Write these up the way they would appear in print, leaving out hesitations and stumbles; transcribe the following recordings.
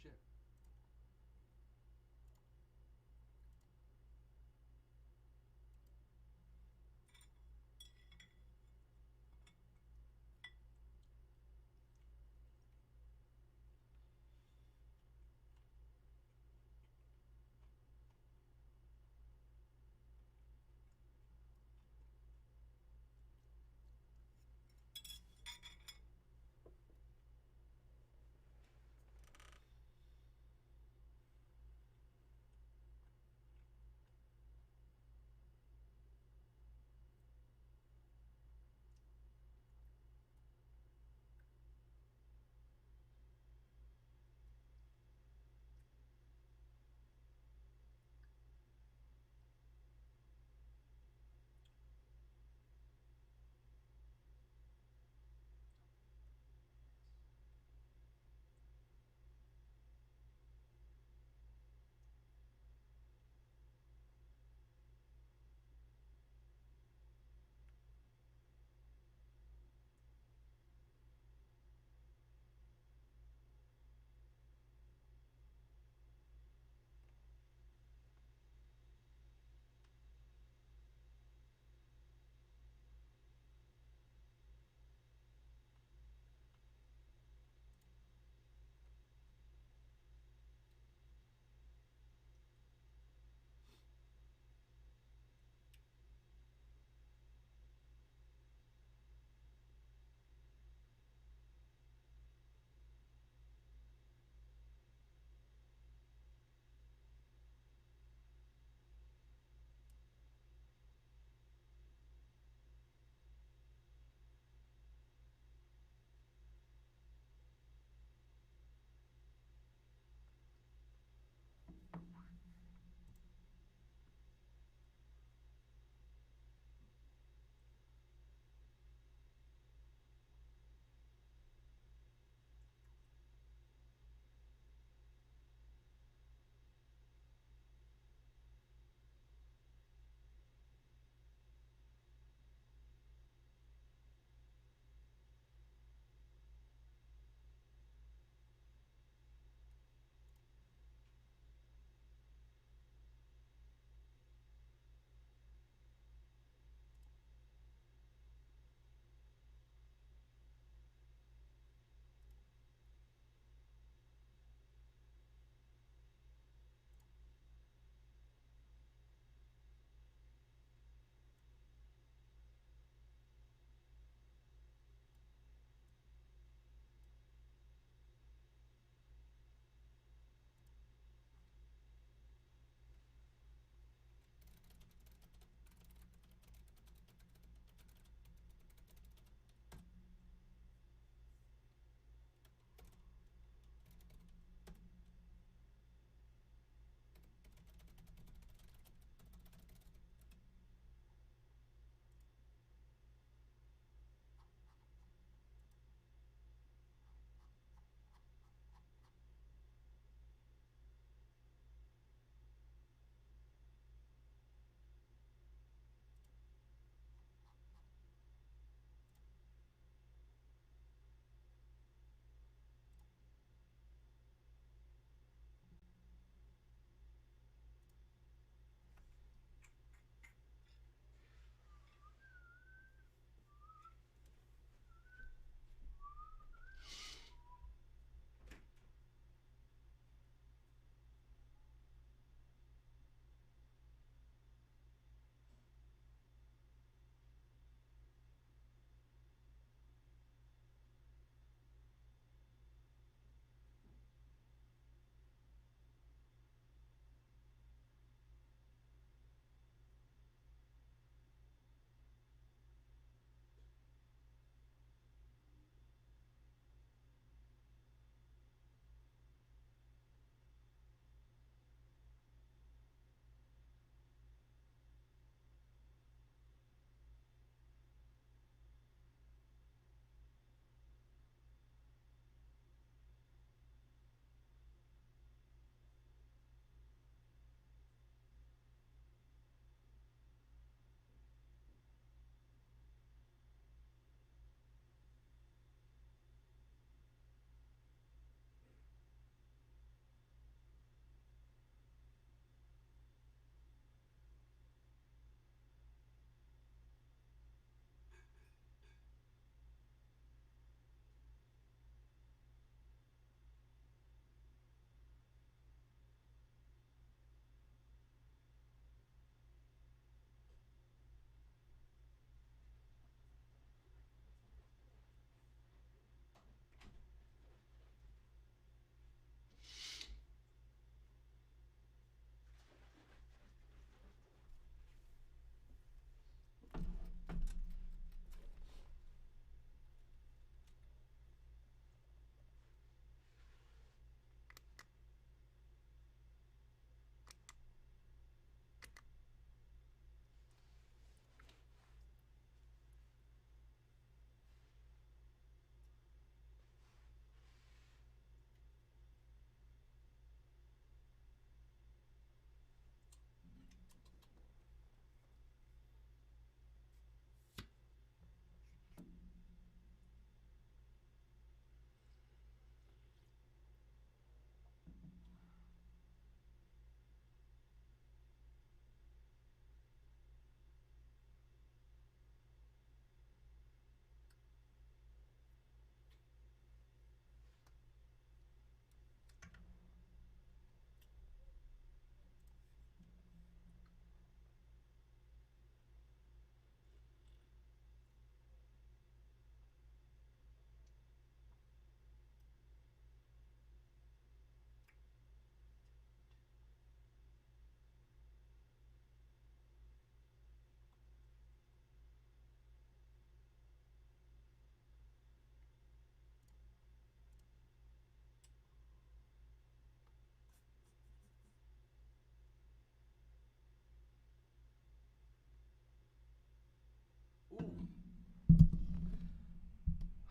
shit.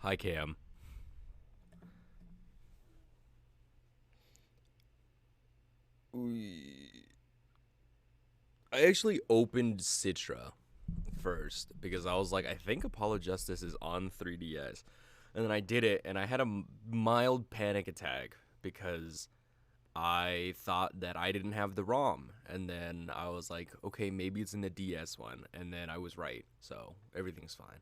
Hi, Cam. I actually opened Citra first because I was like, I think Apollo Justice is on 3DS. And then I did it, and I had a mild panic attack because I thought that I didn't have the ROM. And then I was like, okay, maybe it's in the DS one. And then I was right. So everything's fine.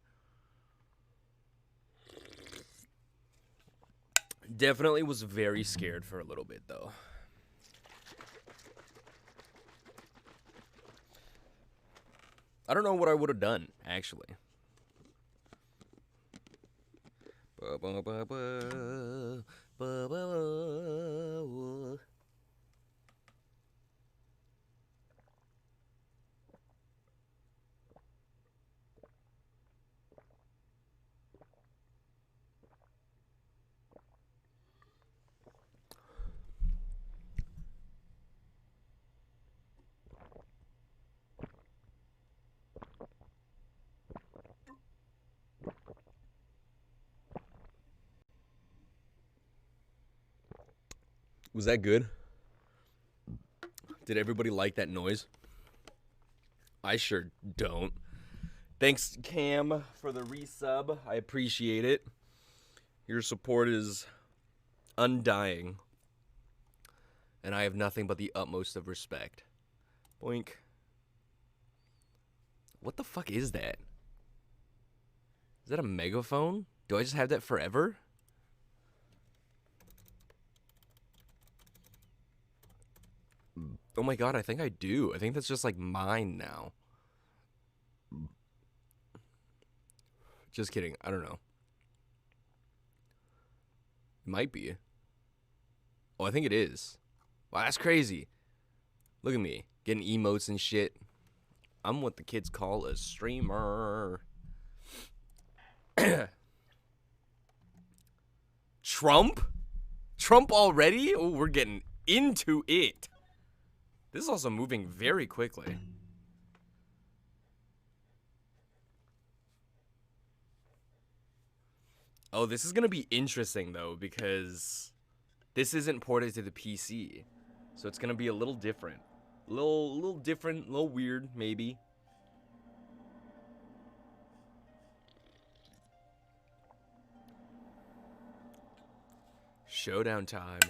Definitely was very scared for a little bit, though. I don't know what I would have done, actually. Was that good? Did everybody like that noise? I sure don't. Thanks, Cam, for the resub. I appreciate it. Your support is undying. And I have nothing but the utmost of respect. Boink. What the fuck is that? Is that a megaphone? Do I just have that forever? Oh my god, I think I do. I think that's just like mine now. Just kidding. I don't know. It might be. Oh, I think it is. Wow, that's crazy. Look at me. Getting emotes and shit. I'm what the kids call a streamer. Trump? Trump already? Oh, we're getting into it. This is also moving very quickly. Oh, this is going to be interesting, though, because this isn't ported to the PC. So it's going to be a little different. A little different, a little weird, maybe. Showdown time.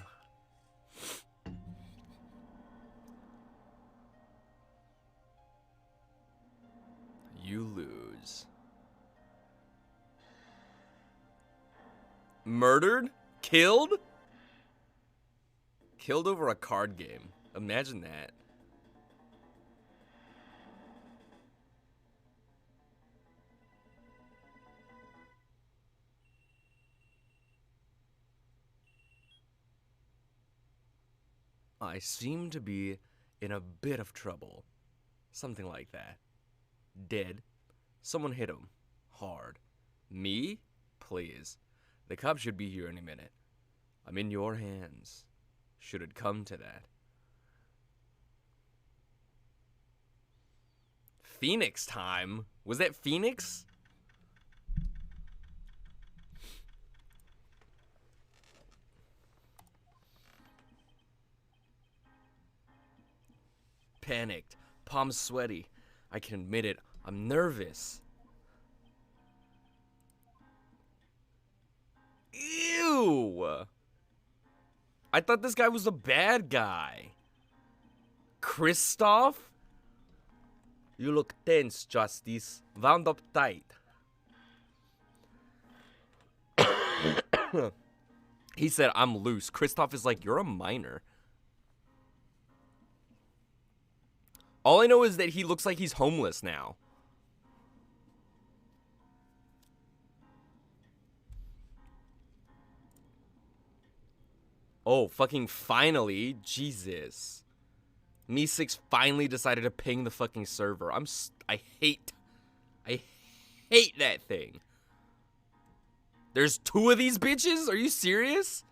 You lose. Murdered? Killed? Killed over a card game. Imagine that. I seem to be in a bit of trouble. Something like that. Dead. Someone hit him. Hard. Me? Please. The cops should be here any minute. I'm in your hands. Should it come to that. Phoenix time? Was that Phoenix? Panicked. Palms sweaty. I can admit it. I'm nervous. Ew! I thought this guy was a bad guy. Kristoff? You look tense, Justice. Wound up tight. He said, I'm loose. Kristoff is like, you're a minor. All I know is that he looks like he's homeless now. Oh, fucking finally. Jesus. Me6 finally decided to ping the fucking server. I hate that thing. There's 2 of these bitches? Are you serious?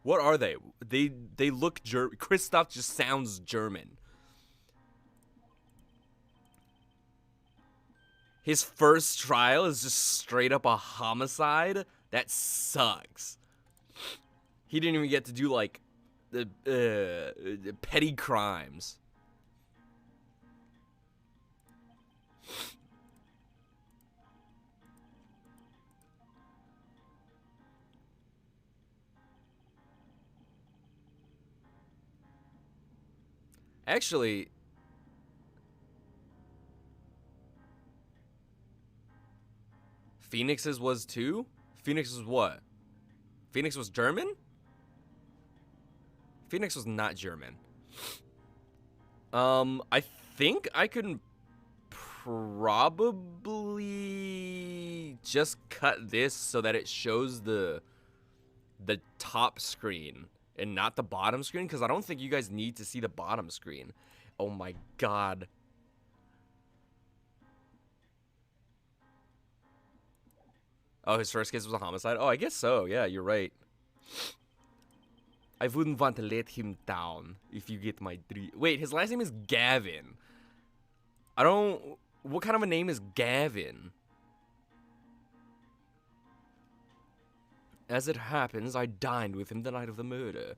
What are they? They look Kristoff just sounds German. His first trial is just straight up a homicide? That sucks. He didn't even get to do, like, the petty crimes. Actually, Phoenix's was too? Phoenix was what? Phoenix was German? Phoenix was not German. I think I can probably just cut this so that it shows the top screen and not the bottom screen, because I don't think you guys need to see the bottom screen. Oh my god. Oh, his first case was a homicide? Oh, I guess so. Yeah, you're right. I wouldn't want to let him down, if you get my dream. Wait, his last name is Gavin. I don't... What kind of a name is Gavin? As it happens, I dined with him the night of the murder.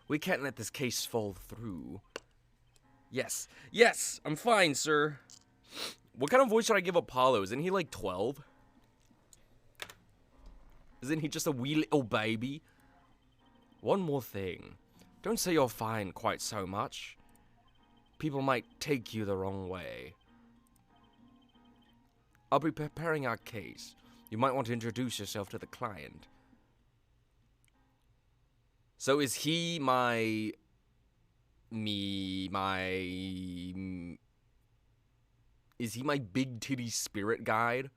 We can't let this case fall through. Yes. Yes, I'm fine, sir. What kind of voice should I give Apollo? Isn't he like 12? Isn't he just a wee little baby? One more thing. Don't say you're fine quite so much. People might take you the wrong way. I'll be preparing our case. You might want to introduce yourself to the client. So is he is he my big titty spirit guide?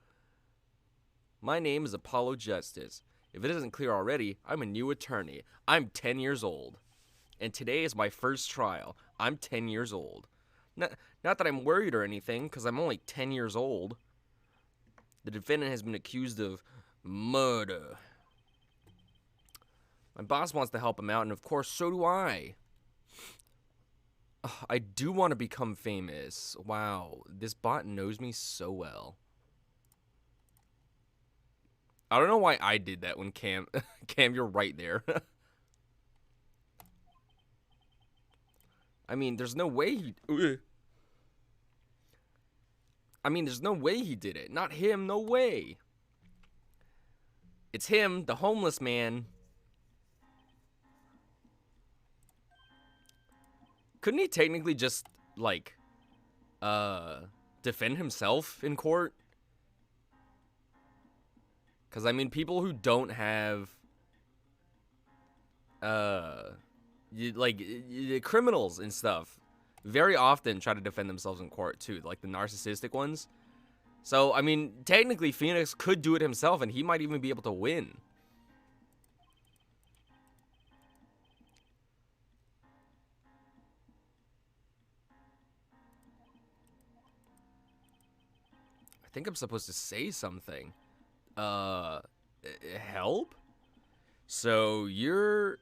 My name is Apollo Justice. If it isn't clear already, I'm a new attorney. I'm 10 years old. And today is my first trial. I'm 10 years old. Not that I'm worried or anything, because I'm only 10 years old. The defendant has been accused of murder. My boss wants to help him out, and of course, so do I. I do want to become famous. Wow, this bot knows me so well. I don't know why I did that when Cam... Cam, you're right there. I mean, there's no way he... I mean, there's no way he did it. Not him, no way. It's him, the homeless man. Couldn't he technically just, like, defend himself in court? Because, I mean, people who don't have, criminals and stuff very often try to defend themselves in court, too. Like, the narcissistic ones. So, I mean, technically, Phoenix could do it himself, and he might even be able to win. I think I'm supposed to say something. Help? So you're...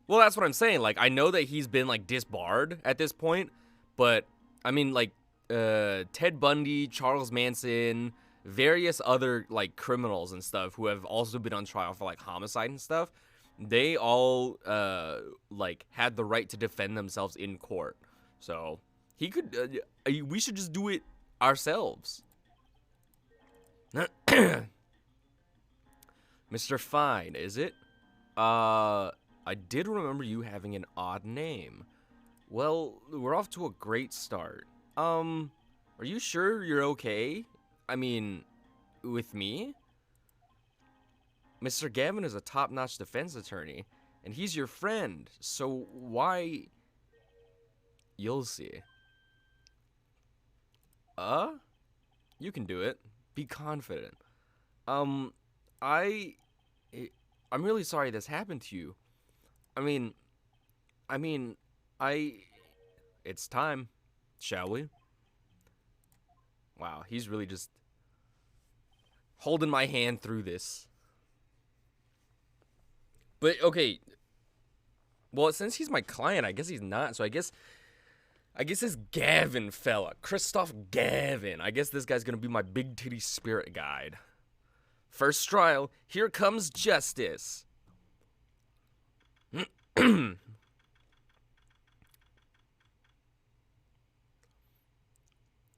Well, that's what I'm saying. Like, I know that he's been, like, disbarred at this point, but, I mean, like, Ted Bundy, Charles Manson, various other, like, criminals and stuff who have also been on trial for, like, homicide and stuff, they all, like, had the right to defend themselves in court. So, he could, we should just do it ourselves. Mr. Fine, is it? I did remember you having an odd name. Well, we're off to a great start. Are you sure you're okay? I mean, with me? Mr. Gavin is a top-notch defense attorney, and he's your friend, so why... You'll see. You can do it. Be confident. I'm really sorry this happened to you. It's time, shall we? Wow, he's really just holding my hand through this. But, okay. Well, since he's my client, I guess he's not. So I guess I guess this Gavin fella, Christoph Gavin. I guess this guy's gonna be my big titty spirit guide. First trial, here comes justice.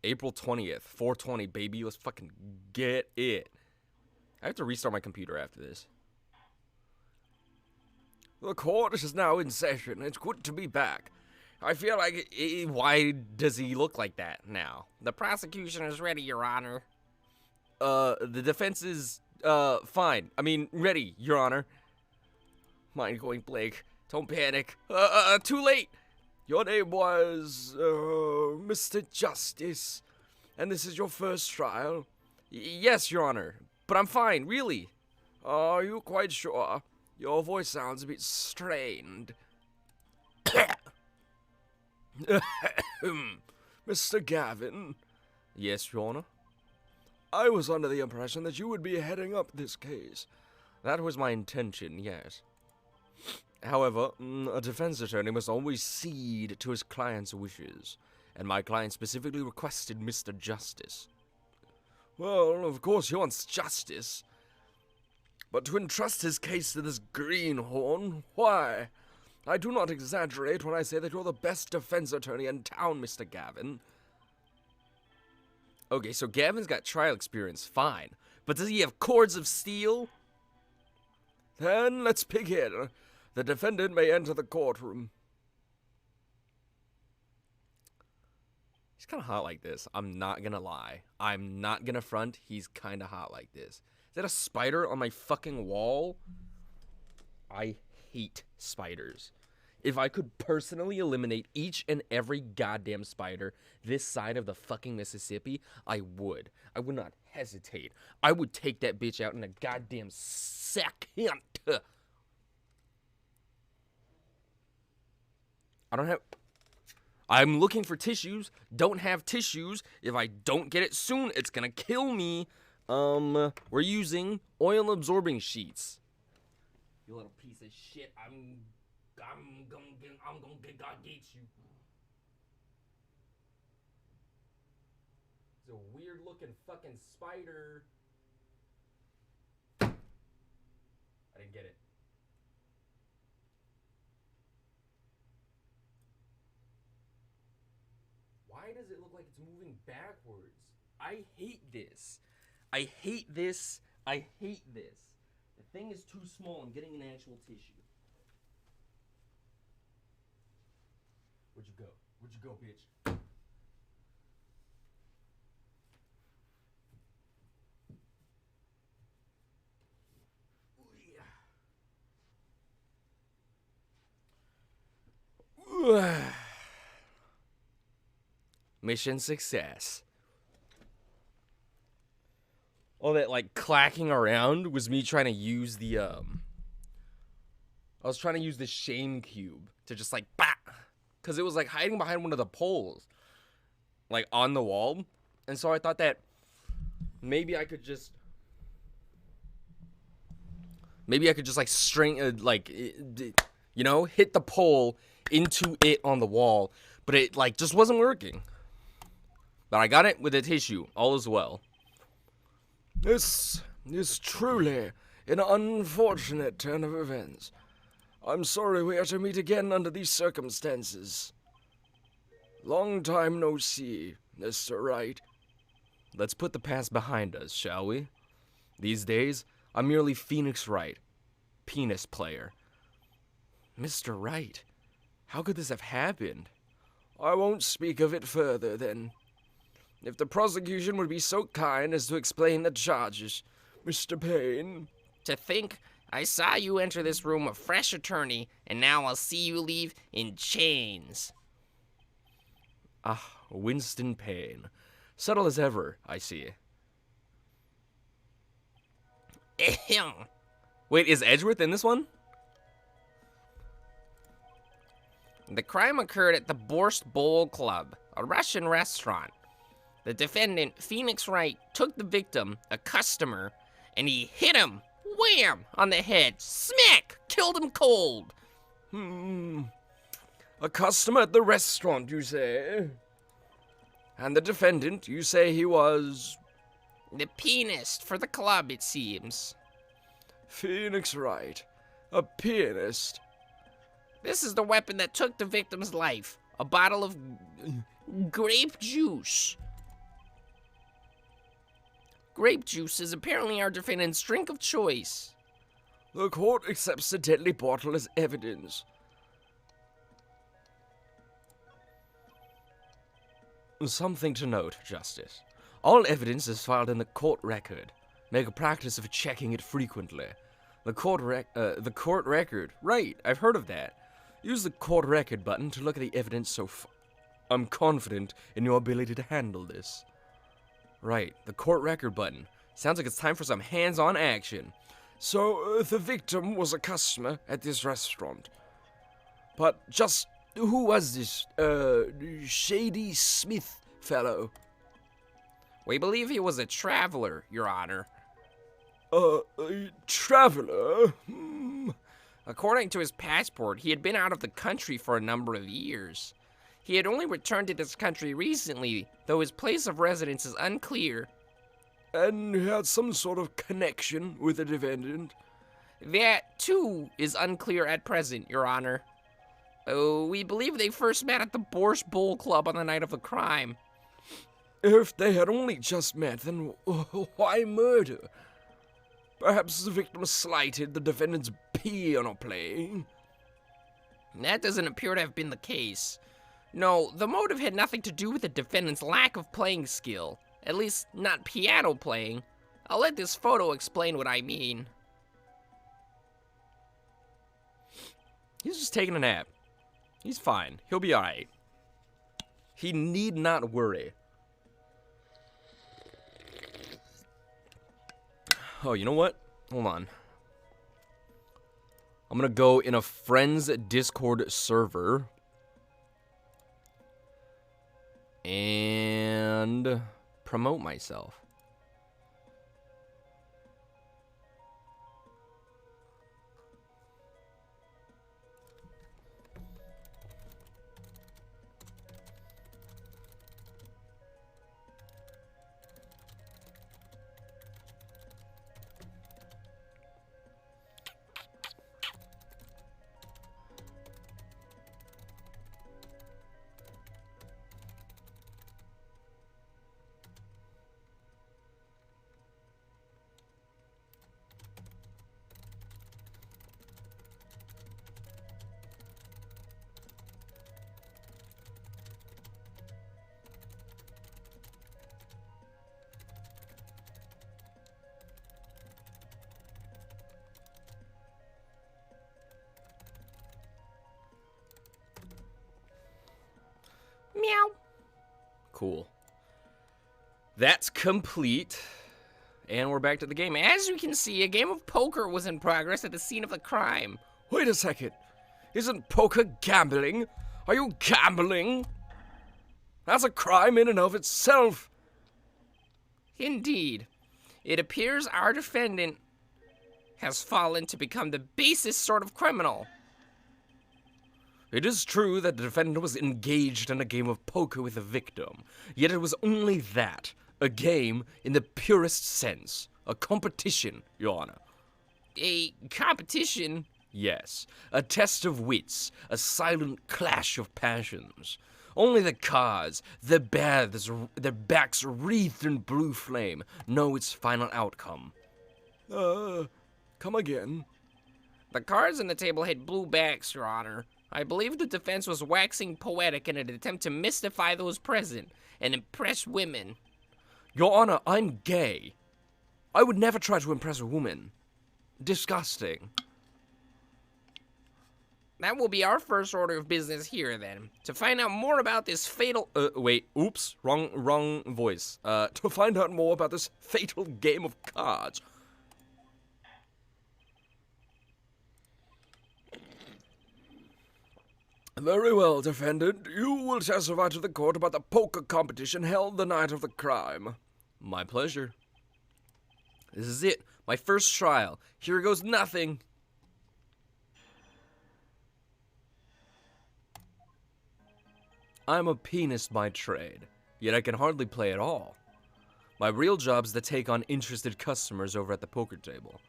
April 20th, 420, baby. Let's fucking get it. I have to restart my computer after this. The court is now in session. It's good to be back. I feel like, why does he look like that now? The prosecution is ready, Your Honor. The defense is, fine. I mean, ready, Your Honor. Mind going blank. Don't panic. Too late. Your name was, Mr. Justice. And this is your first trial? Yes, Your Honor. But I'm fine, really. Are you quite sure? Your voice sounds a bit strained. Mr. Gavin? Yes, Your Honor? I was under the impression that you would be heading up this case. That was my intention, yes. However, a defense attorney must always cede to his client's wishes, and my client specifically requested Mr. Justice. Well, of course he wants justice. But to entrust his case to this greenhorn, why? I do not exaggerate when I say that you're the best defense attorney in town, Mr. Gavin. Okay, so Gavin's got trial experience, fine. But does he have cords of steel? Then let's begin. The defendant may enter the courtroom. He's kind of hot like this. I'm not gonna lie. I'm not gonna front. He's kind of hot like this. Is that a spider on my fucking wall? I hate spiders. If I could personally eliminate each and every goddamn spider this side of the fucking Mississippi, I would. I would not hesitate. I would take that bitch out in a goddamn second. I'm looking for tissues. Don't have tissues. If I don't get it soon, it's gonna kill me. We're using oil absorbing sheets. You little piece of shit. I'm gonna get you. It's a weird looking fucking spider. I didn't get it. Why does it look like it's moving backwards? I hate this. I hate this. I hate this. The thing is too small. I'm getting an actual tissue. Where'd you go? Where'd you go, bitch? Mission success. All that like clacking around was me trying to use the I was trying to use the shame cube to just like bah, cuz it was like hiding behind one of the poles like on the wall. And so I thought that maybe I could just like string you know, hit the pole into it on the wall, but it like just wasn't working. But I got it with a tissue. All is well. This is truly an unfortunate turn of events. I'm sorry we are to meet again under these circumstances. Long time no see, Mr. Wright. Let's put the past behind us, shall we? These days, I'm merely Phoenix Wright, penis player. Mr. Wright, how could this have happened? I won't speak of it further, then. If the prosecution would be so kind as to explain the charges, Mr. Payne. To think I saw you enter this room a fresh attorney, and now I'll see you leave in chains. Ah, Winston Payne. Subtle as ever, I see. Ahem. Wait, is Edgeworth in this one? The crime occurred at the Borscht Bowl Club, a Russian restaurant. The defendant, Phoenix Wright, took the victim, a customer, and he hit him, wham, on the head, smack, killed him cold. A customer at the restaurant, you say? And the defendant, you say he was... The pianist for the club, it seems. Phoenix Wright. A pianist. This is the weapon that took the victim's life. A bottle of grape juice. Grape juice is apparently our defendant's drink of choice. The court accepts the deadly bottle as evidence. Something to note, Justice. All evidence is filed in the court record. Make a practice of checking it frequently. The court record. Right, I've heard of that. Use the court record button to look at the evidence so far. I'm confident in your ability to handle this. Right, the court record button. Sounds like it's time for some hands-on action. So, the victim was a customer at this restaurant. But just who was this, Shady Smith fellow? We believe he was a traveler, Your Honor. A traveler? According to his passport, he had been out of the country for a number of years. He had only returned to this country recently, though his place of residence is unclear. And he had some sort of connection with the defendant? That, too, is unclear at present, Your Honor. We believe they first met at the Borscht Bowl Club on the night of the crime. If they had only just met, then why murder? Perhaps the victim slighted the defendant's piano playing? That doesn't appear to have been the case. No, the motive had nothing to do with the defendant's lack of playing skill. At least, not piano playing. I'll let this photo explain what I mean. He's just taking a nap. He's fine. He'll be alright. He need not worry. Oh, you know what? Hold on. I'm gonna go in a friend's Discord server. And promote myself. Meow. Cool. That's complete. And we're back to the game. As you can see, a game of poker was in progress at the scene of the crime. Wait a second. Isn't poker gambling? Are you gambling? That's a crime in and of itself. Indeed. It appears our defendant has fallen to become the basest sort of criminal. It is true that the defendant was engaged in a game of poker with the victim, yet it was only that, a game in the purest sense, a competition, Your Honor. A competition? Yes, a test of wits, a silent clash of passions. Only the cards, their backs wreathed in blue flame, know its final outcome. Come again? The cards on the table had blue backs, Your Honor. I believe the defense was waxing poetic in an attempt to mystify those present and impress women. Your Honor, I'm gay. I would never try to impress a woman. Disgusting. That will be our first order of business here, then. To find out more about this fatal... Wait, oops, wrong voice. To find out more about this fatal game of cards. Very well, defendant. You will testify to the court about the poker competition held the night of the crime. My pleasure. This is it. My first trial. Here goes nothing. I'm a pianist by trade, yet I can hardly play at all. My real job's to take on interested customers over at the poker table.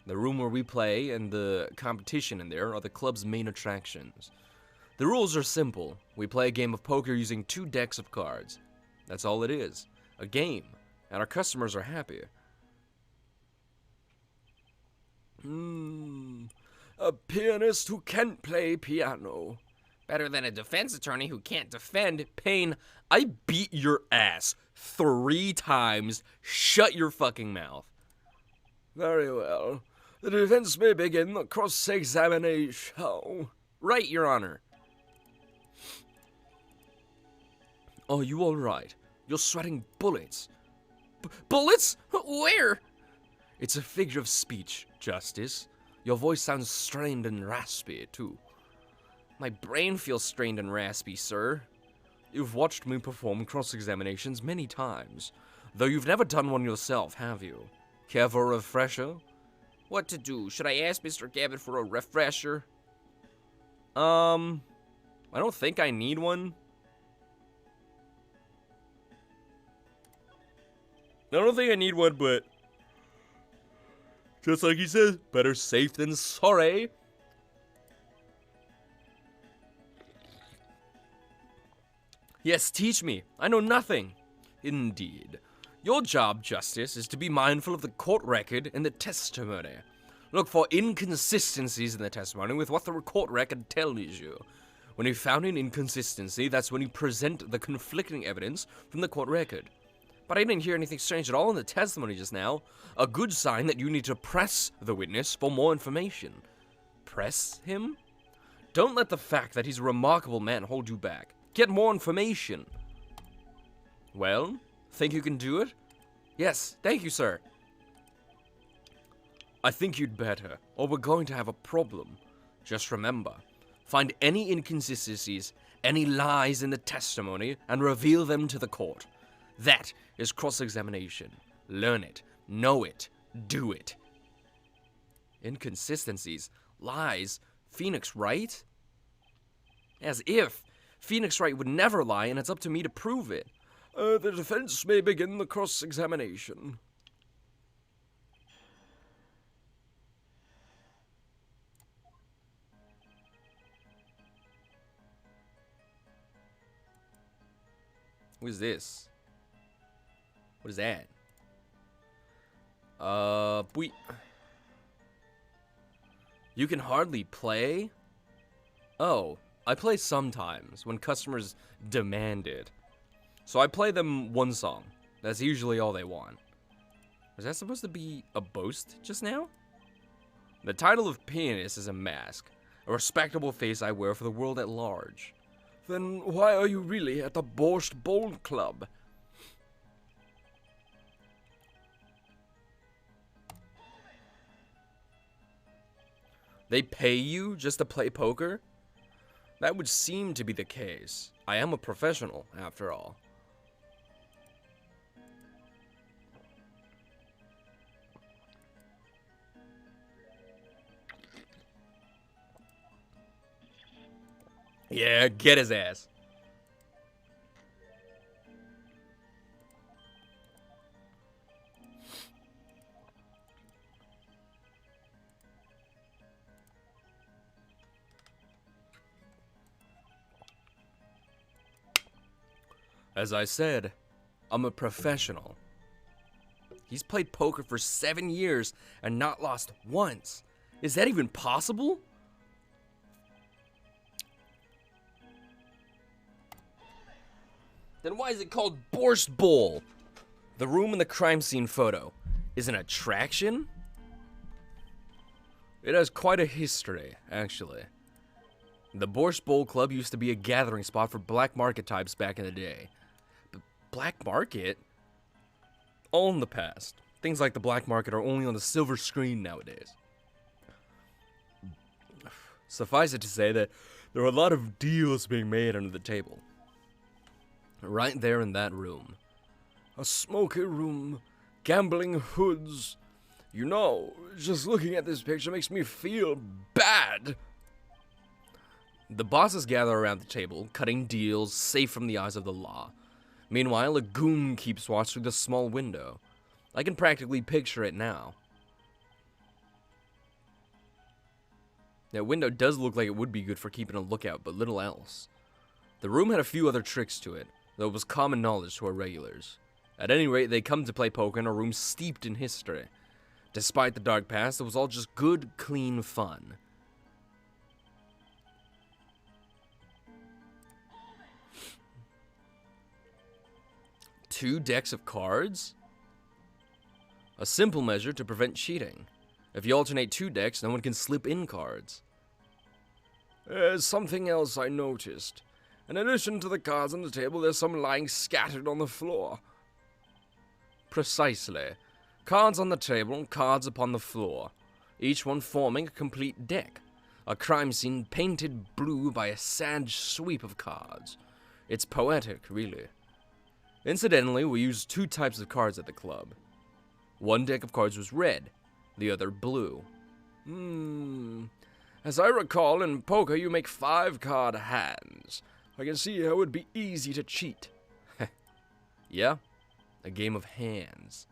The room where we play and the competition in there are the club's main attractions. The rules are simple. We play a game of poker using 2 decks of cards. That's all it is. A game. And our customers are happy. A pianist who can't play piano. Better than a defense attorney who can't defend. Payne, I beat your ass 3 times. Shut your fucking mouth. Very well. The defense may begin the cross-examination. Right, Your Honor. Are you all right? You're sweating bullets. Bullets? Where? It's a figure of speech, Justice. Your voice sounds strained and raspy, too. My brain feels strained and raspy, sir. You've watched me perform cross-examinations many times, though you've never done one yourself, have you? Care for a refresher? What to do? Should I ask Mr. Gabbett for a refresher? I don't think I need one. I don't think I need one, but just like he says, better safe than sorry. Yes, teach me. I know nothing. Indeed. Your job, Justice, is to be mindful of the court record and the testimony. Look for inconsistencies in the testimony with what the court record tells you. When you found an inconsistency, that's when you present the conflicting evidence from the court record. But I didn't hear anything strange at all in the testimony just now. A good sign that you need to press the witness for more information. Press him? Don't let the fact that he's a remarkable man hold you back. Get more information. Well, think you can do it? Yes, thank you, sir. I think you'd better, or we're going to have a problem. Just remember, find any inconsistencies, any lies in the testimony, and reveal them to the court. That is cross-examination. Learn it, know it, do it. Inconsistencies, lies, Phoenix Wright? As if Phoenix Wright would never lie, and it's up to me to prove it. The defense may begin the cross-examination. What is this? What is that? Boy. You can hardly play? Oh, I play sometimes when customers demand it. So I play them one song. That's usually all they want. Was that supposed to be a boast just now? The title of pianist is a mask, a respectable face I wear for the world at large. Then why are you really at the Borscht Bowl Club? They pay you just to play poker? That would seem to be the case. I am a professional, after all. Yeah, get his ass. As I said, I'm a professional. He's played poker for 7 years and not lost once. Is that even possible? Then why is it called Borscht Bowl? The room in the crime scene photo is an attraction? It has quite a history, actually. The Borscht Bowl Club used to be a gathering spot for black market types back in the day. But black market? All in the past. Things like the black market are only on the silver screen nowadays. Suffice it to say that there are a lot of deals being made under the table. Right there in that room. A smoky room, gambling hoods. You know, just looking at this picture makes me feel bad. The bosses gather around the table, cutting deals safe from the eyes of the law. Meanwhile, a goon keeps watch through the small window. I can practically picture it now. That window does look like it would be good for keeping a lookout, but little else. The room had a few other tricks to it, though it was common knowledge to our regulars. At any rate, they come to play poker in a room steeped in history. Despite the dark past, it was all just good, clean fun. Two decks of cards? A simple measure to prevent cheating. If you alternate two decks, no one can slip in cards. There's something else I noticed. In addition to the cards on the table, there's some lying scattered on the floor. Precisely. Cards on the table, cards upon the floor. Each one forming a complete deck. A crime scene painted blue by a sad sweep of cards. It's poetic, really. Incidentally, we used two types of cards at the club. One deck of cards was red, the other blue. As I recall, in poker you make 5-card hands. I can see how it would be easy to cheat. Yeah, a game of hands.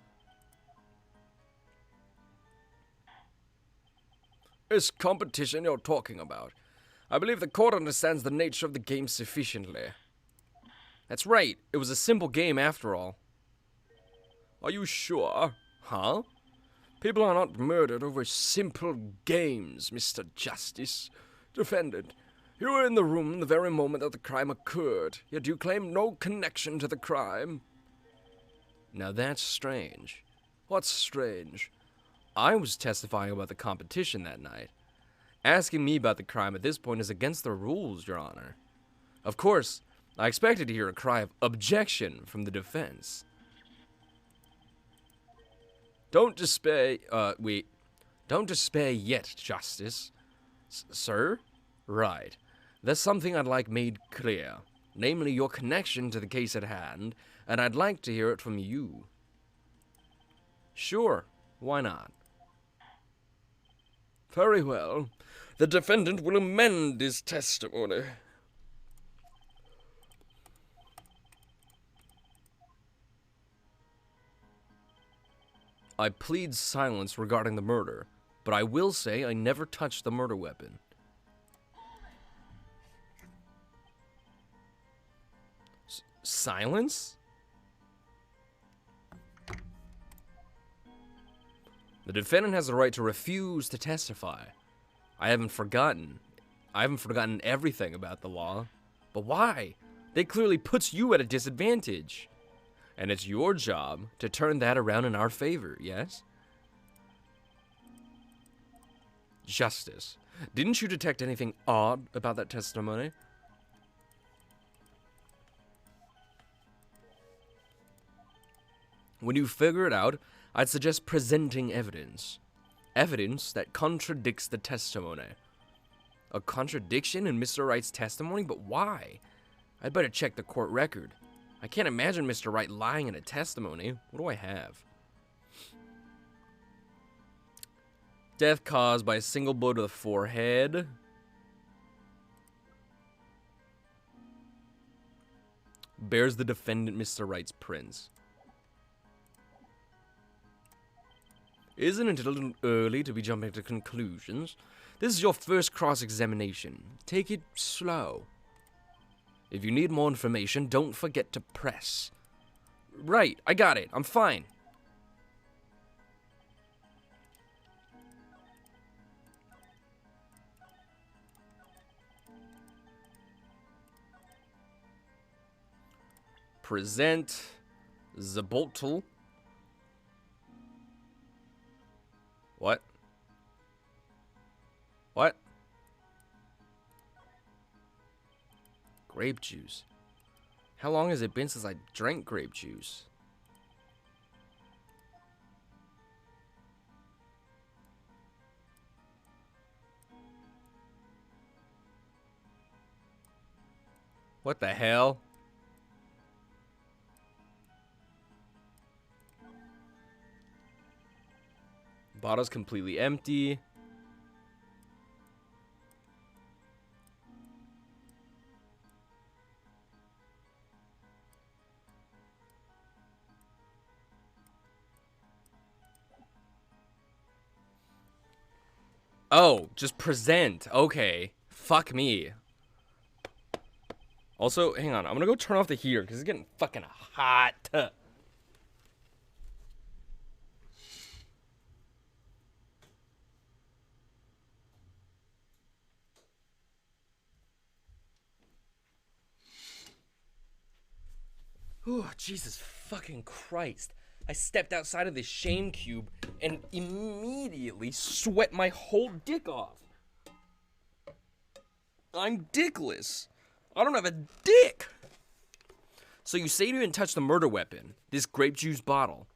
This competition you're talking about. I believe the court understands the nature of the game sufficiently. That's right, it was a simple game after all. Are you sure? Huh? People are not murdered over simple games, Mr. Justice. Defendant, you were in the room the very moment that the crime occurred, yet you claim no connection to the crime. Now that's strange. What's strange? I was testifying about the competition that night. Asking me about the crime at this point is against the rules, Your Honor. Of course, I expected to hear a cry of objection from the defense. Don't despair, Don't despair yet, Justice. Sir? Right. There's something I'd like made clear, namely your connection to the case at hand, and I'd like to hear it from you. Sure, why not? Very well. The defendant will amend his testimony. I plead silence regarding the murder, but I will say I never touched the murder weapon. Silence? The defendant has the right to refuse to testify. I haven't forgotten everything about the law. But why? That clearly puts you at a disadvantage. And it's your job to turn that around in our favor, yes? Justice, didn't you detect anything odd about that testimony? When you figure it out, I'd suggest presenting evidence. Evidence that contradicts the testimony. A contradiction in Mr. Wright's testimony? But why? I'd better check the court record. I can't imagine Mr. Wright lying in a testimony. What do I have? Death caused by a single blow to the forehead. Bears the defendant Mr. Wright's prints. Isn't it a little early to be jumping to conclusions? This is your first cross-examination. Take it slow. If you need more information, don't forget to press. Right, I got it. I'm fine. Present Zaboltel. What? What? Grape juice. How long has it been since I drank grape juice? What the hell? Bottle's completely empty. Oh, just present. Okay. Fuck me. Also, hang on. I'm gonna go turn off the heater because it's getting fucking hot. Oh, Jesus fucking Christ. I stepped outside of this shame cube and immediately sweat my whole dick off. I'm dickless. I don't have a dick. So you say you didn't touch the murder weapon, this grape juice bottle.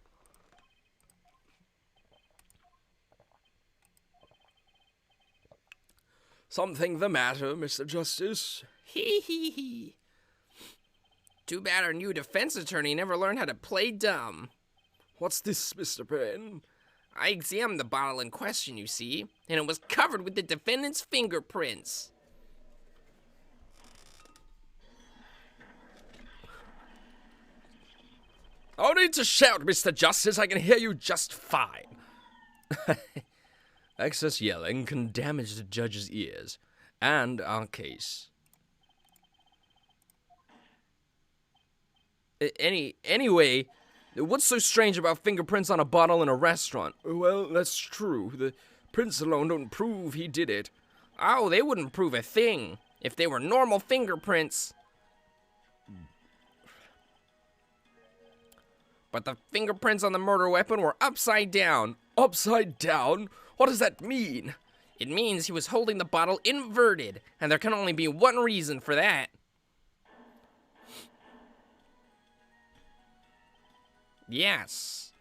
Something the matter, Mr. Justice? Hee hee hee. Too bad our new defense attorney never learned how to play dumb. What's this, Mr. Payne? I examined the bottle in question, you see, and it was covered with the defendant's fingerprints. No need to shout, Mr. Justice. I can hear you just fine. Excess yelling can damage the judge's ears and our case. Anyway, what's so strange about fingerprints on a bottle in a restaurant? Well, that's true. The prints alone don't prove he did it. Oh, they wouldn't prove a thing if they were normal fingerprints. But the fingerprints on the murder weapon were upside down. Upside down? What does that mean? It means he was holding the bottle inverted, and there can only be one reason for that. Yes.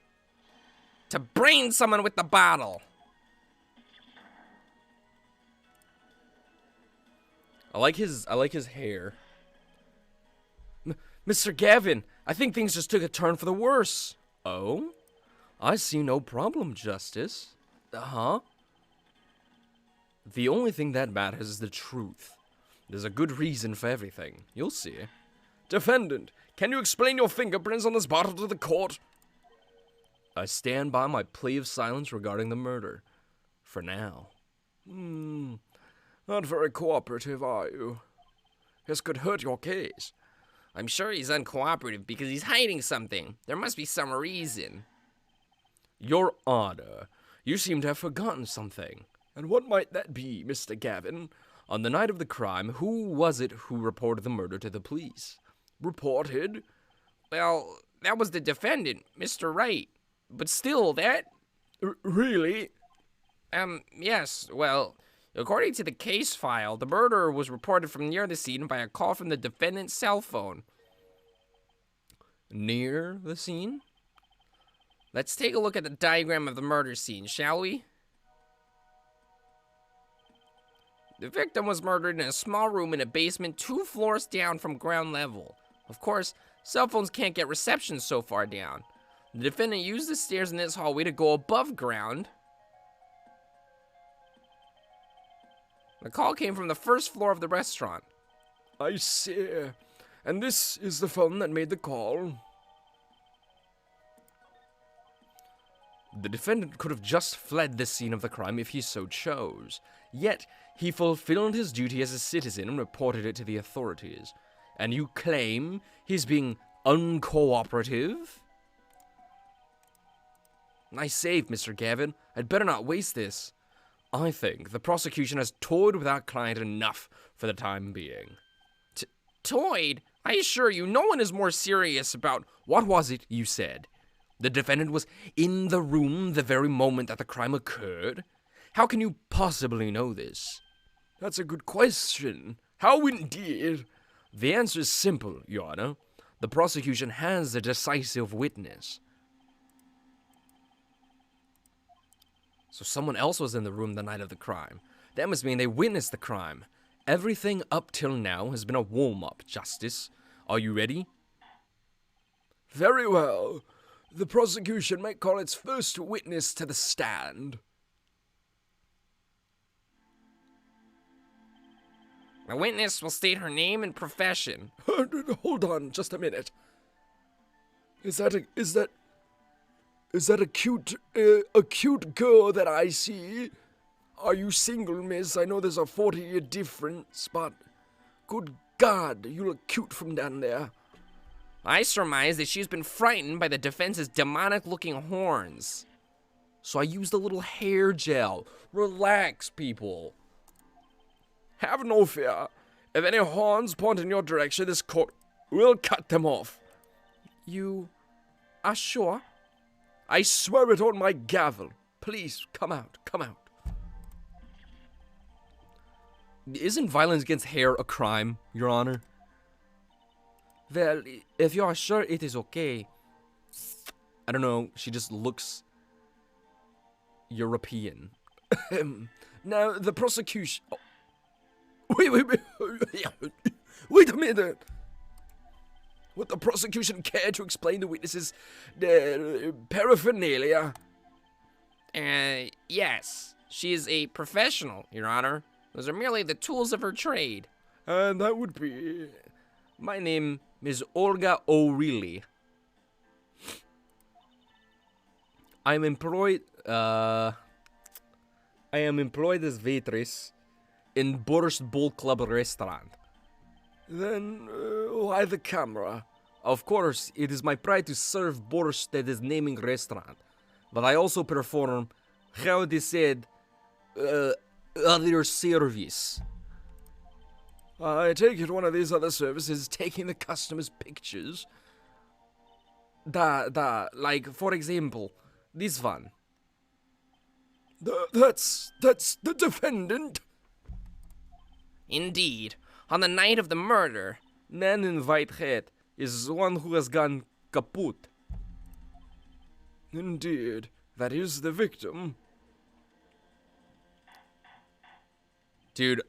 To brain someone with the bottle. I like his hair. Mr. Gavin, I think things just took a turn for the worse. Oh? I see no problem, Justice. Uh-huh. The only thing that matters is the truth. There's a good reason for everything. You'll see. Defendant, can you explain your fingerprints on this bottle to the court? I stand by my plea of silence regarding the murder. For now. Not very cooperative, are you? This could hurt your case. I'm sure he's uncooperative because he's hiding something. There must be some reason. Your Honor, you seem to have forgotten something. And what might that be, Mr. Gavin? On the night of the crime, who was it who reported the murder to the police? Reported? Well, that was the defendant, Mr. Wright. But still, that... Really? Yes, well, according to the case file, the murderer was reported from near the scene by a call from the defendant's cell phone. Near the scene? Let's take a look at the diagram of the murder scene, shall we? The victim was murdered in a small room in a basement 2 floors down from ground level. Of course, cell phones can't get reception so far down. The defendant used the stairs in this hallway to go above ground. The call came from the 1st floor of the restaurant. I see. And this is the phone that made the call? The defendant could have just fled the scene of the crime if he so chose. Yet, he fulfilled his duty as a citizen and reported it to the authorities. And you claim he's being uncooperative? Nice save, Mr. Gavin. I'd better not waste this. I think the prosecution has toyed with our client enough for the time being. Toyed? I assure you, no one is more serious about... What was it you said? The defendant was in the room the very moment that the crime occurred? How can you possibly know this? That's a good question. How indeed? The answer is simple, Your Honor. The prosecution has a decisive witness. So someone else was in the room the night of the crime. That must mean they witnessed the crime. Everything up till now has been a warm-up, Justice. Are you ready? Very well. The prosecution may call its first witness to the stand. The witness will state her name and profession. Hold on, just a minute. Is that a cute girl that I see? Are you single, miss? I know there's a 40-year difference, but good God, you look cute from down there. I surmise that she's been frightened by the defense's demonic-looking horns. So I used a little hair gel. Relax, people. Have no fear. If any horns point in your direction, this court will cut them off. You are sure? I swear it on my gavel. Please, come out, come out. Isn't violence against hair a crime, Your Honor? Well, if you are sure it is okay. I don't know, she just looks European. Now, the prosecution... Oh. Wait. Wait a minute. Would the prosecution care to explain the witness's paraphernalia? Yes. She is a professional, Your Honor. Those are merely the tools of her trade. And that would be... My name is Olga O'Reilly. I am employed as waitress in Borscht Bowl Club restaurant. Then, why the camera? Of course, it is my pride to serve borscht at this naming restaurant. But I also perform, how it is said, other service. I take it one of these other services is taking the customers' pictures. Like, for example, this one. That's the defendant? Indeed. On the night of the murder, Man in white hat is one who has gone kaput. Indeed, that is the victim. Dude,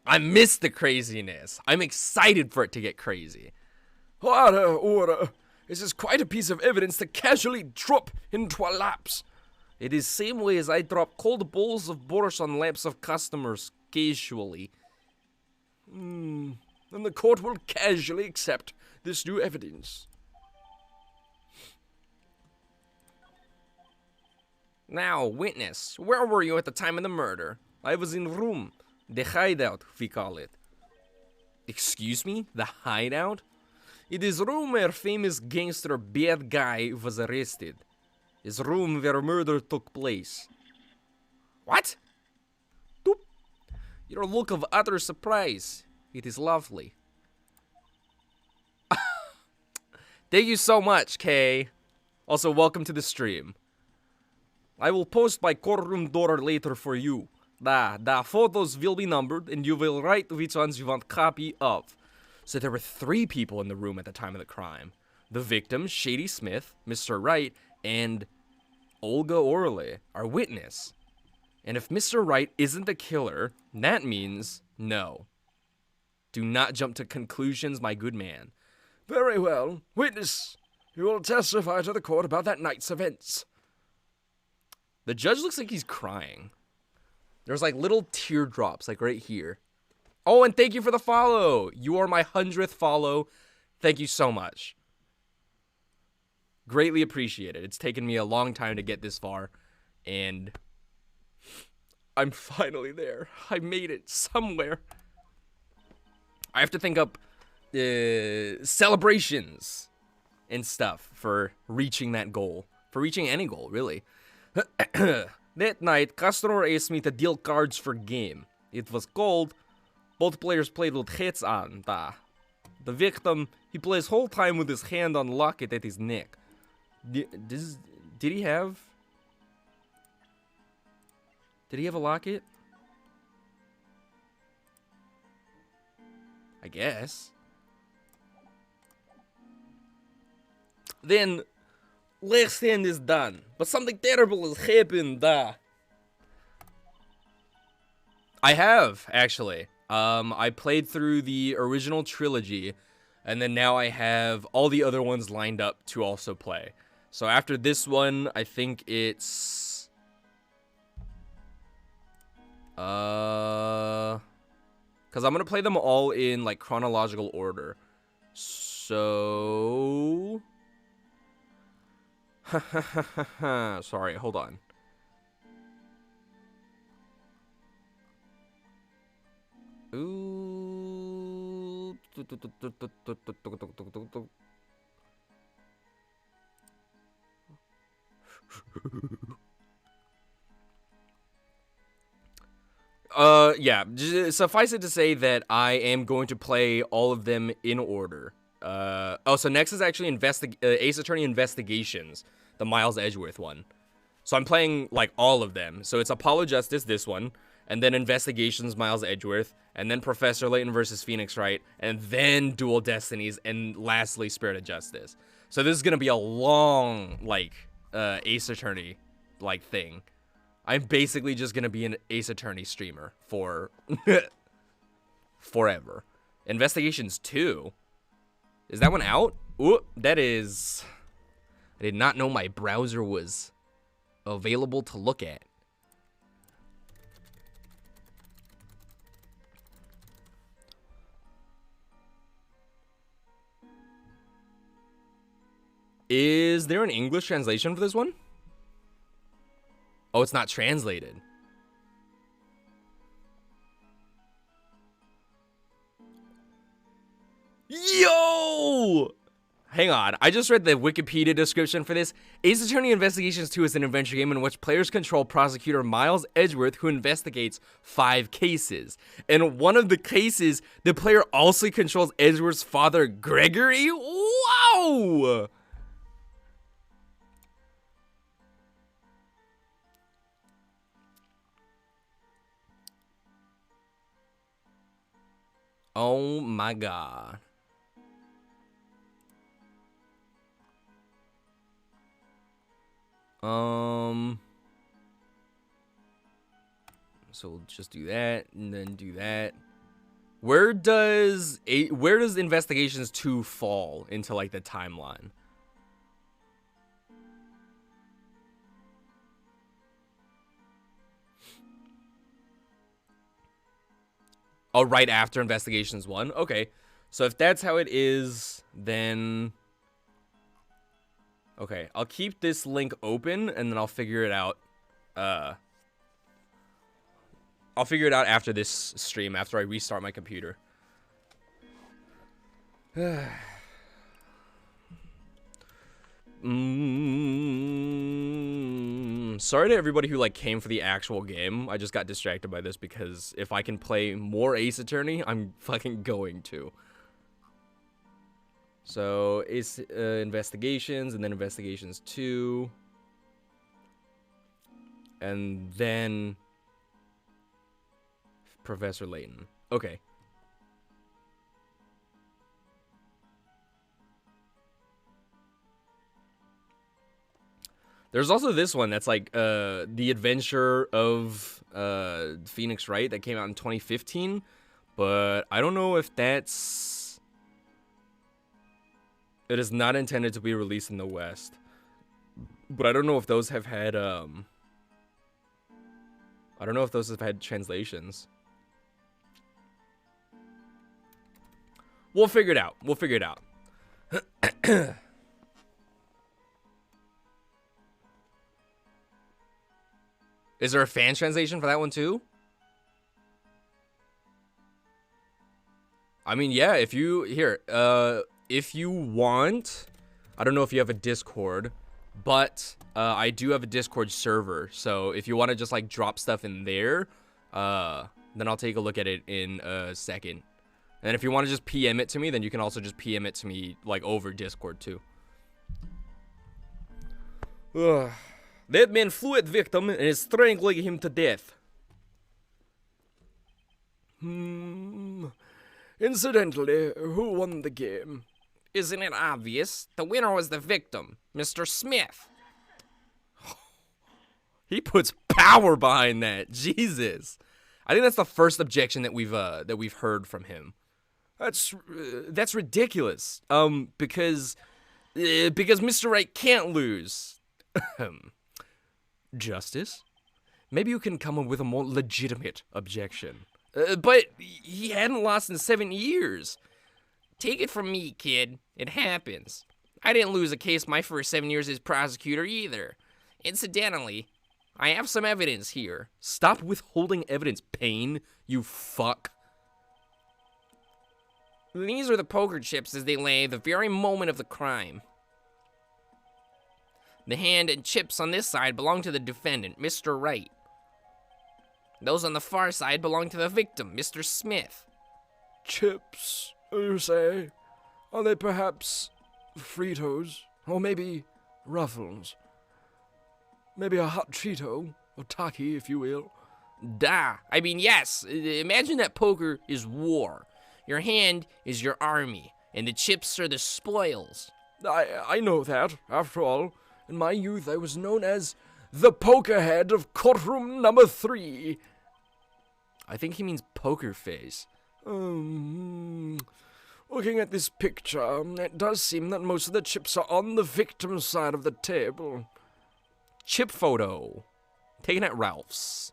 I miss the craziness. I'm excited for it to get crazy. Order. This is quite a piece of evidence to casually drop into a lapse. It is same way as I drop cold bowls of borscht on laps of customers casually. Then the court will casually accept this new evidence. Now, witness, where were you at the time of the murder? I was in room. The hideout, we call it. Excuse me? The hideout? It is room where famous gangster bad guy was arrested. It's room where murder took place. What? Doop. Your look of utter surprise. It is lovely. Thank you so much, Kay. Also, welcome to the stream. I will post my courtroom door later for you. The photos will be numbered, and you will write which ones you want copy of. So there were 3 people in the room at the time of the crime. The victim, Shady Smith, Mr. Wright, and Olga Orley, our witness. And if Mr. Wright isn't the killer, that means no. Do not jump to conclusions, my good man. Very well. Witness, you will testify to the court about that night's events. The judge looks like he's crying. There's like little teardrops, like right here. Oh, and thank you for the follow. You are my 100th follow. Thank you so much. Greatly appreciated. It's taken me a long time to get this far, and I'm finally there. I made it somewhere. I have to think up celebrations and stuff for reaching that goal. For reaching any goal, really. That night, customer asked me to deal cards for game. It was cold. Both players played with hats on. The victim, he plays whole time with his hand on locket at his neck. Did he have a locket? I guess. Then, last hand is done, but something terrible has happened. I have, actually. I played through the original trilogy, and then now I have all the other ones lined up to also play. So after this one, I think it's... Because I'm going to play them all in, like, chronological order. So... Sorry, hold on. Yeah, suffice it to say that I am going to play all of them in order. So next is actually Ace Attorney Investigations, the Miles Edgeworth one. So I'm playing, like, all of them. So it's Apollo Justice, this one, and then Investigations, Miles Edgeworth, and then Professor Layton versus Phoenix Wright, and then Dual Destinies, and lastly, Spirit of Justice. So this is gonna be a long, like, Ace Attorney, like, thing. I'm basically just gonna be an Ace Attorney streamer for forever. Investigations 2. Is that one out? Ooh, that is... I did not know my browser was available to look at. Is there an English translation for this one? Oh, it's not translated. Yo! Hang on, I just read the Wikipedia description for this. Ace Attorney Investigations 2 is an adventure game in which players control prosecutor Miles Edgeworth, who investigates 5 cases. In one of the cases, the player also controls Edgeworth's father, Gregory. Wow! Oh my god. So we'll just do that and then do that. Where does Investigations 2 fall into, like, the timeline? Oh, right after Investigations 1? Okay. So if that's how it is, then... Okay, I'll keep this link open, and then I'll figure it out. I'll figure it out after this stream, after I restart my computer. Sorry to everybody who, like, came for the actual game. I just got distracted by this because if I can play more Ace Attorney, I'm fucking going to. So, Ace Investigations, and then Investigations 2. And then Professor Layton. Okay. There's also this one that's like The Adventure of Phoenix Wright that came out in 2015, but I don't know if that's... It is not intended to be released in the West, but I don't know if those have had I don't know if those have had translations. We'll figure it out. We'll figure it out. Is there a fan translation for that one too? I mean, yeah, if you want, I don't know if you have a Discord, but I do have a Discord server. So if you want to just, like, drop stuff in there, then I'll take a look at it in a second. And if you want to just PM it to me, then you can also just PM it to me, like, over Discord too. That man flew at victim and is strangling him to death. Incidentally, who won the game? Isn't it obvious? The winner was the victim, Mr. Smith. He puts power behind that. Jesus. I think that's the first objection that we've heard from him. That's ridiculous. Because Mr. Wright can't lose. Justice? Maybe you can come up with a more legitimate objection. But he hadn't lost in 7 years. Take it from me, kid. It happens. I didn't lose a case my first 7 years as prosecutor either. Incidentally, I have some evidence here. Stop withholding evidence, Payne, you fuck. These are the poker chips as they lay the very moment of the crime. The hand and chips on this side belong to the defendant, Mr. Wright. Those on the far side belong to the victim, Mr. Smith. Chips, you say? Are they perhaps Fritos? Or maybe Ruffles? Maybe a hot Cheeto, or Taki, if you will. Da. I mean, yes. Imagine that poker is war. Your hand is your army, and the chips are the spoils. I know that. After all, in my youth I was known as the Pokerhead of courtroom number 3. I think he means poker face. Looking at this picture, it does seem that most of the chips are on the victim's side of the table. Chip photo. Taken at Ralph's.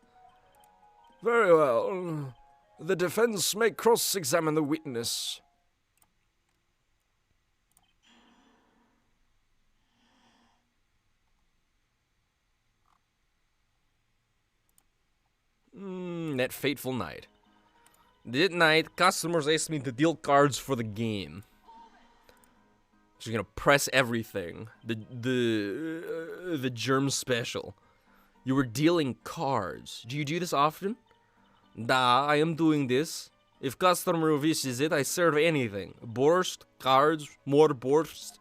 Very well. The defense may cross-examine the witness. That fateful night. That night, customers asked me to deal cards for the game. She's gonna press everything. The germ special. You were dealing cards. Do you do this often? Da, I am doing this. If customer wishes it, I serve anything. Borscht, cards, more borscht,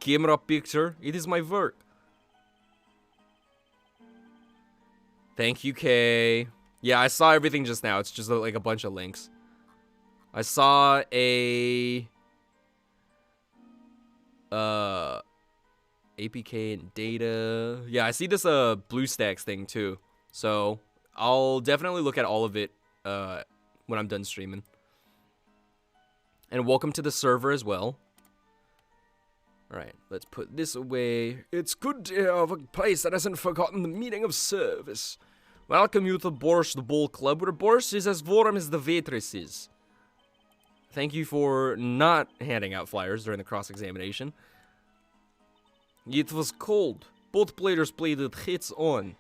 camera picture. It is my work. Thank you, Kay. Yeah, I saw everything just now. It's just like a bunch of links. I saw a APK and data. Yeah, I see this BlueStacks thing too. So I'll definitely look at all of it when I'm done streaming. And welcome to the server as well. Alright, let's put this away. It's good to hear of a place that hasn't forgotten the meaning of service. Welcome you to Borscht Bowl Club, where Borscht is as warm as the waitresses. Thank you for not handing out flyers during the cross-examination. It was cold. Both players played with hits on.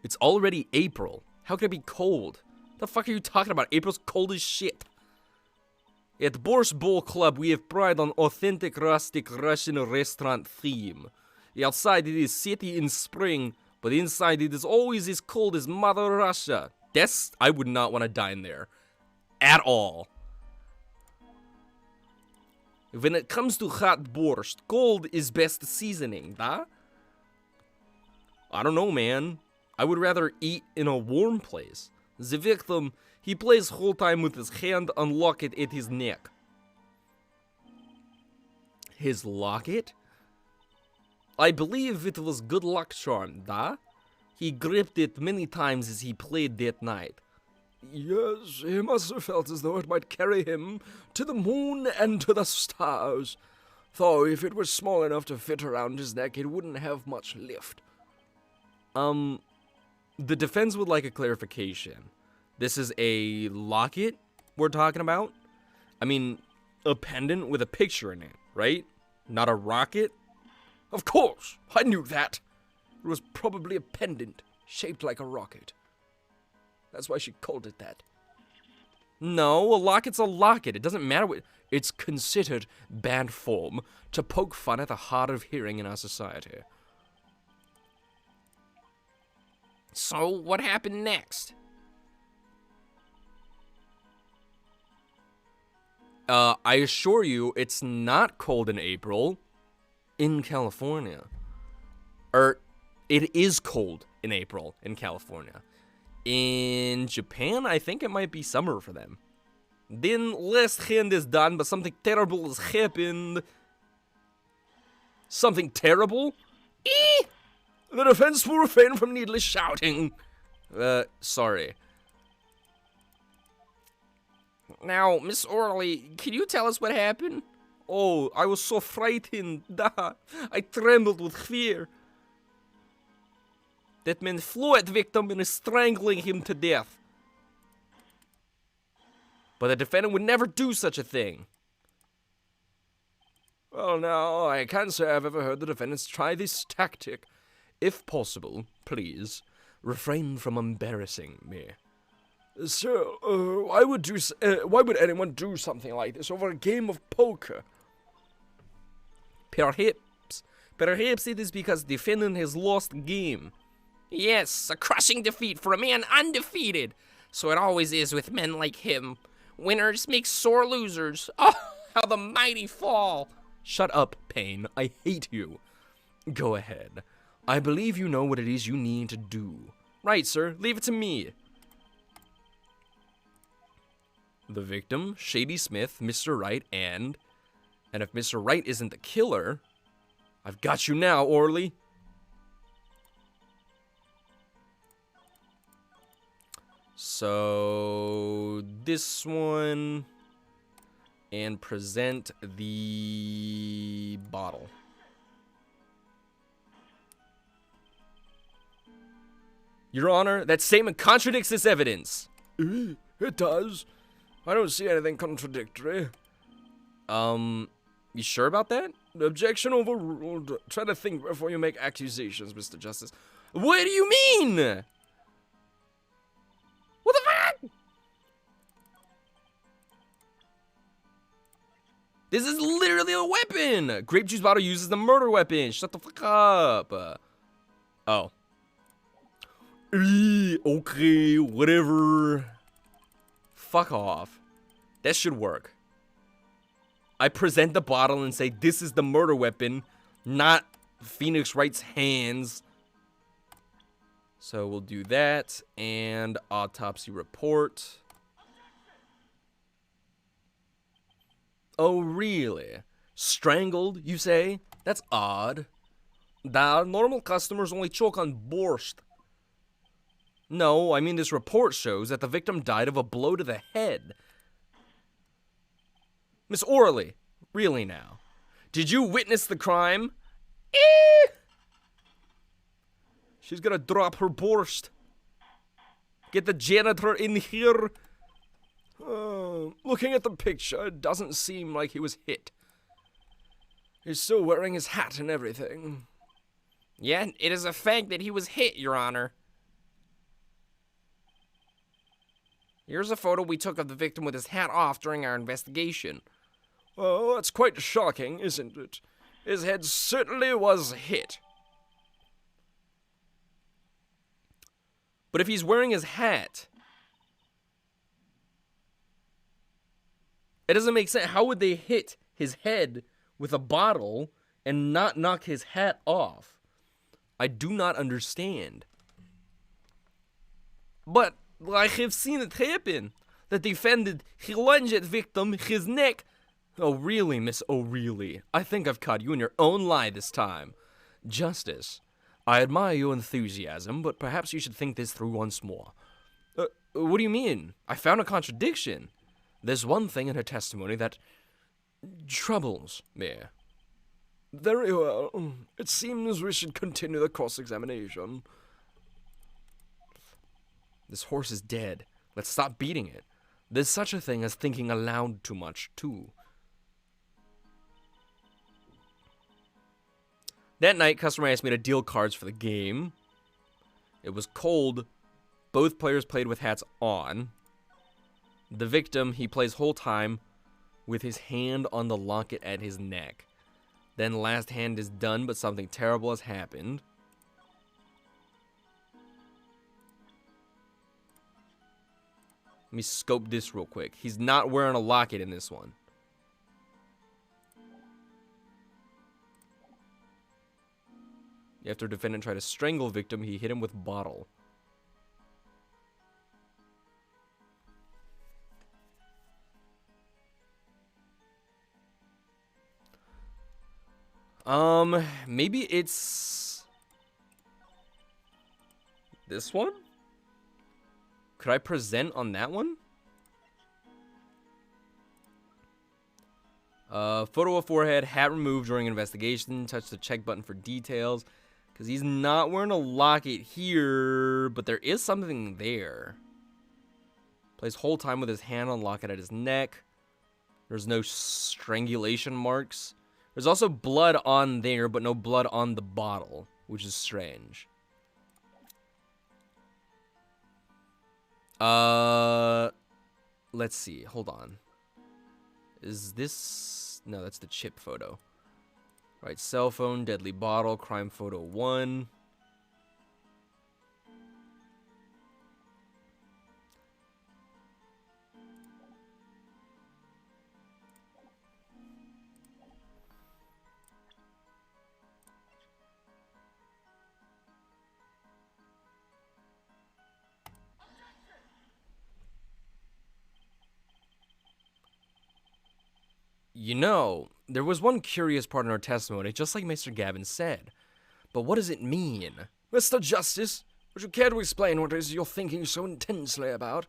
It's already April. How could it be cold? The fuck are you talking about? April's cold as shit. At Borscht Bowl Club, we have pride on authentic rustic Russian restaurant theme. Outside it is city in spring, but inside it is always as cold as Mother Russia. I would not want to dine there. At all. When it comes to hot borscht, cold is best seasoning, da? I don't know, man. I would rather eat in a warm place. The victim, he plays whole time with his hand on locket at his neck. His locket? I believe it was good luck charm, da? He gripped it many times as he played that night. Yes, he must have felt as though it might carry him to the moon and to the stars. Though if it was small enough to fit around his neck, it wouldn't have much lift. The defense would like a clarification. This is a locket we're talking about? I mean, a pendant with a picture in it, right? Not a rocket? Of course, I knew that. It was probably a pendant shaped like a rocket. That's why she called it that. No, a locket's a locket. It doesn't matter what... It's considered bad form to poke fun at the hard of hearing in our society. So, what happened next? I assure you, it's not cold in April in California. It is cold in April in California. In Japan, I think it might be summer for them. Then last hand is done, but something terrible has happened. Something terrible? The defense will refrain from needless shouting. Sorry. Now, Miss Orley, can you tell us what happened? Oh, I was so frightened. I trembled with fear. That man flew at the victim and is strangling him to death. But the defendant would never do such a thing. Well, now, I can't say I've ever heard the defendants try this tactic. If possible, please, refrain from embarrassing me. Sir, why would anyone do something like this over a game of poker? Perhaps it is because defendant has lost the game. Yes, a crushing defeat for a man undefeated. So it always is with men like him. Winners make sore losers. Oh, how the mighty fall. Shut up, Payne. I hate you. Go ahead. I believe you know what it is you need to do. Right, sir. Leave it to me. The victim, Shady Smith, Mr. Wright, and if Mr. Wright isn't the killer, I've got you now, Orly. So, this one, and present the bottle. Your Honor, that statement contradicts this evidence. It does. I don't see anything contradictory. You sure about that? Objection overruled. Try to think before you make accusations, Mr. Justice. What do you mean? What the fuck? This is literally a weapon. Grape juice bottle uses the murder weapon. Shut the fuck up. Oh. Okay, whatever. Fuck off. That should work. I present the bottle and say this is the murder weapon, not Phoenix Wright's hands. So we'll do that, and autopsy report. Oh, really? Strangled, you say? That's odd. The normal customers only choke on borscht. No, I mean this report shows that the victim died of a blow to the head. Miss Orley, really now? Did you witness the crime? She's gonna drop her borscht. Get the janitor in here. Looking at the picture, it doesn't seem like he was hit. He's still wearing his hat and everything. Yeah, it is a fact that he was hit, Your Honor. Here's a photo we took of the victim with his hat off during our investigation. Well, that's quite shocking, isn't it? His head certainly was hit. But if he's wearing his hat, it doesn't make sense. How would they hit his head with a bottle and not knock his hat off? I do not understand. But I have seen it happen. The defendant, he lunged at victim, his neck. Oh, really, Miss O'Reilly? I think I've caught you in your own lie this time. Justice, I admire your enthusiasm, but perhaps you should think this through once more. What do you mean? I found a contradiction. There's one thing in her testimony that troubles me. Very well. It seems we should continue the cross-examination. This horse is dead. Let's stop beating it. There's such a thing as thinking aloud too much, too. That night, customer asked me to deal cards for the game. It was cold. Both players played with hats on. The victim, he plays whole time with his hand on the locket at his neck. Then last hand is done, but something terrible has happened. Let me scope this real quick. He's not wearing a locket in this one. After defendant tried to strangle victim, he hit him with bottle. Maybe it's this one? Could I present on that one? Photo of forehead, hat removed during investigation. Touch the check button for details. Because he's not wearing a locket here, but there is something there. Plays whole time with his hand on locket at his neck. There's no strangulation marks. There's also blood on there, but no blood on the bottle, which is strange. Let's see. Hold on. Is this... No, that's the chip photo. Right, cell phone, deadly bottle, crime photo 1. You know, there was one curious part in our testimony, just like Mr. Gavin said. But what does it mean? Mr. Justice, would you care to explain what it is you're thinking so intensely about?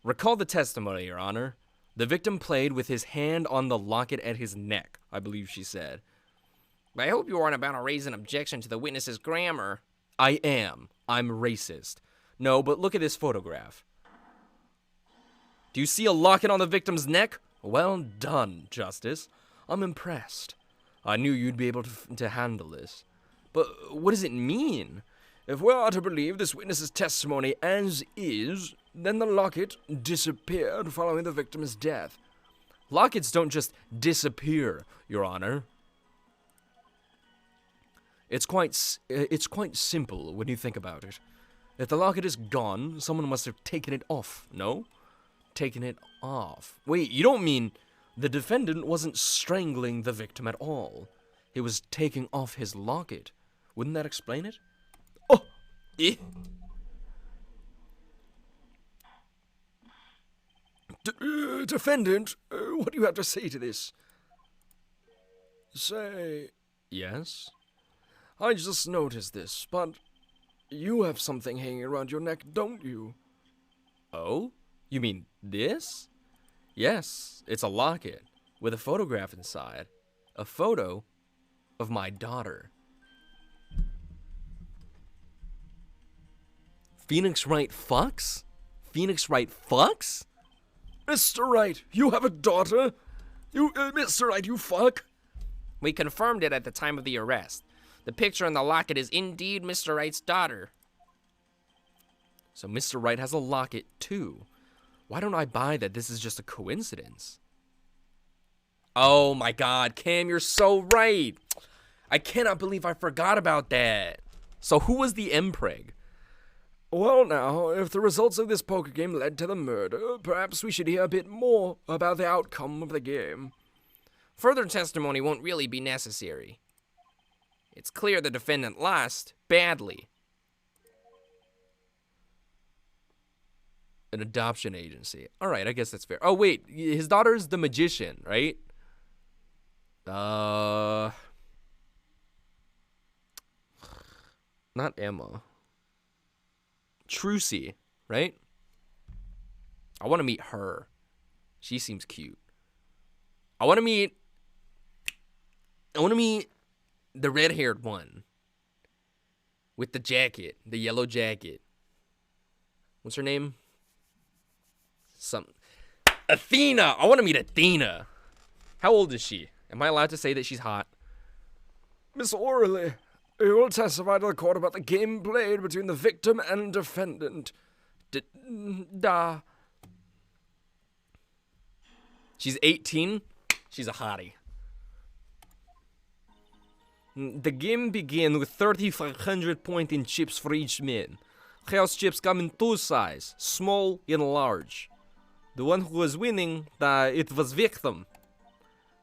Recall the testimony, Your Honor. The victim played with his hand on the locket at his neck, I believe she said. I hope you aren't about to raise an objection to the witness's grammar. I am. I'm racist. No, but look at this photograph. Do you see a locket on the victim's neck? Well done, Justice. I'm impressed. I knew you'd be able to handle this. But what does it mean? If we are to believe this witness's testimony as is, then the locket disappeared following the victim's death. Lockets don't just disappear, Your Honor. It's quite simple when you think about it. If the locket is gone, someone must have taken it off, no? Taken it off. Wait, you don't mean the defendant wasn't strangling the victim at all? He was taking off his locket. Wouldn't that explain it? Oh! Eh? Defendant, what do you have to say to this? Say... Yes? I just noticed this, but you have something hanging around your neck, don't you? Oh? You mean this? Yes, it's a locket with a photograph inside. A photo of my daughter. Phoenix Wright fucks? Phoenix Wright fucks? Mr. Wright, you have a daughter? Mr. Wright, you fuck? We confirmed it at the time of the arrest. The picture in the locket is indeed Mr. Wright's daughter. So Mr. Wright has a locket too. Why don't I buy that this is just a coincidence? Oh my god, Cam, you're so right. I cannot believe I forgot about that. So who was the MPreg? Well now, if the results of this poker game led to the murder, perhaps we should hear a bit more about the outcome of the game. Further testimony won't really be necessary. It's clear the defendant lost badly. An adoption agency. All right, I guess that's fair. Oh, wait. His daughter's the magician, right? Not Emma. Trucy, right? I want to meet her. She seems cute. I want to meet the red-haired one with the jacket, the yellow jacket. What's her name? Athena. I want to meet Athena. How old is she? Am I allowed to say that she's hot? Miss Orley, you will testify to the court about the game played between the victim and defendant. She's 18. She's a hottie. The game began with 3,500 points in chips for each man. Chaos chips come in two sizes, small and large. The one who was winning, it was victim.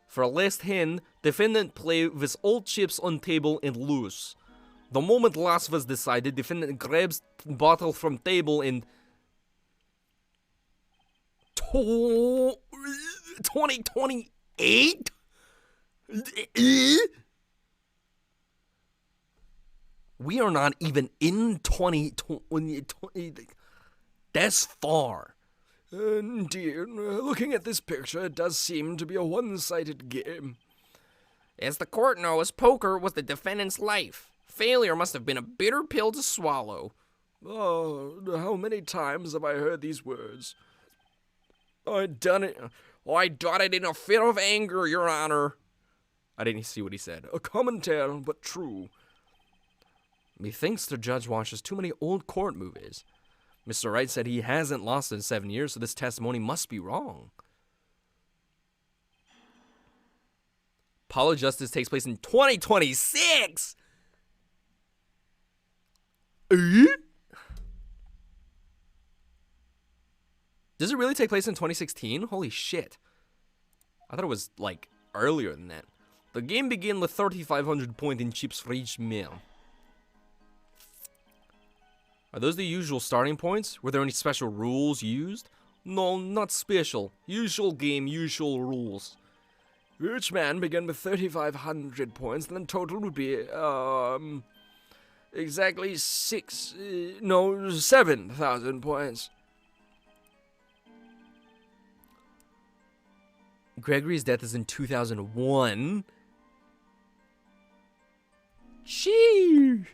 For last hand, defendant play with all chips on table and lose. The moment loss was decided, defendant grabs bottle from table and 2028? We are not even in 2020. That's far. Indeed, looking at this picture, it does seem to be a one-sided game. As the court knows, poker was the defendant's life. Failure must have been a bitter pill to swallow. Oh, how many times have I heard these words? I done it in a fit of anger, Your Honor. I didn't see what he said. A common tale, but true. Methinks the judge watches too many old court movies. Mr. Wright said he hasn't lost in 7 years, so this testimony must be wrong. Apollo Justice takes place in 2026! Does it really take place in 2016? Holy shit. I thought it was, like, earlier than that. The game began with 3,500 points in chips for each man. Are those the usual starting points? Were there any special rules used? No, not special. Usual game, usual rules. Each man began with 3,500 points, then total would be, exactly 7,000 points. Gregory's death is in 2001. Sheesh.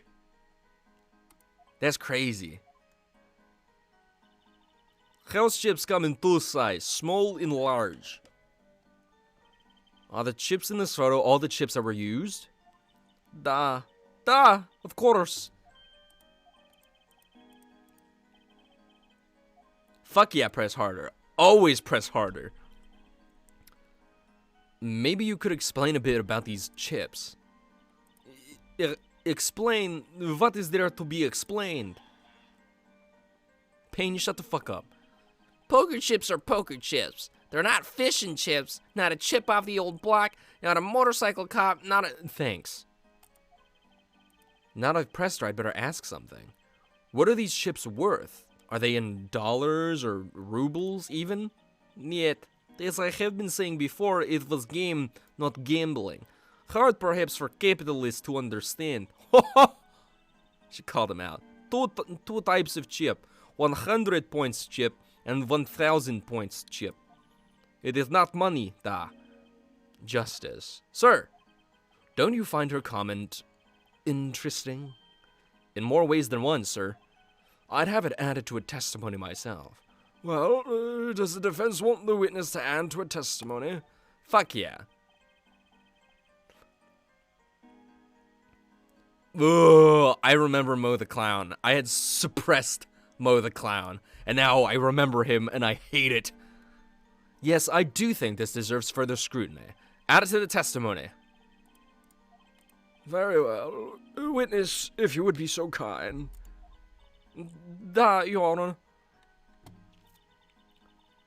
That's crazy. Health chips come in two sizes, small and large. Are the chips in this photo all the chips that were used? Of course. Fuck yeah, press harder. Always press harder. Maybe you could explain a bit about these chips. Explain? What is there to be explained? Payne, shut the fuck up. Poker chips are poker chips. They're not fishing chips, not a chip off the old block, not a motorcycle cop, not a... Thanks. Now that I've pressed right, better ask something. What are these chips worth? Are they in dollars or rubles even? Yet, as I have been saying before, it was game, not gambling. Hard perhaps for capitalists to understand. She called him out. Two types of chip. 100 points chip and 1,000 points chip. It is not money, da. Justice. Sir, don't you find her comment interesting? In more ways than one, sir. I'd have it added to a testimony myself. Well, does the defense want the witness to add to a testimony? Fuck yeah. Ugh, I remember Mo the Clown. I had suppressed Mo the Clown, and now I remember him and I hate it. Yes, I do think this deserves further scrutiny. Add it to the testimony. Very well. Witness, if you would be so kind. Your Honor.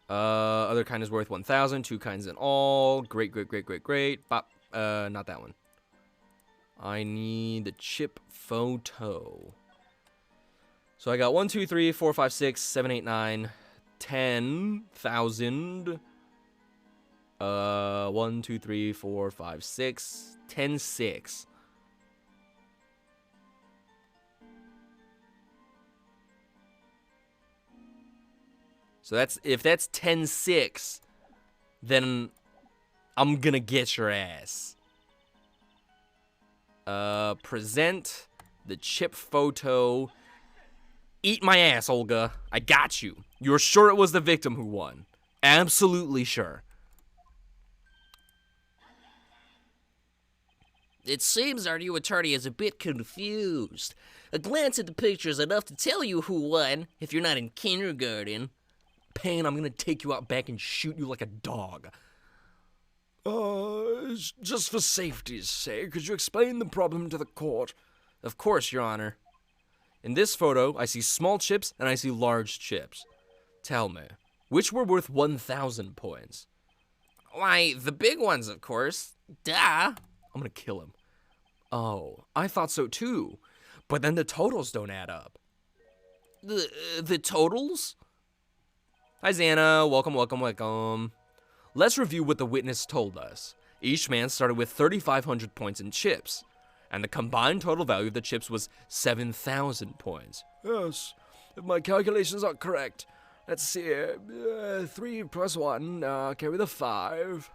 Other kind is worth 1,000. Two kinds in all. Great. Bop. Not that one. I need the chip photo. So I got 1, 2, 3, 4, 5, 6, 7, 8, 9, 10,000. 1, 2, 3, 4, 5, 6, 10, 6. So if that's 10, 6, then I'm gonna get your ass. Present the chip photo. Eat my ass, Olga. I got you. You're sure it was the victim who won? Absolutely sure. It seems our new attorney is a bit confused. A glance at the picture is enough to tell you who won, if you're not in kindergarten. Payne, I'm gonna take you out back and shoot you like a dog. Just for safety's sake, could you explain the problem to the court? Of course, Your Honor. In this photo, I see small chips and I see large chips. Tell me, which were worth 1,000 points? Why, the big ones, of course. Duh. I'm gonna kill him. Oh, I thought so too. But then the totals don't add up. The totals? Hi, Xana. Welcome. Let's review what the witness told us. Each man started with 3,500 points in chips, and the combined total value of the chips was 7,000 points. Yes, if my calculations are correct. Let's see, 3 plus 1, carry the 5.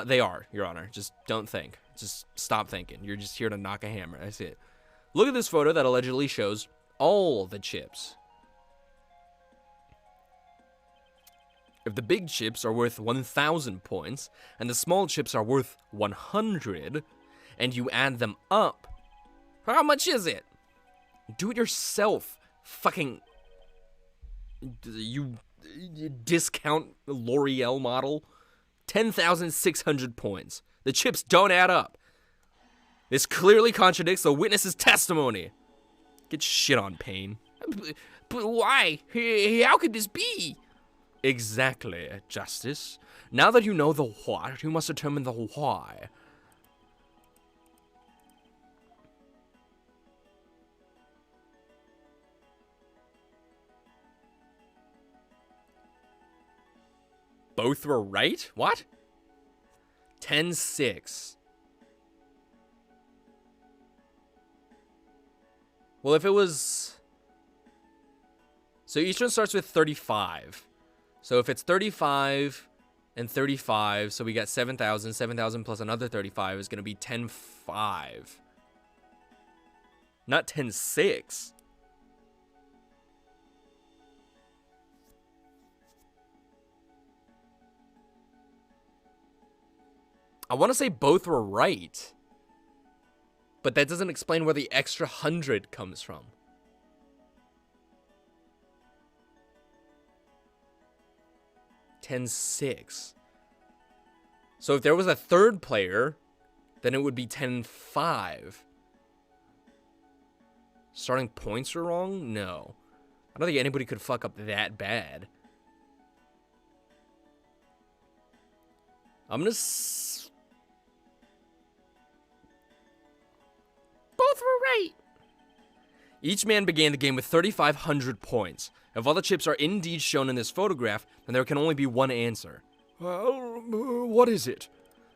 They are, Your Honor. Just don't think. Just stop thinking. You're just here to knock a hammer. That's it. Look at this photo that allegedly shows all the chips. If the big chips are worth 1,000 points, and the small chips are worth 100, and you add them up, how much is it? Do it yourself, fucking You discount L'Oreal model? 10,600 points. The chips don't add up. This clearly contradicts the witness's testimony. Get shit on, Payne. But why? How could this be? Exactly, Justice. Now that you know the what, you must determine the why. Both were right? What? 10-6. Well, if it was... So each one starts with 35. So if it's 35 and 35, so we got 7,000. 7,000 plus another 35 is going to be 10-5. Not 10-6. I want to say both were right. But that doesn't explain where the extra 100 comes from. $10-6. So if there was a third player, then it would be 10-5. Starting points were wrong? No. I don't think anybody could fuck up that bad. I'm gonna... Both were right. Each man began the game with 3,500 points. If all the chips are indeed shown in this photograph, then there can only be one answer. Well, what is it?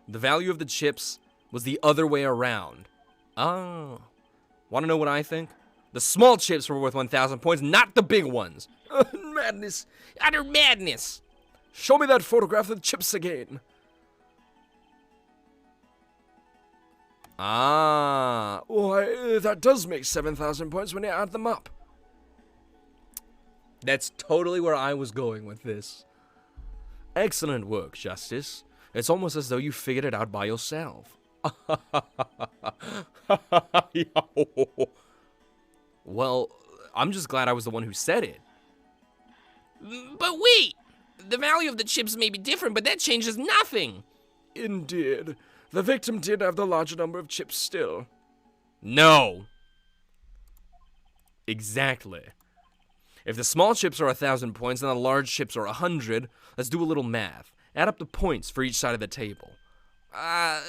The value of the chips was the other way around. Oh. Want to know what I think? The small chips were worth 1,000 points, not the big ones. Madness. Utter madness. Show me that photograph of the chips again. Ah. Why, that does make 7,000 points when you add them up. That's totally where I was going with this. Excellent work, Justice. It's almost as though you figured it out by yourself. Well, I'm just glad I was the one who said it. But wait! The value of the chips may be different, but that changes nothing. Indeed. The victim did have the larger number of chips still. No. Exactly. If the small chips are 1,000 points and the large chips are 100, let's do a little math. Add up the points for each side of the table. The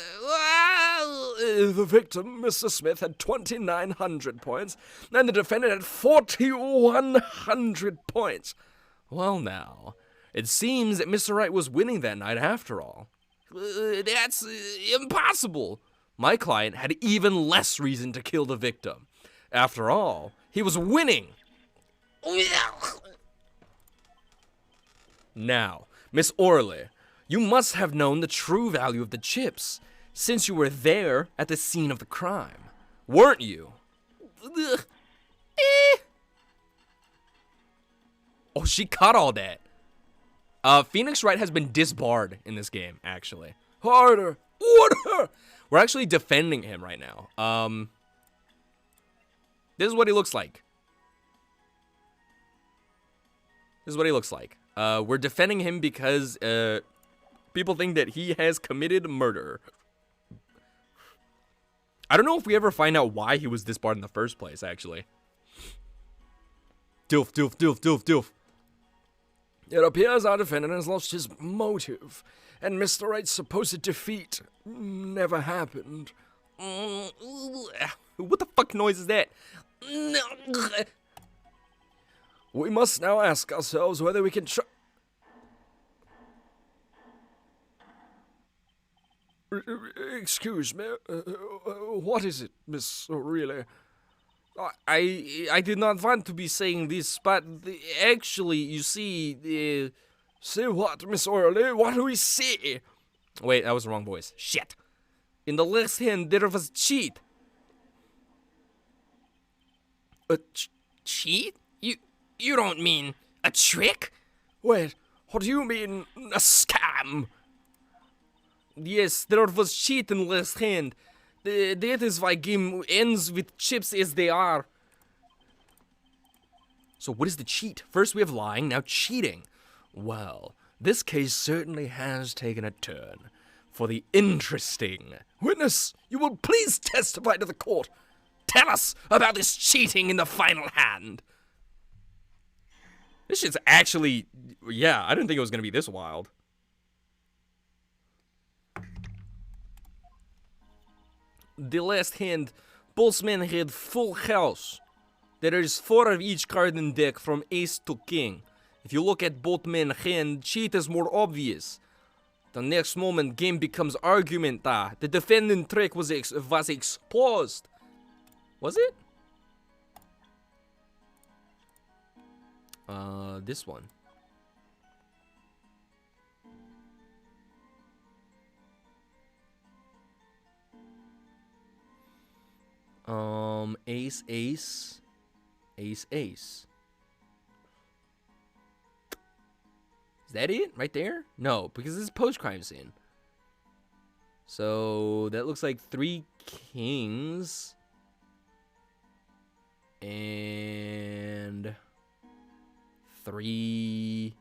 victim, Mr. Smith, had 2,900 points, and the defendant had 4,100 points. Well now, it seems that Mr. Wright was winning that night after all. That's impossible. My client had even less reason to kill the victim. After all, he was winning. Now, Miss Orley, you must have known the true value of the chips, since you were there at the scene of the crime, weren't you? Oh, she caught all that. Phoenix Wright has been disbarred in this game, actually. Harder! Order! We're actually defending him right now. This is what he looks like. This is what he looks like. We're defending him because people think that he has committed murder. I don't know if we ever find out why he was disbarred in the first place, actually. Doof, doof, doof, doof, doof. It appears our defendant has lost his motive, and Mr. Wright's supposed defeat never happened. What the fuck noise is that? We must now ask ourselves whether we can Excuse me, what is it, Miss O'Reilly? I did not want to be saying this, but actually, you see... See what, Miss O'Reilly? What do we see? Wait, that was the wrong voice. Shit. In the left hand, there was cheat. A cheat? You don't mean a trick? Wait, what do you mean, a scam? Yes, there was cheat in left hand. That is why game ends with chips as they are. So what is the cheat? First we have lying, now cheating. Well, this case certainly has taken a turn for the interesting. Witness, you will please testify to the court. Tell us about this cheating in the final hand. This shit's actually, yeah, I didn't think it was going to be this wild. The last hand, both men had full house. There is 4 of each card in deck from ace to king. If you look at both men hand, cheat is more obvious. The next moment, game becomes argument. The defendant trick was exposed. Was it? This one. Ace, ace, ace, ace. Is that it? Right there? No, because this is post-crime scene. So, that looks like 3 kings. And 3...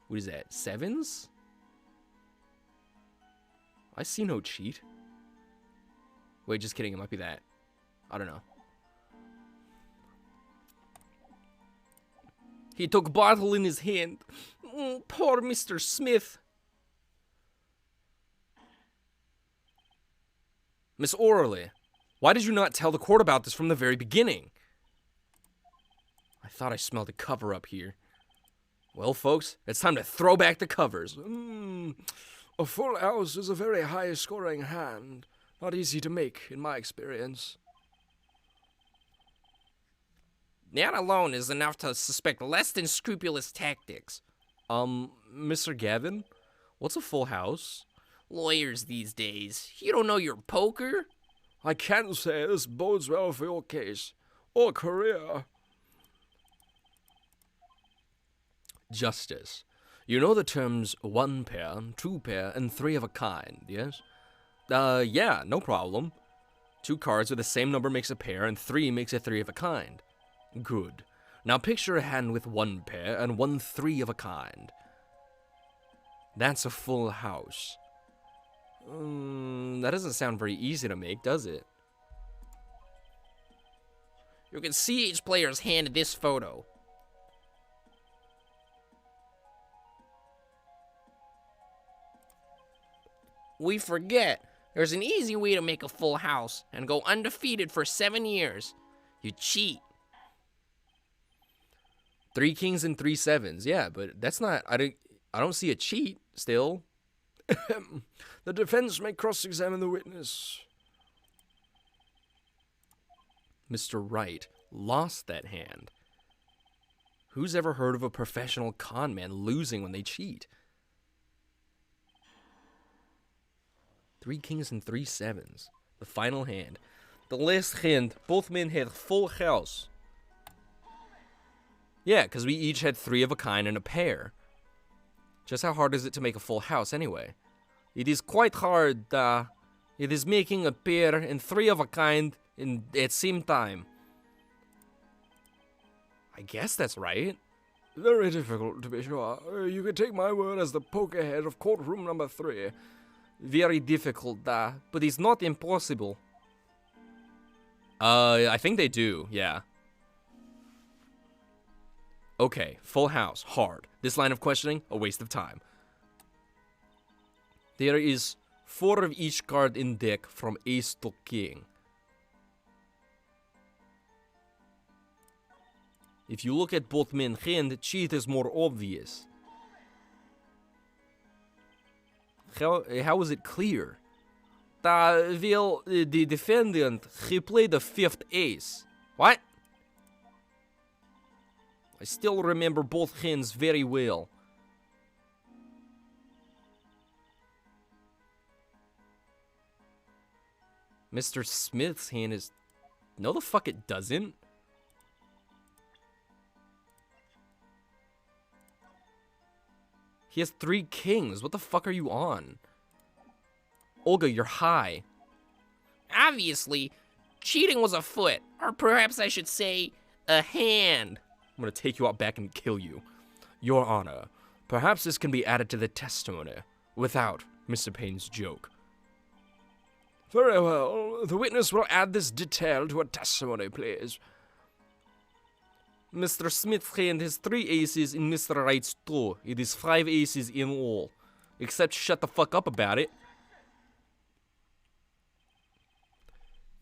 What is that? 7s? I see no cheat. Wait, just kidding. It might be that. I don't know. He took bottle in his hand. Poor Mr. Smith. Miss Orley, why did you not tell the court about this from the very beginning? I thought I smelled a cover up here. Well, folks, it's time to throw back the covers. A full house is a very high-scoring hand. Not easy to make, in my experience. That alone is enough to suspect less than scrupulous tactics. Mr. Gavin, what's a full house? Lawyers these days. You don't know your poker? I can't say this bodes well for your case, or career. Justice. You know the terms 1 pair, 2 pair, and 3 of a kind, yes? Yeah, no problem. 2 cards with the same number makes a pair, and 3 makes a 3 of a kind. Good. Now picture a hand with 1 pair and 1 3 of a kind. That's a full house. That doesn't sound very easy to make, does it? You can see each player's hand in this photo. We forget there's an easy way to make a full house and go undefeated for 7 years. You cheat. 3 kings and 3 sevens. Yeah, but that's not... I don't see a cheat still. The defense may cross-examine the witness. Mr. Wright lost that hand. Who's ever heard of a professional con man losing when they cheat? 3 kings and 3 sevens. The final hand. The last hand, both men had full house. Yeah, because we each had 3 of a kind and a pair. Just how hard is it to make a full house anyway? It is quite hard. It is making a pair and 3 of a kind at same time. I guess that's right. Very difficult, to be sure. You can take my word as the poker head of courtroom number 3. Very difficult, but it's not impossible. I think they do, yeah. Okay, full house, hard. This line of questioning, a waste of time. There is 4 of each card in deck from ace to king. If you look at both men hand, cheat is more obvious. How is it clear? Well, the defendant, he played the 5th ace. What? I still remember both hands very well. Mr. Smith's hand is... No, the fuck it doesn't. He has 3 kings. What the fuck are you on? Olga, you're high. Obviously, cheating was afoot, or perhaps I should say, A hand. I'm gonna take you out back and kill you. Your Honor, perhaps this can be added to the testimony without Mr. Payne's joke. Very well. The witness will add this detail to her testimony, please. Mr. Smith's hand has 3 aces in Mr. Wright's 2. It is 5 aces in all. Except shut the fuck up about it.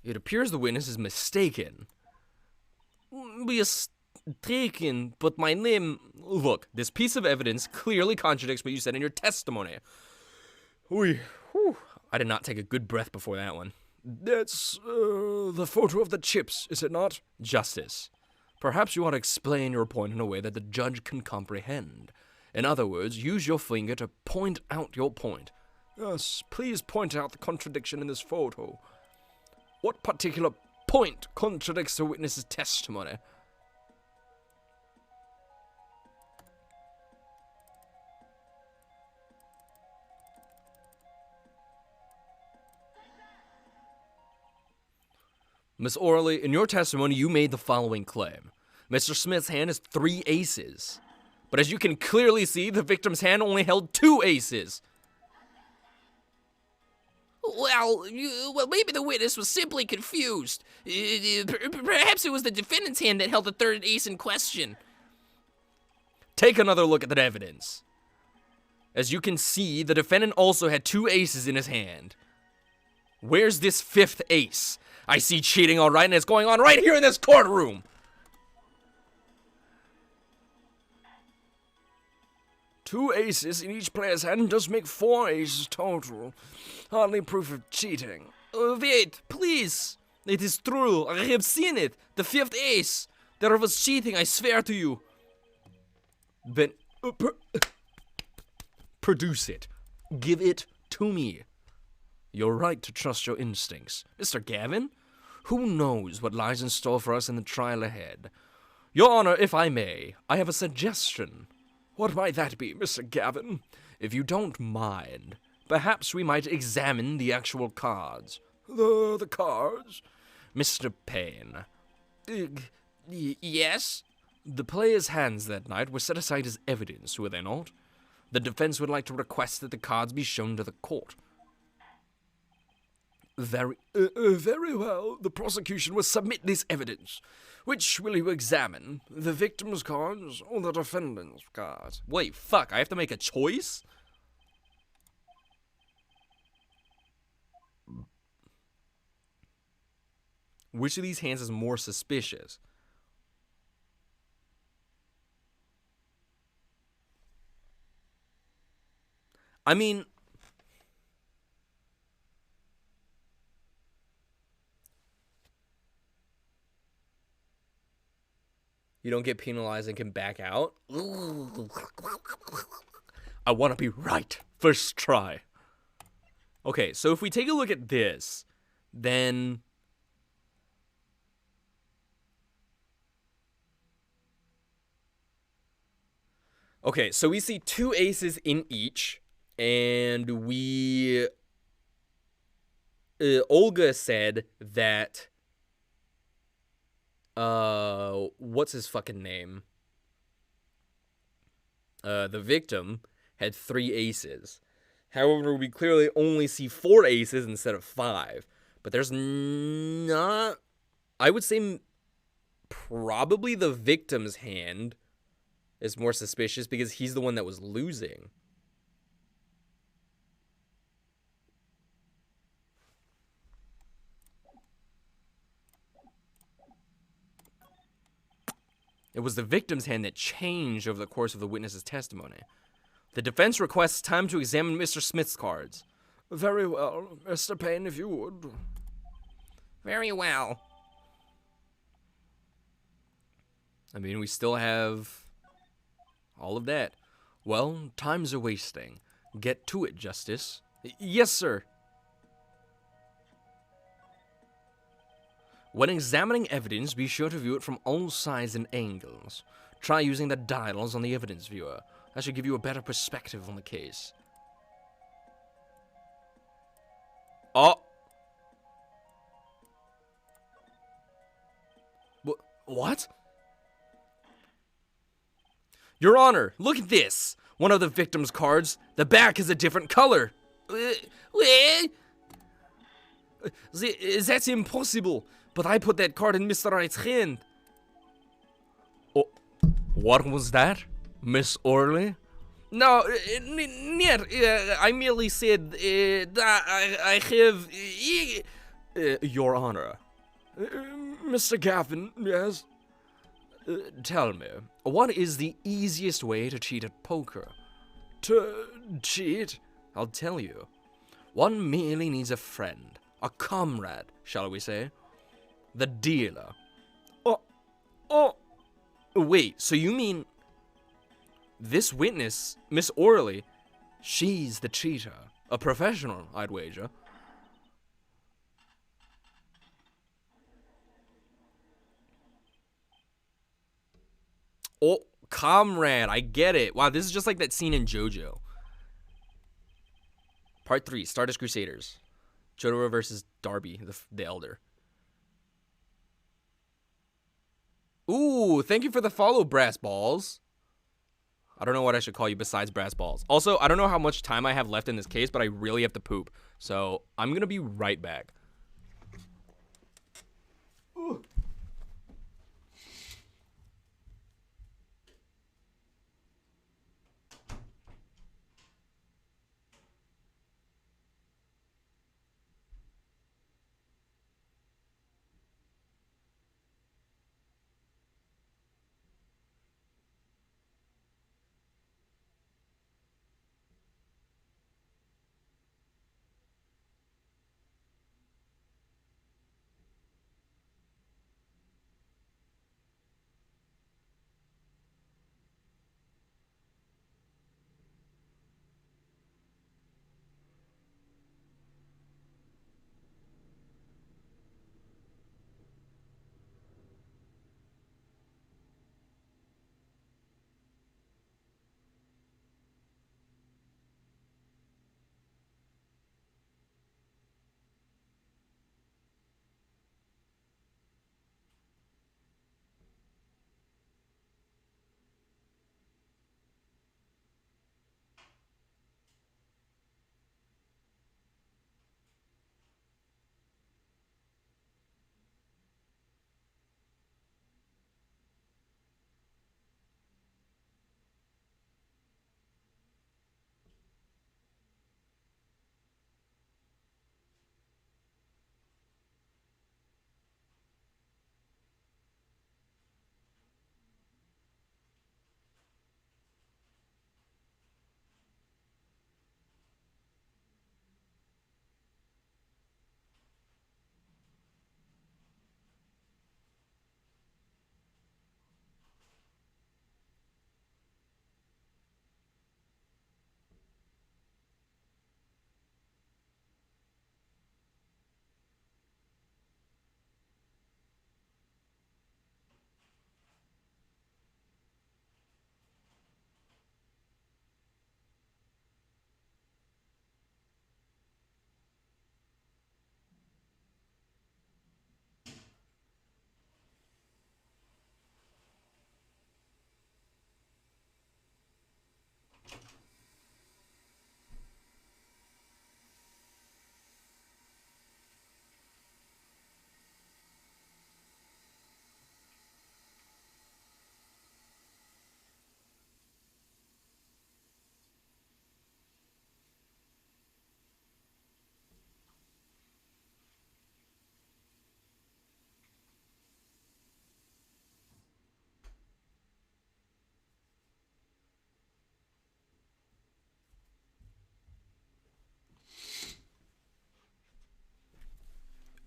It appears the witness is mistaken. Mistaken, but my name... Look, this piece of evidence clearly contradicts what you said in your testimony. I did not take a good breath before that one. That's, the photo of the chips, is it not? Justice, perhaps you ought to explain your point in a way that the judge can comprehend. In other words, use your finger to point out your point. Yes, please point out the contradiction in this photo. What particular point contradicts the witness's testimony? Miss Orley, in your testimony, you made the following claim. Mr. Smith's hand has 3 aces. But as you can clearly see, the victim's hand only held 2 aces. Well, maybe the witness was simply confused. Perhaps it was the defendant's hand that held the 3rd ace in question. Take another look at that evidence. As you can see, the defendant also had 2 aces in his hand. Where's this 5th ace? I see cheating all right, and it's going on right here in this courtroom. 2 aces in each player's hand does make 4 aces total. Hardly proof of cheating. Wait, please. It is true. I have seen it. The 5th ace. There was cheating, I swear to you. Then, produce it. Give it to me. You're right to trust your instincts. Mr. Gavin, who knows what lies in store for us in the trial ahead? Your Honor, if I may, I have a suggestion. What might that be, Mr. Gavin? If you don't mind, perhaps we might examine the actual cards. The cards? Mr. Payne. Yes? The players' hands that night were set aside as evidence, were they not? The defense would like to request that the cards be shown to the court. Very well. The prosecution will submit this evidence. Which will you examine? The victim's cards or the defendant's cards? Wait, fuck, I have to make a choice? Which of these hands is more suspicious? I mean... You don't get penalized and can back out? I want to be right. First try. Okay, so if we take a look at this, then... Okay, so we see 2 aces in each, and we... Olga said that... what's his fucking name? The victim had 3 aces. However, we clearly only see 4 aces instead of 5. But there's not... I would say probably the victim's hand is more suspicious because he's the one that was losing. It was the victim's hand that changed over the course of the witness's testimony. The defense requests time to examine Mr. Smith's cards. Very well. Mr. Payne, if you would. Very well. I mean, we still have all of that. Well, time's a wasting. Get to it, Justice. Yes, sir. When examining evidence, be sure to view it from all sides and angles. Try using the dials on the evidence viewer. That should give you a better perspective on the case. Oh! What? Your Honor, look at this. One of the victim's cards, the back is a different color. That's impossible. But I put that card in Mr. Wright's hand. Oh, what was that, Miss Orley? No, I merely said that I have... Your Honor. Mr. Gaffin, yes? Tell me, what is the easiest way to cheat at poker? To cheat? I'll tell you. One merely needs a friend, a comrade, shall we say. The dealer. Oh, wait, so you mean this witness, Miss Orley, she's the cheater. A professional, I'd wager. Oh, comrade, I get it. Wow, this is just like that scene in JoJo. Part 3, Stardust Crusaders. Jotaro versus Darby, the Elder. Ooh, thank you for the follow, Brass Balls. I don't know what I should call you besides Brass Balls. Also, I don't know how much time I have left in this case, but I really have to poop. So, I'm going to be right back. Ooh.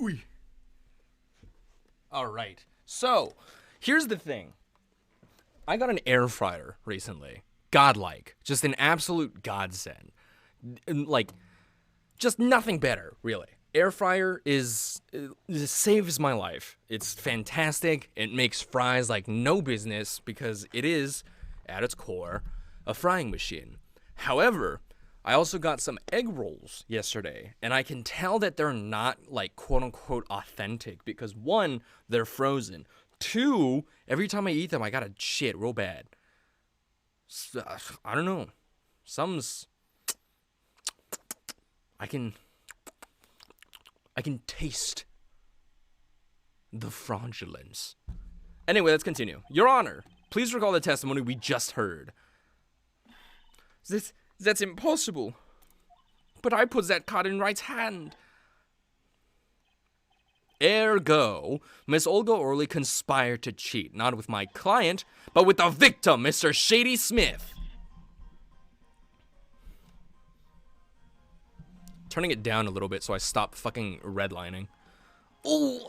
Uy. All right. So, here's the thing. I got an air fryer recently. Godlike. Just an absolute godsend. Like, just nothing better, really. Air fryer it saves my life. It's fantastic. It makes fries like no business because it is, at its core, a frying machine. However, I also got some egg rolls yesterday, and I can tell that they're not, like, quote-unquote authentic because, one, they're frozen. Two, every time I eat them, I gotta shit real bad. I don't know. I can taste the fraudulence. Anyway, let's continue. Your Honor, please recall the testimony we just heard. That's impossible. But I put that card in Wright's hand. Ergo, Miss Olga Orley conspired to cheat, not with my client, but with the victim, Mr. Shady Smith. Turning it down a little bit so I stop fucking redlining. Ooh.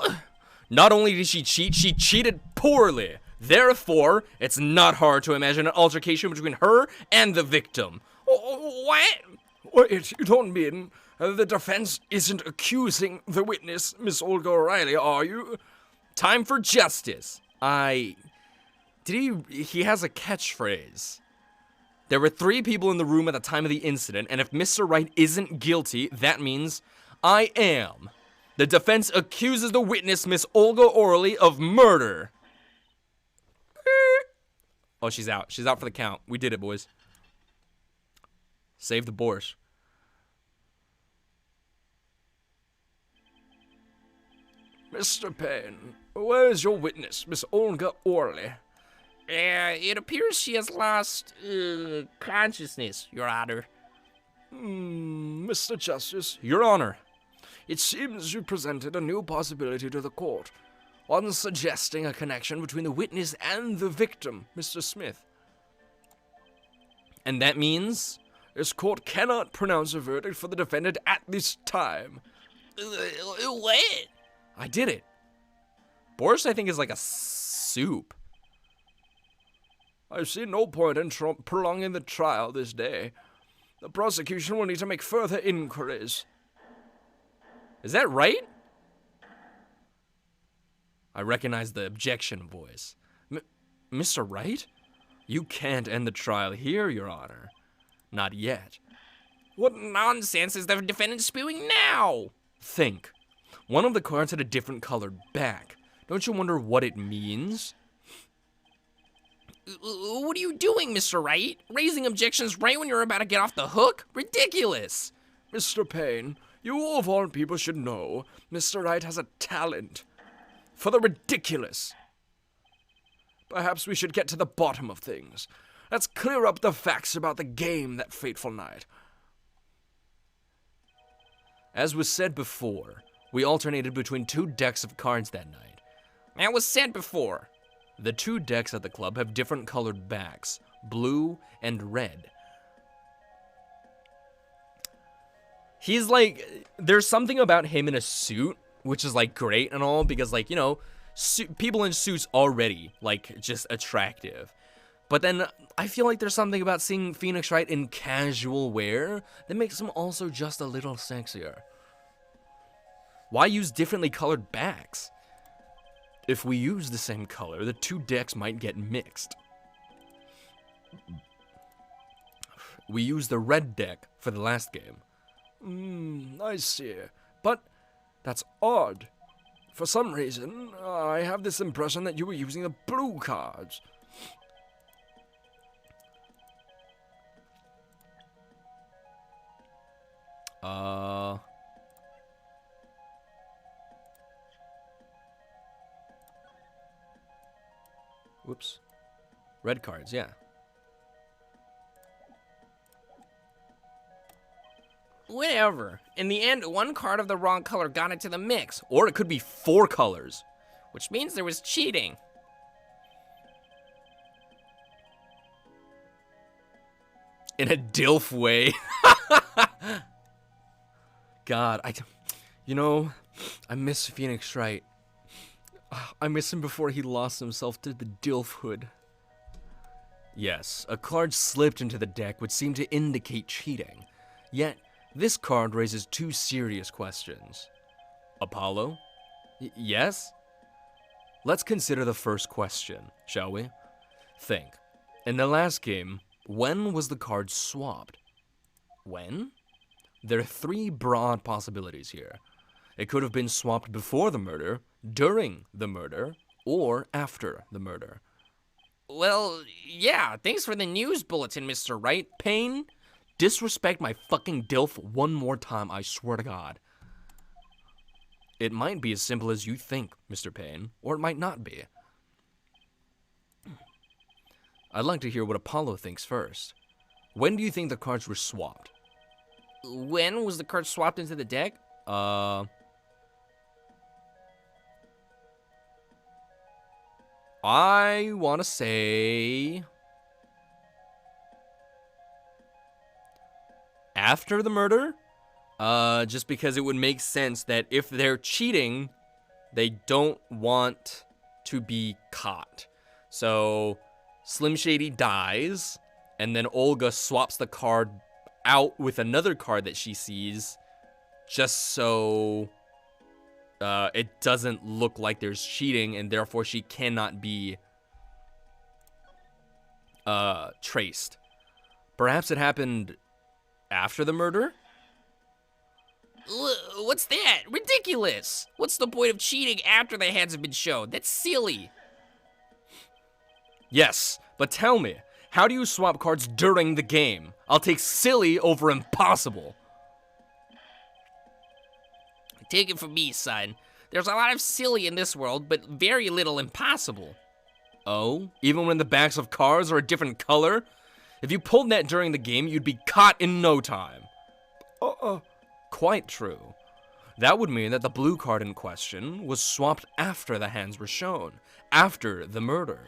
Not only did she cheat, she cheated poorly. Therefore, it's not hard to imagine an altercation between her and the victim. What? Wait, you don't mean the defense isn't accusing the witness, Miss Olga O'Reilly, are you? Time for justice. He has a catchphrase. There were 3 people in the room at the time of the incident, and if Mr. Wright isn't guilty, that means I am. The defense accuses the witness, Miss Olga Orley, of murder. Oh, she's out. She's out for the count. We did it, boys. Save the borscht. Mr. Payne, where is your witness, Miss Olga Orley? It appears she has lost consciousness, Your Honor. Mr. Justice, Your Honor. it seems you presented a new possibility to the court, one suggesting a connection between the witness and the victim, Mr. Smith. And that means? This court cannot pronounce a verdict for the defendant at this time. What? I did it. Borscht, I think, is like a soup. I see no point in prolonging the trial this day. The prosecution will need to make further inquiries. Is that right? I recognize the objection voice. Mr. Wright? You can't end the trial here, Your Honor. Not yet. What nonsense is the defendant spewing now? Think. One of the cards had a different colored back. Don't you wonder what it means? What are you doing, Mr. Wright? Raising objections right when you're about to get off the hook? Ridiculous! Mr. Payne, you of all people should know Mr. Wright has a talent for the ridiculous. Perhaps we should get to the bottom of things. Let's clear up the facts about the game that fateful night. As was said before, we alternated between 2 decks of cards that night. That was said before. The 2 decks at the club have different colored backs, blue and red. He's like, there's something about him in a suit, which is like great and all, because like, you know, people in suits already, like, just attractive. But then I feel like there's something about seeing Phoenix Wright in casual wear that makes him also just a little sexier. Why use differently colored backs? If we use the same color, the 2 decks might get mixed. We used the red deck for the last game. I see. But that's odd. For some reason, I have this impression that you were using the blue cards. Whoops. Red cards, yeah. Whatever. In the end, 1 card of the wrong color got into the mix, Or it could be 4 colors. which means there was cheating. In a DILF way. God, I miss Phoenix Wright. I miss him before he lost himself to the DILFhood. Yes, a card slipped into the deck would seem to indicate cheating. Yet, this card raises 2 serious questions. Apollo? Yes? Let's consider the first question, shall we? Think. In the last game, when was the card swapped? When? There are 3 broad possibilities here. It could have been swapped before the murder, during the murder, or after the murder. Well, yeah, thanks for the news bulletin, Mr. Wright. Payne, disrespect my fucking DILF one more time, I swear to God. It might be as simple as you think, Mr. Payne, or it might not be. I'd like to hear what Apollo thinks first. When do you think the cards were swapped? When was the card swapped into the deck? I want to say after the murder, just because it would make sense that if they're cheating, they don't want to be caught. So Slim Shady dies, and then Olga swaps the card out with another card that she sees, just so it doesn't look like there's cheating, and therefore she cannot be traced. Perhaps it happened after the murder? What's that? Ridiculous! What's the point of cheating after the hands have been shown? That's silly. Yes, but tell me, how do you swap cards during the game? I'll take silly over impossible. Take it from me, son. There's a lot of silly in this world, but very little impossible. Oh? Even when the backs of cards are a different color? If you pulled that during the game, you'd be caught in no time. Quite true. That would mean that the blue card in question was swapped after the hands were shown, after the murder.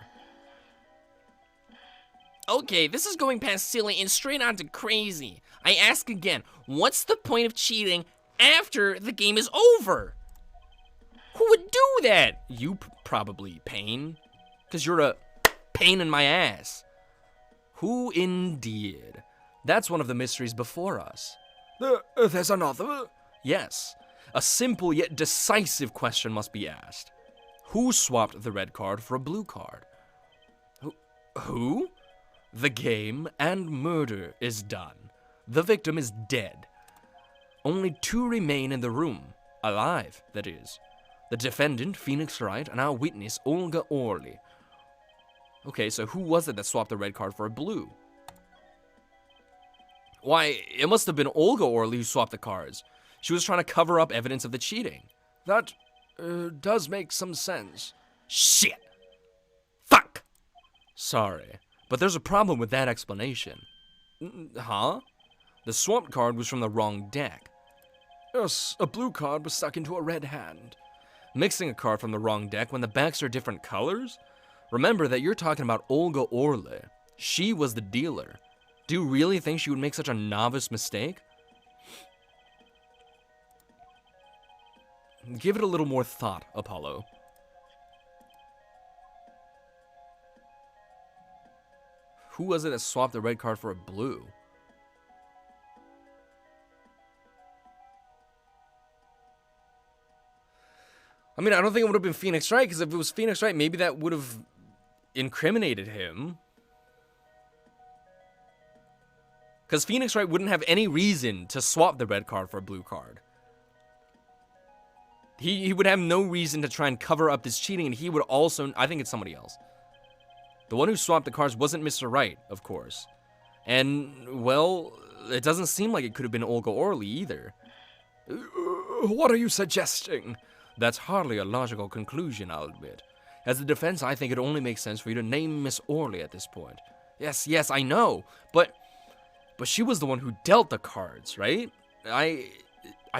Okay, this is going past silly and straight on to crazy. I ask again, what's the point of cheating after the game is over? Who would do that? You probably, Payne. Because you're a pain in my ass. Who indeed? That's one of the mysteries before us. There's another? Yes. A simple yet decisive question must be asked. Who swapped the red card for a blue card? Who? The game and murder is done. The victim is dead. Only two remain in the room. Alive, that is. The defendant, Phoenix Wright, and our witness, Olga Orley. Okay, so who was it that swapped the red card for a blue? Why, it must have been Olga Orley who swapped the cards. She was trying to cover up evidence of the cheating. That does make some sense. Shit! Fuck! Sorry, but there's a problem with that explanation. Huh? The swapped card was from the wrong deck. Yes, a blue card was stuck into a red hand. Mixing a card from the wrong deck when the backs are different colors? Remember that you're talking about Olga Orley. She was the dealer. Do you really think she would make such a novice mistake? Give it a little more thought, Apollo. Who was it that swapped the red card for a blue? I mean, I don't think it would have been Phoenix Wright, because if it was Phoenix Wright, maybe that would have incriminated him. Because Phoenix Wright wouldn't have any reason to swap the red card for a blue card. He would have no reason to try and cover up this cheating, and he would also... I think it's somebody else. The one who swapped the cards wasn't Mr. Wright, of course. And, well, it doesn't seem like it could have been Olga Orley either. What are you suggesting? That's hardly a logical conclusion, I'll admit. As a defense, I think it only makes sense for you to name Miss Orley at this point. Yes, I know, but she was the one who dealt the cards, right? I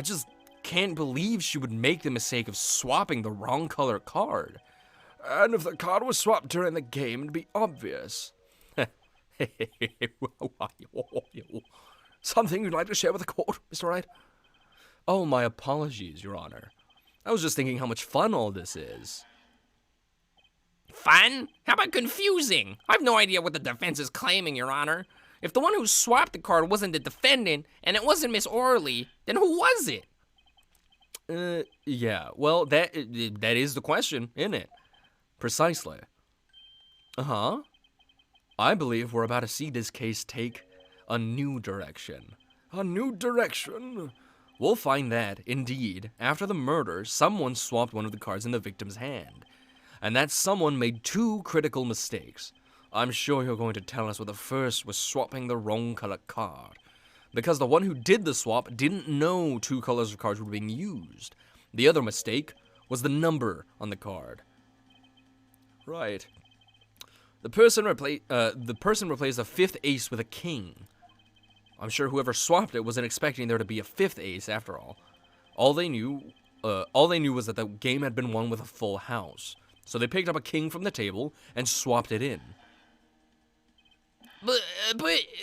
just can't believe she would make the mistake of swapping the wrong color card. And if the card was swapped during the game, it'd be obvious. Something you'd like to share with the court, Mr. Wright? Oh, my apologies, Your Honor. I was just thinking how much fun all this is. Fun? How about confusing? I have no idea what the defense is claiming, Your Honor. If the one who swapped the card wasn't the defendant, and it wasn't Miss Orley, then who was it? Yeah, well, that is the question, isn't it? Precisely. Uh-huh. I believe we're about to see this case take a new direction. A new direction? We'll find that, indeed, after the murder, someone swapped one of the cards in the victim's hand. And that someone made two critical mistakes. I'm sure you're going to tell us what the first was swapping the wrong color card. Because the one who did the swap didn't know 2 colors of cards were being used. The other mistake was the number on the card. Right. The person replaced a 5th ace with a king. I'm sure whoever swapped it wasn't expecting there to be a 5th ace after all. All they knew was that the game had been won with a full house. So they picked up a king from the table and swapped it in. But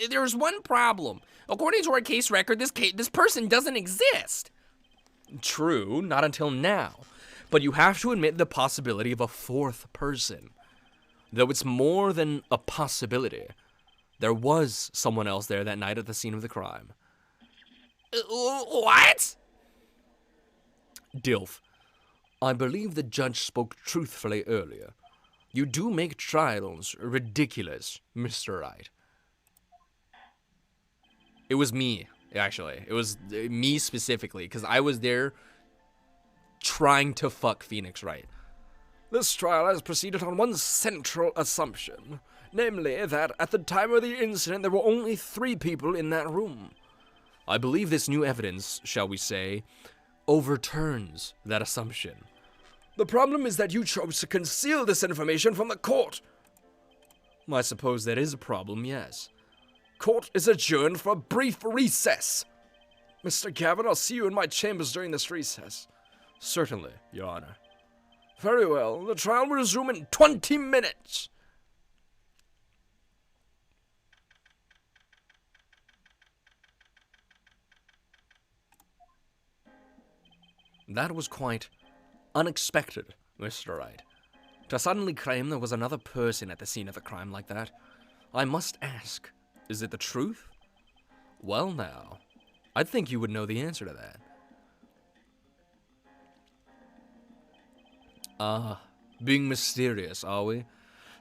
there's one problem. According to our case record, this person doesn't exist. True, not until now. But you have to admit the possibility of a 4th person. Though it's more than a possibility. There was someone else there that night at the scene of the crime. What? Dilf, I believe the judge spoke truthfully earlier. You do make trials ridiculous, Mr. Wright. It was me, actually. It was me specifically, because I was there trying to fuck Phoenix Wright. This trial has proceeded on one central assumption, namely that at the time of the incident there were only 3 people in that room. I believe this new evidence, shall we say, overturns that assumption. The problem is that you chose to conceal this information from the court. I suppose that is a problem, yes. Court is adjourned for a brief recess. Mr. Gavin, I'll see you in my chambers during this recess. Certainly, Your Honor. Very well. The trial will resume in 20 minutes. That was quite unexpected, Mr. Wright. To suddenly claim there was another person at the scene of a crime like that, I must ask, is it the truth? Well now, I'd think you would know the answer to that. Being mysterious, are we?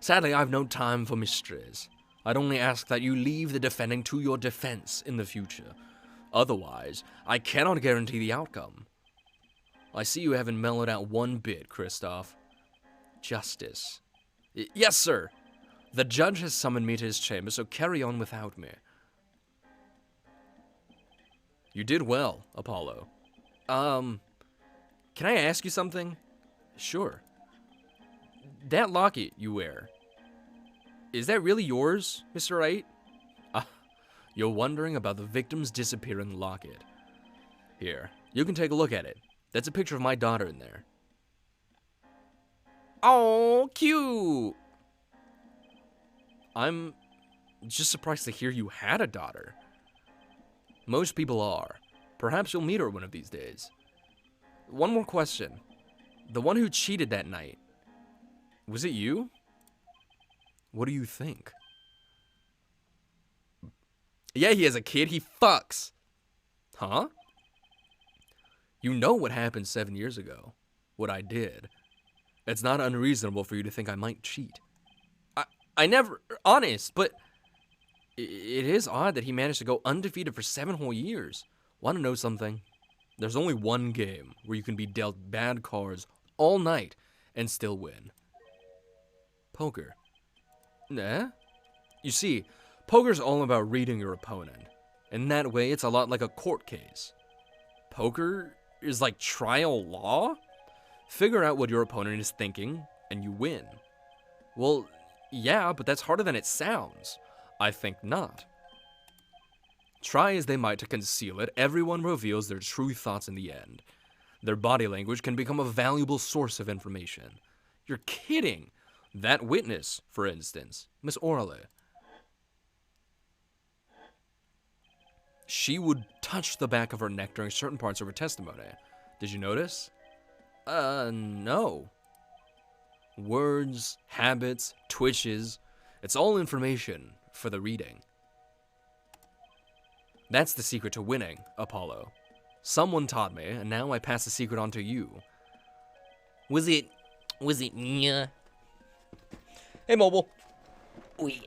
Sadly, I've no time for mysteries. I'd only ask that you leave the defending to your defense in the future. Otherwise, I cannot guarantee the outcome. I see you haven't mellowed out one bit, Christoph. Justice. Yes, sir. The judge has summoned me to his chamber, so carry on without me. You did well, Apollo. Can I ask you something? Sure. That locket you wear, is that really yours, Mr. Wright? You're wondering about the victim's disappearing locket. Here, you can take a look at it. That's a picture of my daughter in there. Oh, cute. I'm just surprised to hear you had a daughter. Most people are. Perhaps you'll meet her one of these days. One more question. The one who cheated that night, was it you? What do you think? Yeah, he has a kid. He fucks. Huh? You know what happened 7 years ago. What I did. It's not unreasonable for you to think I might cheat. I never... Honest, but... It is odd that he managed to go undefeated for 7 whole years. Want to know something? There's only one game where you can be dealt bad cards all night and still win. Poker. Nah? You see, poker's all about reading your opponent. In that way, it's a lot like a court case. Poker is like trial law? Figure out what your opponent is thinking, and you win. Well, yeah, but that's harder than it sounds. I think not. Try as they might to conceal it, everyone reveals their true thoughts in the end. Their body language can become a valuable source of information. You're kidding! That witness, for instance, Miss Orley. She would touch the back of her neck during certain parts of her testimony. Did you notice? No. Words, habits, twitches, it's all information for the reading. That's the secret to winning, Apollo. Someone taught me, and now I pass the secret on to you. Was it Nya? Hey, Mobile. Wait.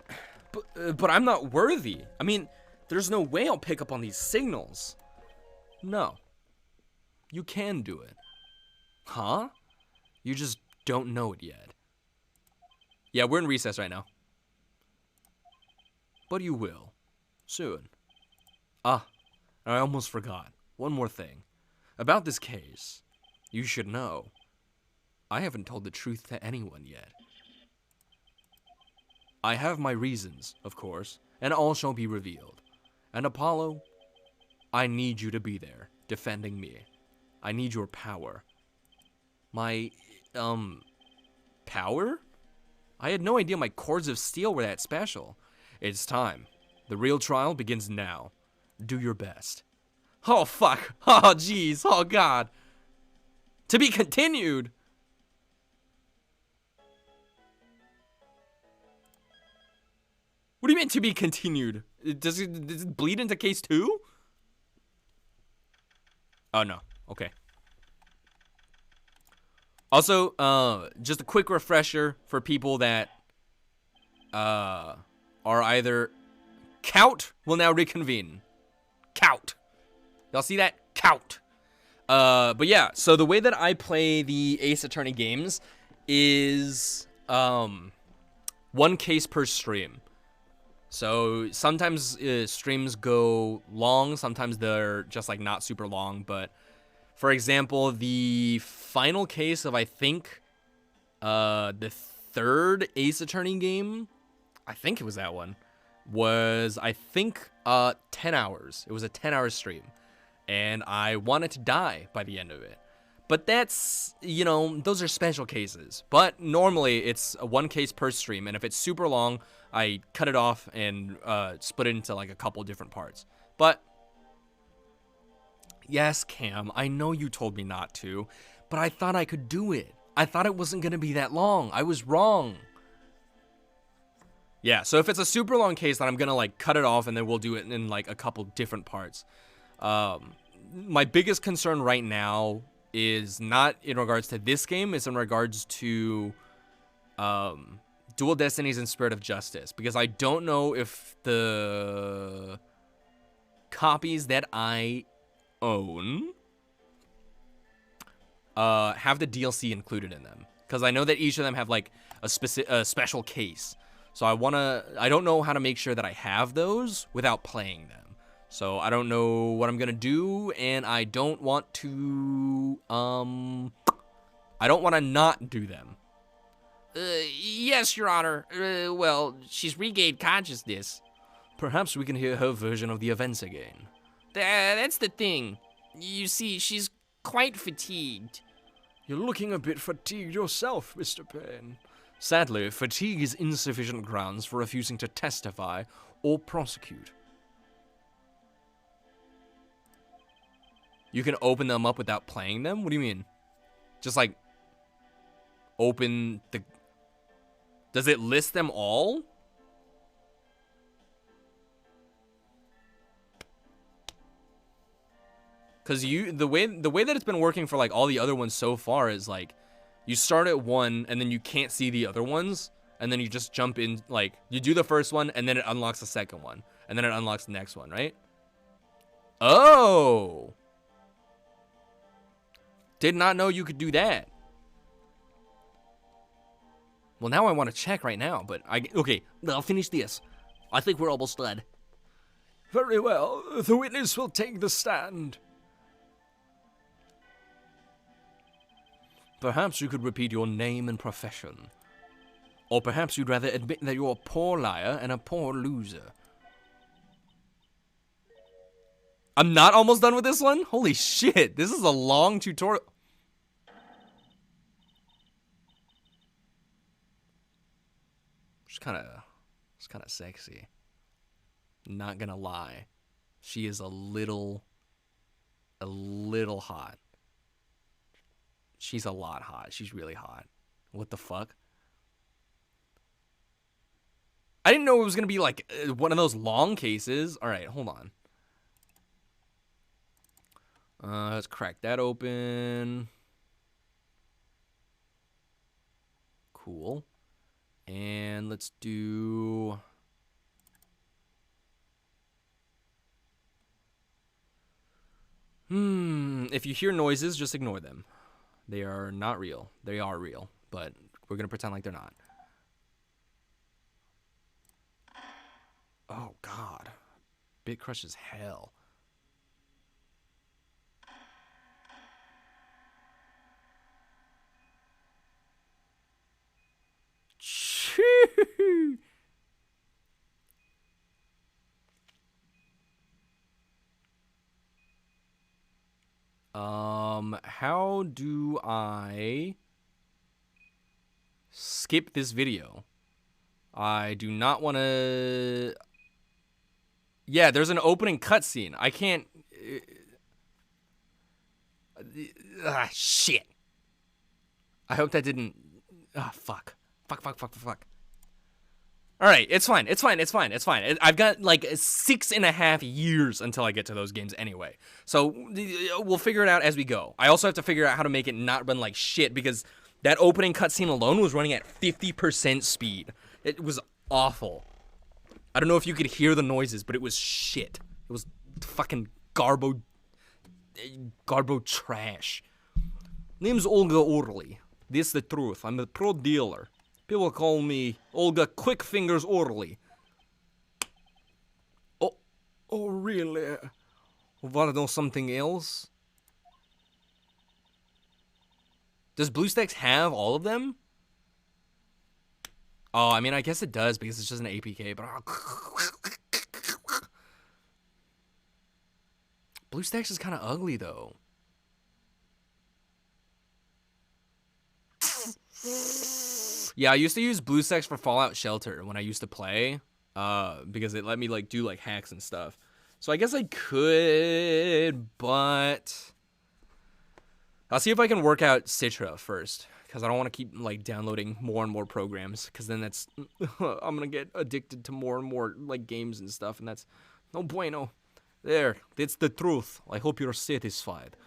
But I'm not worthy. I mean, there's no way I'll pick up on these signals. No. You can do it. Huh? You just don't know it yet. Yeah, we're in recess right now. but you will. Soon. Ah, I almost forgot. One more thing. About this case, you should know. I haven't told the truth to anyone yet. I have my reasons, of course, and all shall be revealed. And Apollo, I need you to be there, defending me. I need your power. My, power? I had no idea my cords of steel were that special. It's time. The real trial begins now. Do your best. Oh, fuck. Oh, jeez. Oh, God. To be continued. What do you mean to be continued? Does it bleed into case 2? Oh, no. Okay. Also, just a quick refresher for people that are either... Count will now reconvene. Count. Y'all see that? Count. But yeah, so the way that I play the Ace Attorney games is one case per stream. So sometimes streams go long, sometimes they're just like not super long, but for example, the final case of I think the third Ace Attorney game, I think it was that one, was I think 10 hours. It was a 10-hour stream, and I wanted to die by the end of it. But that's, you know, those are special cases. But normally it's one case per stream, and if it's super long, I cut it off and split it into like a couple different parts. But yes, Cam, I know you told me not to, but I thought I could do it. I thought it wasn't going to be that long. I was wrong. Yeah, so if it's a super long case, then I'm going to like cut it off and then we'll do it in like a couple different parts. My biggest concern right now is not in regards to this game, it's in regards to Dual Destinies and Spirit of Justice, because I don't know if the copies that I own have the DLC included in them, because I know that each of them have like a special case. So I don't know how to make sure that I have those without playing them. So I don't know what I'm gonna do, and I don't want to not do them. Yes, Your Honor. Well, she's regained consciousness. Perhaps we can hear her version of the events again. That's the thing. You see, she's quite fatigued. You're looking a bit fatigued yourself, Mr. Payne. Sadly, fatigue is insufficient grounds for refusing to testify or prosecute. You can open them up without playing them? What do you mean? Just like open the... Does it list them all? Cause the way that it's been working for like all the other ones so far is like you start at one and then you can't see the other ones, and then you just jump in, like you do the first one and then it unlocks the second one, and then it unlocks the next one, right? Oh. Did not know you could do that. Well, now I want to check right now, but okay, I'll finish this. I think we're almost done. Very well. The witness will take the stand. Perhaps you could repeat your name and profession. Or perhaps you'd rather admit that you're a poor liar and a poor loser. I'm not almost done with this one? Holy shit, this is a long tutorial. It's kind of sexy. Not gonna lie. She is a little hot. She's a lot hot. She's really hot. What the fuck? I didn't know it was gonna be like one of those long cases. All right, hold on. Let's crack that open. Cool. And let's do... If you hear noises, just ignore them. They are not real. They are real, but we're gonna pretend like they're not. Oh, God. Bit Crush is hell. How do I skip this video? I do not want to... Yeah, there's an opening cutscene. I can't... Shit. I hope that didn't... Fuck. Fuck. Alright, it's fine. I've got like 6.5 years until I get to those games anyway. So we'll figure it out as we go. I also have to figure out how to make it not run like shit because that opening cutscene alone was running at 50% speed. It was awful. I don't know if you could hear the noises, but it was shit. It was fucking garbo trash. Name's Olga Orly. This the truth. I'm a pro dealer. People call me Olga Quick Fingers Orly. Oh, really? Want to know something else? Does BlueStacks have all of them? Oh, I mean, I guess it does because it's just an APK, but... BlueStacks is kind of ugly, though. Yeah, I used to use BlueStacks for Fallout Shelter when I used to play, because it let me, like, do, like, hacks and stuff. So I guess I could, but... I'll see if I can work out Citra first, because I don't want to keep, like, downloading more and more programs, because then that's... I'm going to get addicted to more and more, like, games and stuff, and that's no bueno. There, that's the truth. I hope you're satisfied.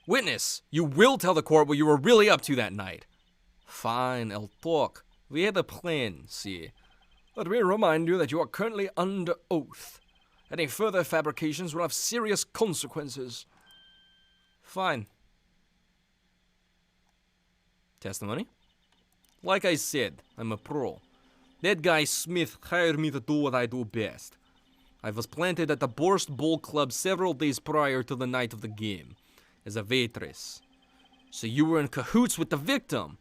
Witness, you will tell the court what you were really up to that night. Fine, I'll talk. We had a plan, see. Let me remind you that you are currently under oath. Any further fabrications will have serious consequences. Fine. Testimony? Like I said, I'm a pro. That guy Smith hired me to do what I do best. I was planted at the Borst Bowl Club several days prior to the night of the game, as a waitress. So you were in cahoots with the victim.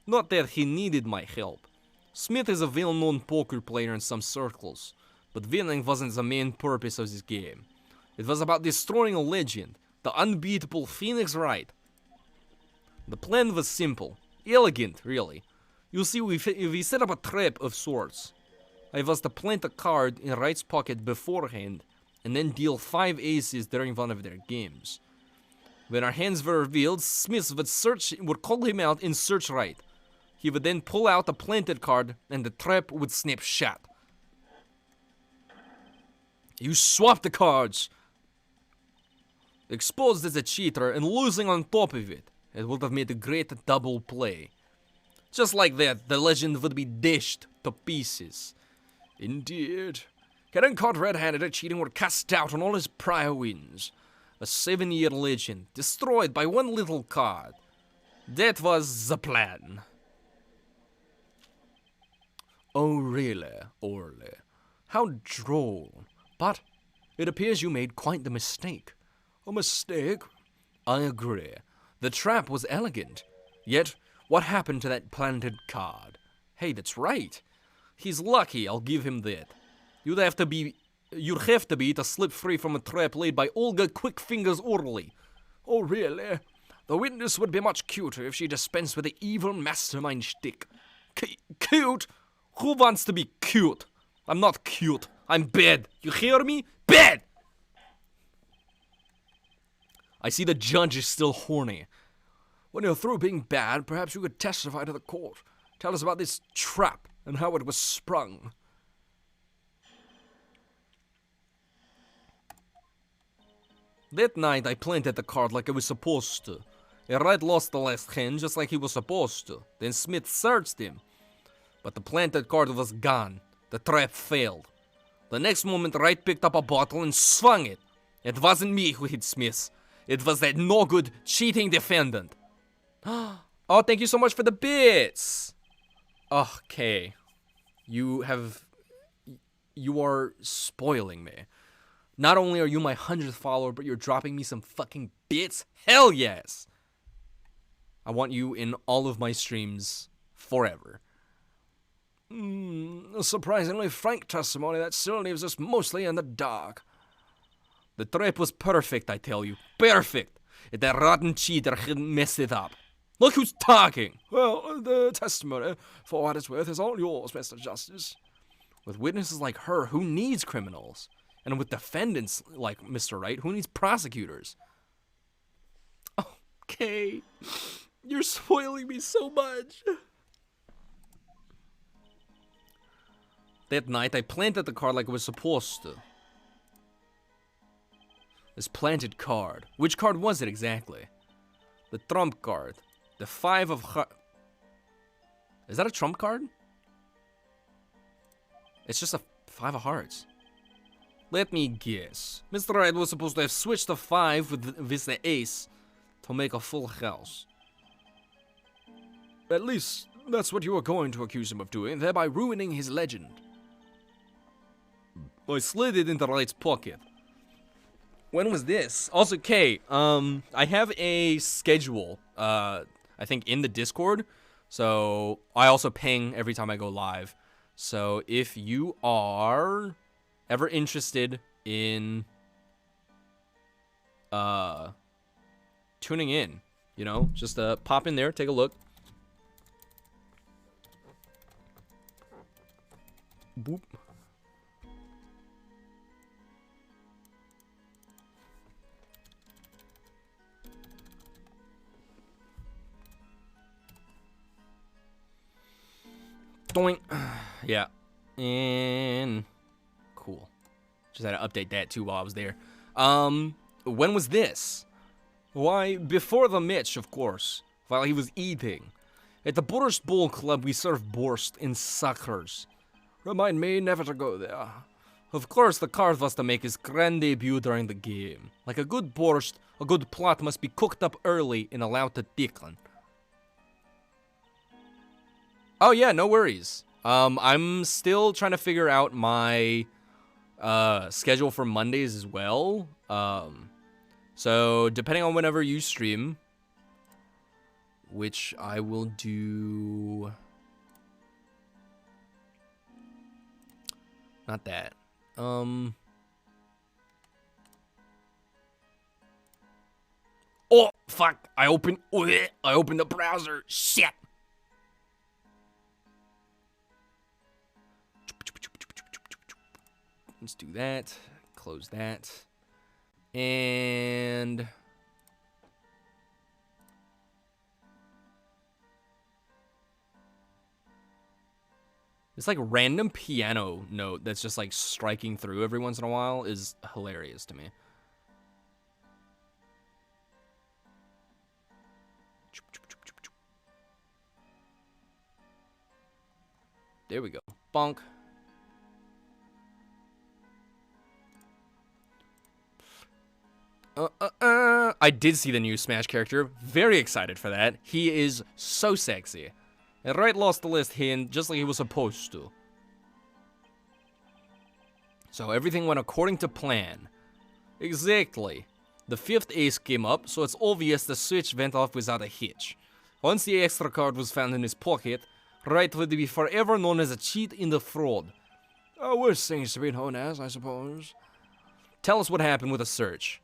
Not that he needed my help. Smith is a well-known poker player in some circles, but winning wasn't the main purpose of this game. It was about destroying a legend, the unbeatable Phoenix Wright. The plan was simple, elegant, really. You see, we set up a trap of sorts. I was to plant a card in Wright's pocket beforehand, and then deal 5 aces during one of their games. When our hands were revealed, Smith would call him out and search Wright. He would then pull out the planted card, and the trap would snap shut. You swapped the cards. Exposed as a cheater and losing on top of it. It would have made a great double play. Just like that, the legend would be dished to pieces. Indeed. Getting caught red-handed at cheating would cast doubt on all his prior wins. A 7-year legend, destroyed by one little card. That was the plan. Oh, really, Orly? How droll. But it appears you made quite the mistake. A mistake? I agree. The trap was elegant. Yet, what happened to that planted card? Hey, that's right. He's lucky, I'll give him that. You'd have to be to slip free from a trap laid by Olga Quick Fingers Orly. Oh, really? The witness would be much cuter if she dispensed with the evil mastermind shtick. Cute? Who wants to be cute? I'm not cute. I'm bad. You hear me? Bad! I see the judge is still horny. When you're through being bad, perhaps you could testify to the court. Tell us about this trap and how it was sprung. That night, I planted the card like I was supposed to. Wright lost the last hand just like he was supposed to. Then Smith searched him. But the planted card was gone. The trap failed. The next moment, Wright picked up a bottle and swung it. It wasn't me who hit Smith. It was that no-good, cheating defendant. Oh, thank you so much for the bits. Okay. You are spoiling me. Not only are you my 100th follower, but you're dropping me some fucking bits. Hell yes! I want you in all of my streams forever. A surprisingly frank testimony that still leaves us mostly in the dark. The trap was perfect, I tell you. Perfect! If that rotten cheater hadn't messed it up. Look who's talking! Well, the testimony, for what it's worth, is all yours, Mr. Justice. With witnesses like her, who needs criminals? And with defendants like Mr. Wright, who needs prosecutors? Okay. You're spoiling me so much. That night, I planted the card like it was supposed to. This planted card. Which card was it exactly? The trump card. The 5 of hearts. Is that a trump card? It's just a 5 of hearts. Let me guess. Mr. Wright was supposed to have switched the 5 with the ace to make a full house. At least, that's what you were going to accuse him of doing, thereby ruining his legend. I slid it into Wright's pocket. When was this? Also, Kay, I have a schedule, I think in the Discord. So, I also ping every time I go live. So, if you are ever interested in tuning in, you know, just pop in there, take a look. Boop. Doink. Yeah. And cool. Just had to update that too while I was there. When was this? Why, before the match, of course. While he was eating. At the Borscht Bowl Club, we serve borscht in suckers. Remind me never to go there. Of course, the card was to make his grand debut during the game. Like a good borscht, a good plot must be cooked up early and allowed to thicken. Oh yeah, no worries. I'm still trying to figure out my schedule for Mondays as well. So depending on whenever you stream, which I will do. Not that. Oh fuck! I opened the browser. Shit. Let's do that. Close that. And this like random piano note that's just like striking through every once in a while is hilarious to me. There we go. Bonk. I did see the new Smash character. Very excited for that. He is so sexy. And Wright lost the last hand just like he was supposed to. So everything went according to plan. Exactly. The 5th ace came up, so it's obvious the switch went off without a hitch. Once the extra card was found in his pocket, Wright would be forever known as a cheat in the fraud. Worse things to be known as, I suppose. Tell us what happened with the search.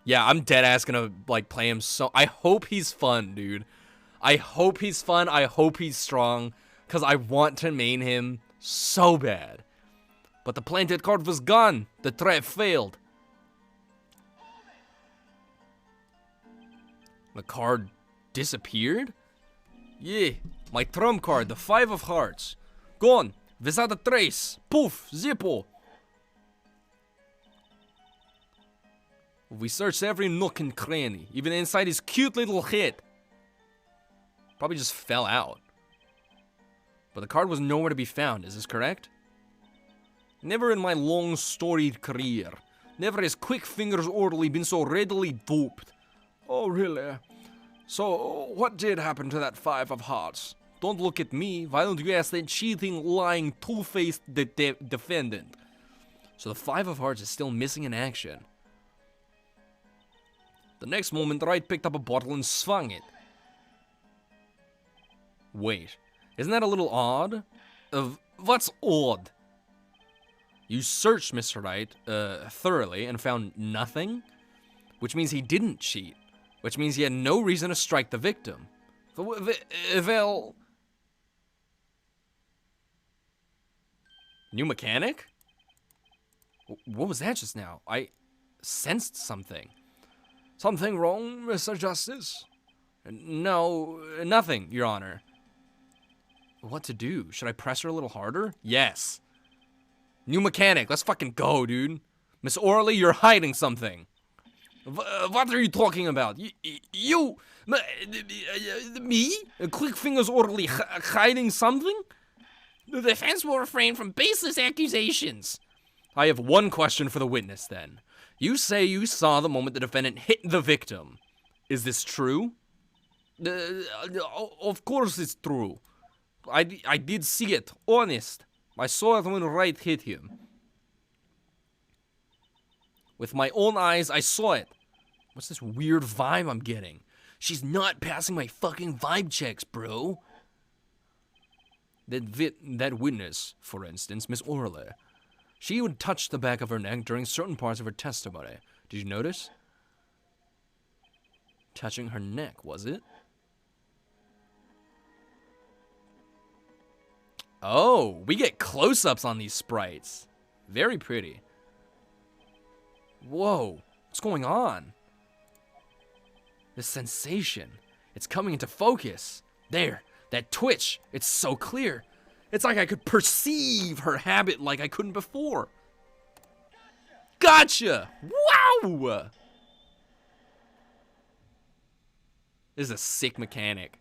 Yeah, I'm deadass gonna, like, play him so... I hope he's fun, dude. I hope he's fun. I hope he's strong. Because I want to main him so bad. But the planted card was gone. The trap failed. The card disappeared? Yeah, my trump card, the 5 of hearts. Gone. Without a trace. Poof. Zippo. We searched every nook and cranny, even inside his cute little head. Probably just fell out. But the card was nowhere to be found, is this correct? Never in my long storied career, never has Quick Fingers Orderly been so readily duped. Oh, really? So, what did happen to that 5 of hearts? Don't look at me. Why don't you ask that cheating, lying, two-faced defendant? So the 5 of hearts is still missing in action. The next moment, Wright picked up a bottle and swung it. Wait, isn't that a little odd? What's odd? You searched Mr. Wright thoroughly and found nothing, which means he didn't cheat, which means he had no reason to strike the victim. Well, new mechanic? What was that just now? I sensed something. Something wrong, Mr. Justice? No, nothing, Your Honor. What to do? Should I press her a little harder? Yes. New mechanic, let's fucking go, dude. Miss Orley, you're hiding something. What are you talking about? You me? Quick Fingers Orley hiding something? The defense will refrain from baseless accusations. I have one question for the witness, then. You say you saw the moment the defendant hit the victim. Is this true? Of course it's true. I did see it, honest. I saw it when Wright hit him. With my own eyes, I saw it. What's this weird vibe I'm getting? She's not passing my fucking vibe checks, bro. That witness, for instance, Miss Orley. She would touch the back of her neck during certain parts of her testimony. Did you notice? Touching her neck, was it? Oh, we get close-ups on these sprites. Very pretty. Whoa, what's going on? This sensation, it's coming into focus. There, that twitch, it's so clear. It's like I could perceive her habit like I couldn't before. Gotcha! Wow! This is a sick mechanic.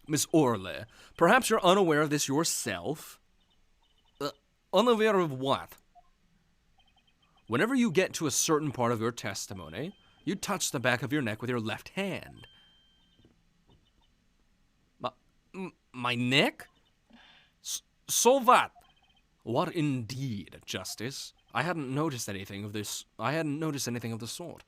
Miss Orley, perhaps you're unaware of this yourself? Unaware of what? Whenever you get to a certain part of your testimony, you touch the back of your neck with your left hand. My neck? So what? What indeed, Justice? I hadn't noticed anything of this. I hadn't noticed anything of the sort.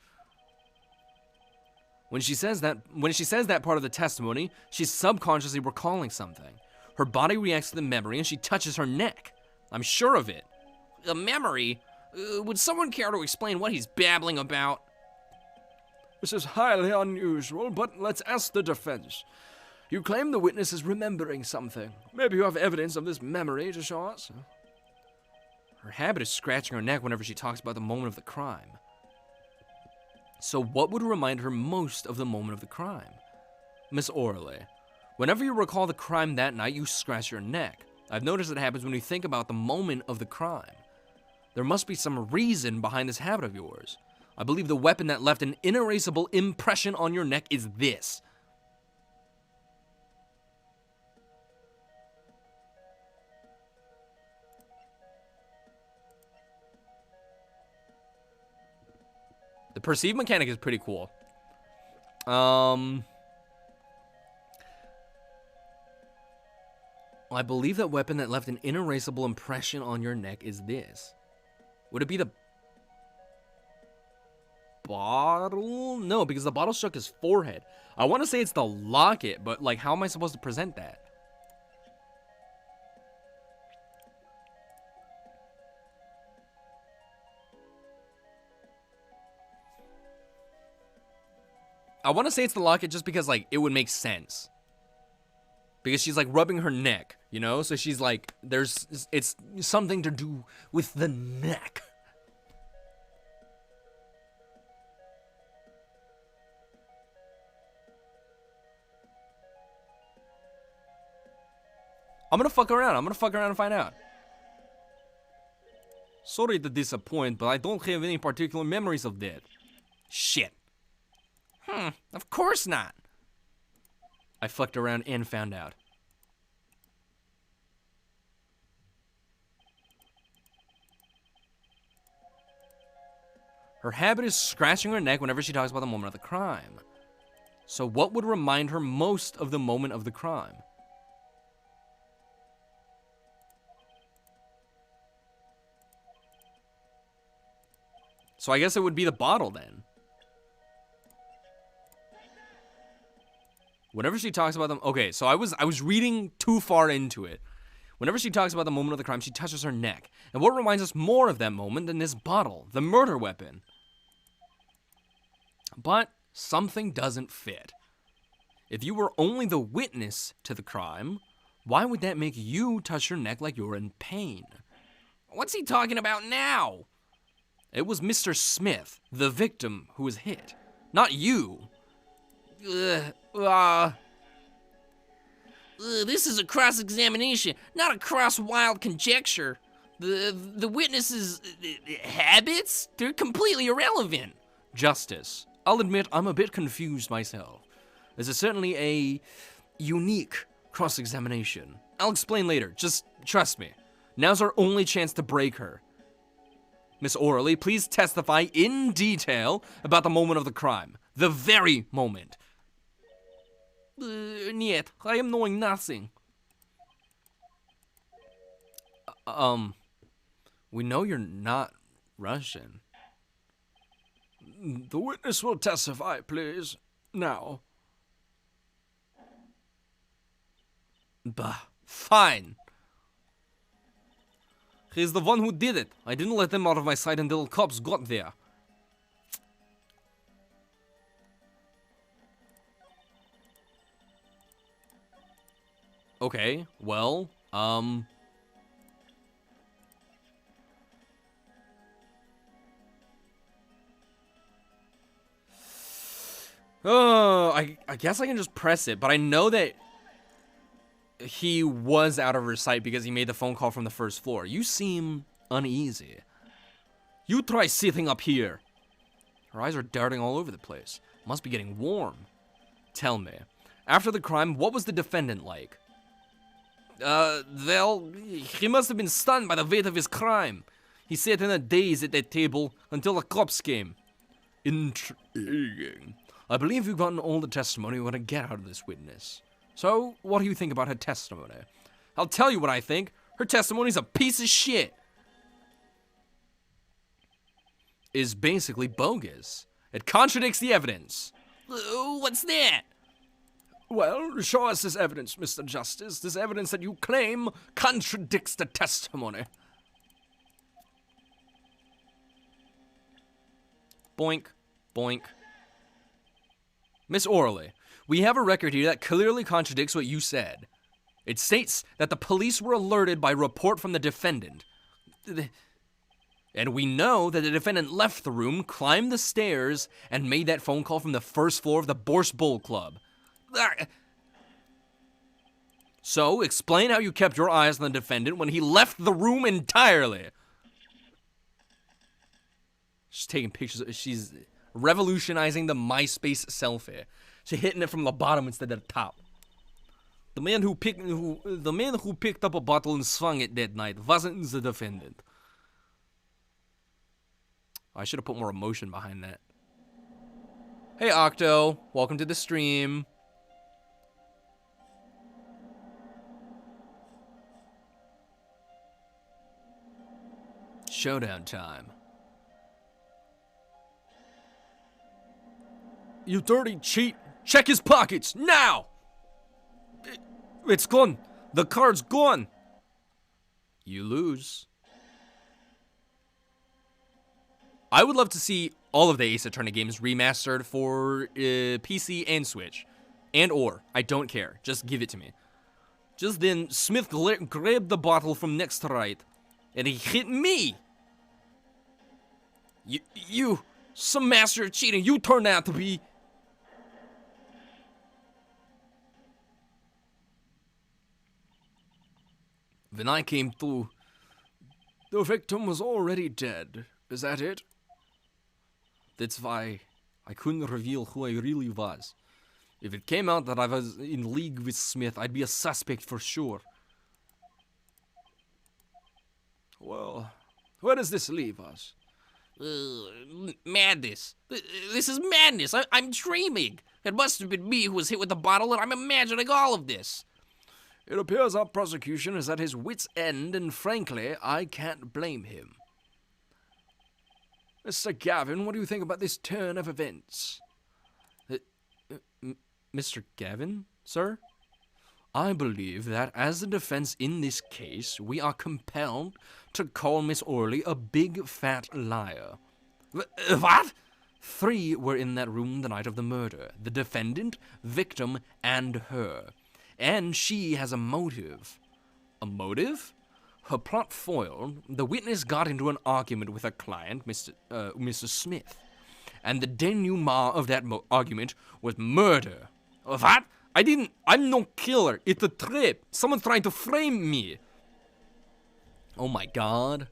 When she says that part of the testimony, she's subconsciously recalling something. Her body reacts to the memory and she touches her neck. I'm sure of it. A memory? Would someone care to explain what he's babbling about? This is highly unusual, but let's ask the defense. You claim the witness is remembering something. Maybe you have evidence of this memory to show us? Her habit is scratching her neck whenever she talks about the moment of the crime. So what would remind her most of the moment of the crime? Miss Orley, whenever you recall the crime that night, you scratch your neck. I've noticed it happens when you think about the moment of the crime. There must be some reason behind this habit of yours. I believe the weapon that left an inerasable impression on your neck is this. The perceive mechanic is pretty cool. I believe that weapon that left an inerasable impression on your neck is this. Would it be the bottle? No, because the bottle struck his forehead. I want to say it's the locket, but like, how am I supposed to present that? I want to say it's the locket just because, like, it would make sense. Because she's, like, rubbing her neck, you know? So she's, like, it's something to do with the neck. I'm gonna fuck around. I'm gonna fuck around and find out. Sorry to disappoint, but I don't have any particular memories of that. Shit. Of course not. I fucked around and found out. Her habit is scratching her neck whenever she talks about the moment of the crime. So what would remind her most of the moment of the crime? So I guess it would be the bottle then. Whenever she talks about them, okay, so I was reading too far into it. Whenever she talks about the moment of the crime, she touches her neck. And what reminds us more of that moment than this bottle, the murder weapon? But something doesn't fit. If you were only the witness to the crime, why would that make you touch your neck like you're in pain? What's he talking about now? It was Mr. Smith, the victim, who was hit, not you. This is a cross-examination, not a cross-wild conjecture. The witness's habits? They're completely irrelevant. Justice. I'll admit I'm a bit confused myself. This is certainly a unique cross-examination. I'll explain later, just trust me. Now's our only chance to break her. Miss Orley, please testify in detail about the moment of the crime. The very moment. Niet, I am knowing nothing. We know you're not Russian. The witness will testify, please. Now. Bah, fine. He's the one who did it. I didn't let them out of my sight until the cops got there. Okay, well, I guess I can just press it, but I know that he was out of her sight because he made the phone call from the first floor. You seem uneasy. You try sitting up here. Her eyes are darting all over the place. Must be getting warm. Tell me, after the crime, what was the defendant like? Well, he must have been stunned by the weight of his crime. He sat in a daze at that table until the cops came. Intriguing. I believe you've gotten all the testimony you want to get out of this witness. So, what do you think about her testimony? I'll tell you what I think. Her testimony's a piece of shit. Is basically bogus. It contradicts the evidence. What's that? Well, show us this evidence, Mr. Justice. This evidence that you claim contradicts the testimony. Boink, boink. Miss Orley, we have a record here that clearly contradicts what you said. It states that the police were alerted by report from the defendant. And we know that the defendant left the room, climbed the stairs, and made that phone call from the first floor of the Borscht Bowl Club. So, explain how you kept your eyes on the defendant when he left the room entirely. She's taking pictures. She's revolutionizing the MySpace selfie. She's hitting it from the bottom instead of the top. The man who picked up a bottle and swung it that night wasn't the defendant. I should have put more emotion behind that. Hey Octo, welcome to the stream. Showdown time. You dirty cheat! Check his pockets, now! It's gone. The card's gone. You lose. I would love to see all of the Ace Attorney games remastered for PC and Switch. And or, I don't care. Just give it to me. Just then, Smith grabbed the bottle from next to right, and he hit me! You, some master of cheating, you turned out to be. When I came through, the victim was already dead. Is that it? That's why I couldn't reveal who I really was. If it came out that I was in league with Smith, I'd be a suspect for sure. Well, where does this leave us? Madness. This is madness. I'm dreaming. It must have been me who was hit with the bottle, and I'm imagining all of this. It appears our prosecution is at his wit's end, and frankly, I can't blame him. Mr. Gavin, what do you think about this turn of events? Mr. Gavin, sir? I believe that as the defense in this case, we are compelled to call Miss Orley a big fat liar. What? 3 were in that room the night of the murder. The defendant, victim, and her. And she has a motive. A motive? Her plot foiled, the witness got into an argument with her client, Mr. Smith. And the denouement of that argument was murder. What? I'm no killer. It's a trip. Someone trying to frame me. Oh my god.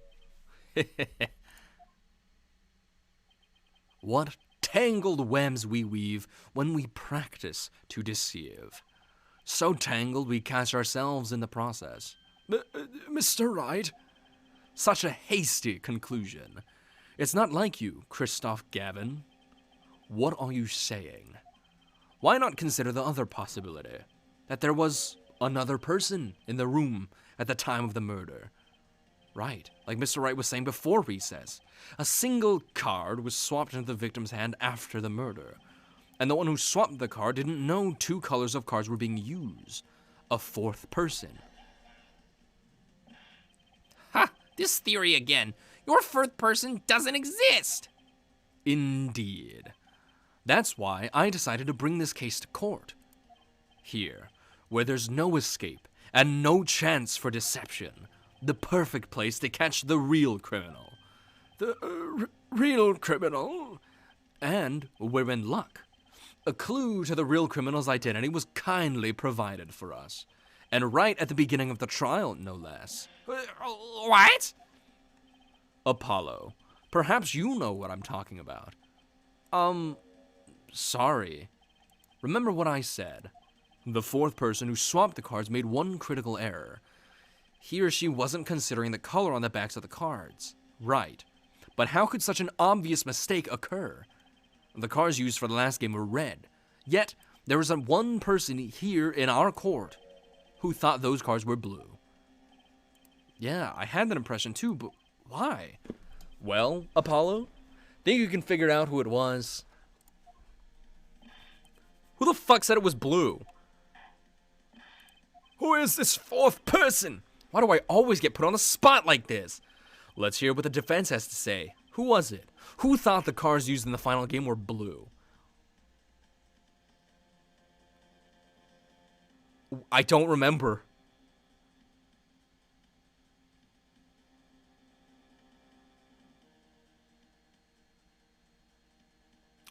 What tangled webs we weave when we practice to deceive. So tangled we catch ourselves in the process. Mr. Wright? Such a hasty conclusion. It's not like you, Christoph Gavin. What are you saying? Why not consider the other possibility? That there was another person in the room at the time of the murder. Right, like Mr. Wright was saying before recess. A single card was swapped into the victim's hand after the murder. And the one who swapped the card didn't know 2 colors of cards were being used. A 4th person. Ha! This theory again. Your 4th person doesn't exist! Indeed. That's why I decided to bring this case to court. Here, where there's no escape and no chance for deception. The perfect place to catch the real criminal. The real criminal? And we're in luck. A clue to the real criminal's identity was kindly provided for us. And right at the beginning of the trial, no less. What? Apollo, perhaps you know what I'm talking about. Sorry. Remember what I said. The 4th person who swapped the cards made one critical error. He or she wasn't considering the color on the backs of the cards. Right. But how could such an obvious mistake occur? The cards used for the last game were red. Yet, there was one person here in our court who thought those cards were blue. Yeah, I had that impression too, but why? Well, Apollo, think you can figure out who it was? Who the fuck said it was blue? Who is this 4th person? Why do I always get put on the spot like this? Let's hear what the defense has to say. Who was it? Who thought the cards used in the final game were blue? I don't remember.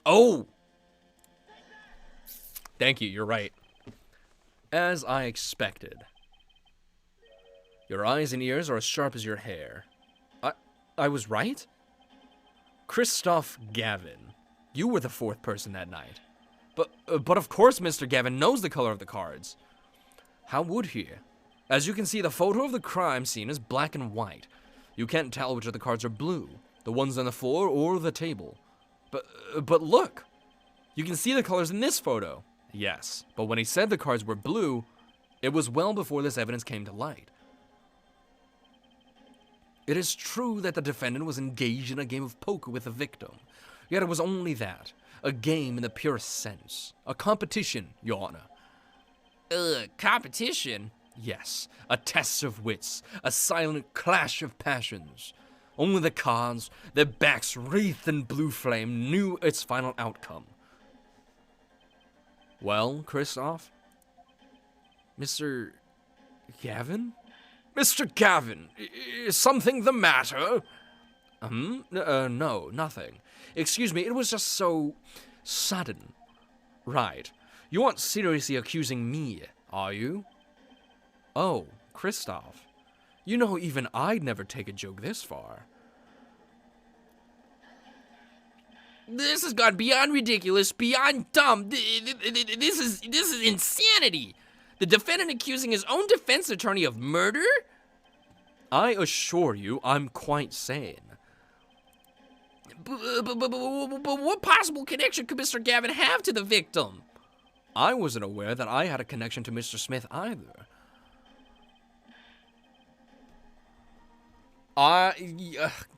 Oh! Thank you, you're right. As I expected. Your eyes and ears are as sharp as your hair. I was right? Christoph Gavin, you were the 4th person that night. But of course Mr. Gavin knows the color of the cards. How would he? As you can see, the photo of the crime scene is black and white. You can't tell which of the cards are blue, the ones on the floor or the table. But look! You can see the colors in this photo. Yes, but when he said the cards were blue, it was well before this evidence came to light. It is true that the defendant was engaged in a game of poker with the victim, yet it was only that, a game in the purest sense, a competition, Your Honor. Competition? Yes, a test of wits, a silent clash of passions. Only the cards, their backs wreathed in blue flame, knew its final outcome. Well, Christoph? Mr. Gavin? Mr. Gavin, is something the matter? No, nothing. Excuse me, it was just so sudden. Right. You aren't seriously accusing me, are you? Oh, Christoph. You know, even I'd never take a joke this far. This has gone beyond ridiculous, beyond dumb. This is insanity. The defendant accusing his own defense attorney of murder? I assure you, I'm quite sane. But what possible connection could Mr. Gavin have to the victim? I wasn't aware that I had a connection to Mr. Smith either.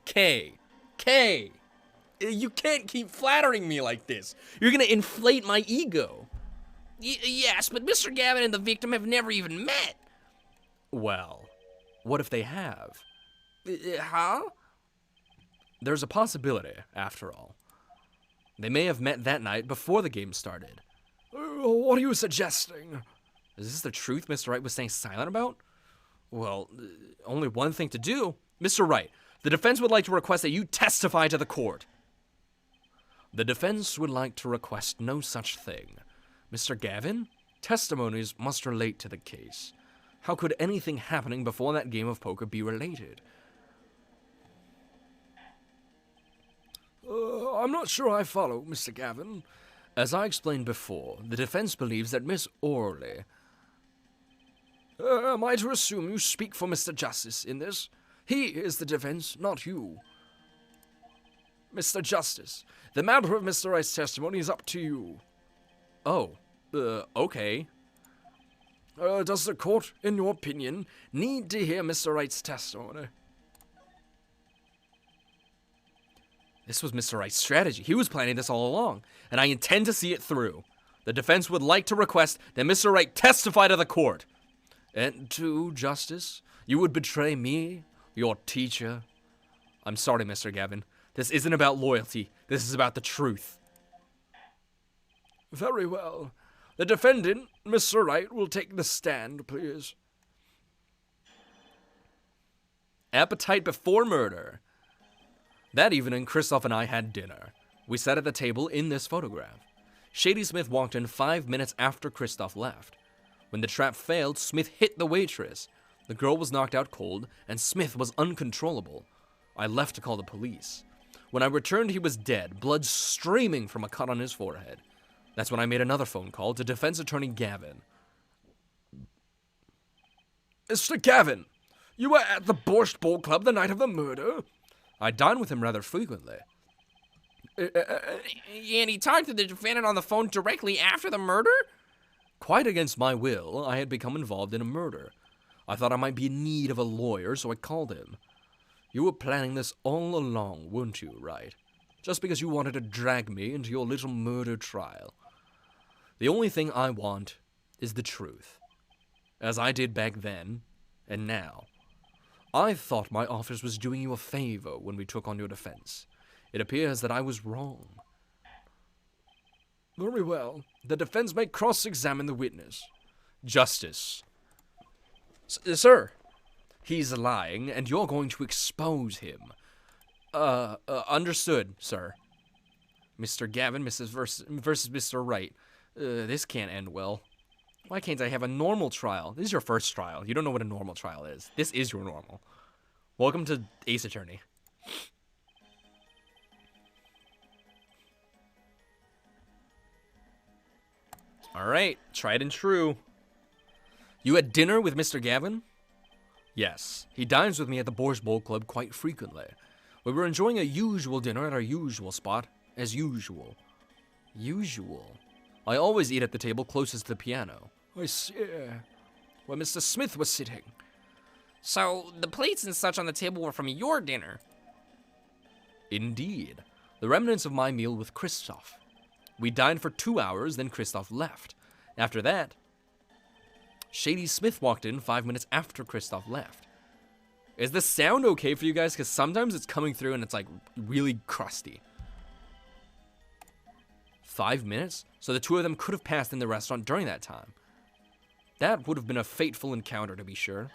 Kay, you can't keep flattering me like this. You're gonna inflate my ego. Yes, but Mr. Gavin and the victim have never even met. Well, what if they have? Huh? There's a possibility, after all. They may have met that night before the game started. What are you suggesting? Is this the truth Mr. Wright was staying silent about? Well, only one thing to do. Mr. Wright, the defense would like to request that you testify to the court. The defense would like to request no such thing. Mr. Gavin, testimonies must relate to the case. How could anything happening before that game of poker be related? I'm not sure I follow, Mr. Gavin. As I explained before, the defense believes that Miss Orley... Am I to assume you speak for Mr. Justice in this? He is the defense, not you. Mr. Justice, the matter of Mr. Wright's testimony is up to you. Oh, okay. Does the court, in your opinion, need to hear Mr. Wright's testimony? This was Mr. Wright's strategy. He was planning this all along, and I intend to see it through. The defense would like to request that Mr. Wright testify to the court. And to Justice, you would betray me, your teacher. I'm sorry, Mr. Gavin. This isn't about loyalty. This is about the truth. Very well. The defendant, Mr. Wright, will take the stand, please. Appetite before murder. That evening, Christoph and I had dinner. We sat at the table in this photograph. Shady Smith walked in 5 minutes after Christoph left. When the trap failed, Smith hit the waitress. The girl was knocked out cold, and Smith was uncontrollable. I left to call the police. When I returned, he was dead, blood streaming from a cut on his forehead. That's when I made another phone call to defense attorney Gavin. Mr. Gavin, you were at the Borscht Bowl Club the night of the murder? I dine with him rather frequently. And he talked to the defendant on the phone directly after the murder? Quite against my will, I had become involved in a murder. I thought I might be in need of a lawyer, so I called him. You were planning this all along, weren't you, Wright? Just because you wanted to drag me into your little murder trial. The only thing I want is the truth. As I did back then, and now. I thought my office was doing you a favor when we took on your defense. It appears that I was wrong. Very well. The defense may cross-examine the witness. Justice. Sir. He's lying, and you're going to expose him. Understood, sir. Mr. Gavin, versus Mr. Wright. This can't end well. Why can't I have a normal trial? This is your first trial. You don't know what a normal trial is. This is your normal. Welcome to Ace Attorney. Alright, tried and true. You had dinner with Mr. Gavin? Yes, he dines with me at the Borscht Bowl Club quite frequently. We were enjoying a usual dinner at our usual spot, as usual. Usual? I always eat at the table closest to the piano. I see. Where Mr. Smith was sitting. So, the plates and such on the table were from your dinner? Indeed. The remnants of my meal with Christoph. We dined for 2 hours, then Christoph left. After that, Shady Smith walked in 5 minutes after Christoph left. Is the sound okay for you guys? Because sometimes it's coming through and it's like really crusty. 5 minutes? So the two of them could have passed in the restaurant during that time. That would have been a fateful encounter, to be sure.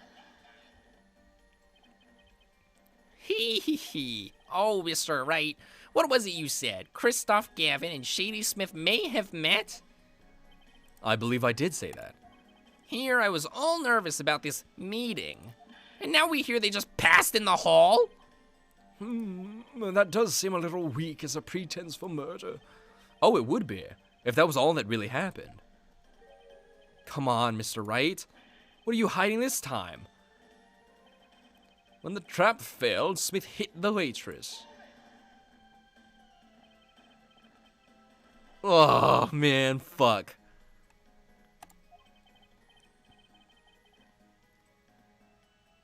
Hee hee hee. Oh, Mr. Wright, what was it you said? Christoph Gavin and Shady Smith may have met? I believe I did say that. Here I was all nervous about this meeting. And now we hear they just passed in the hall? That does seem a little weak as a pretense for murder. Oh, it would be, if that was all that really happened. Come on, Mr. Wright. What are you hiding this time? When the trap failed, Smith hit the waitress. Oh, man, fuck.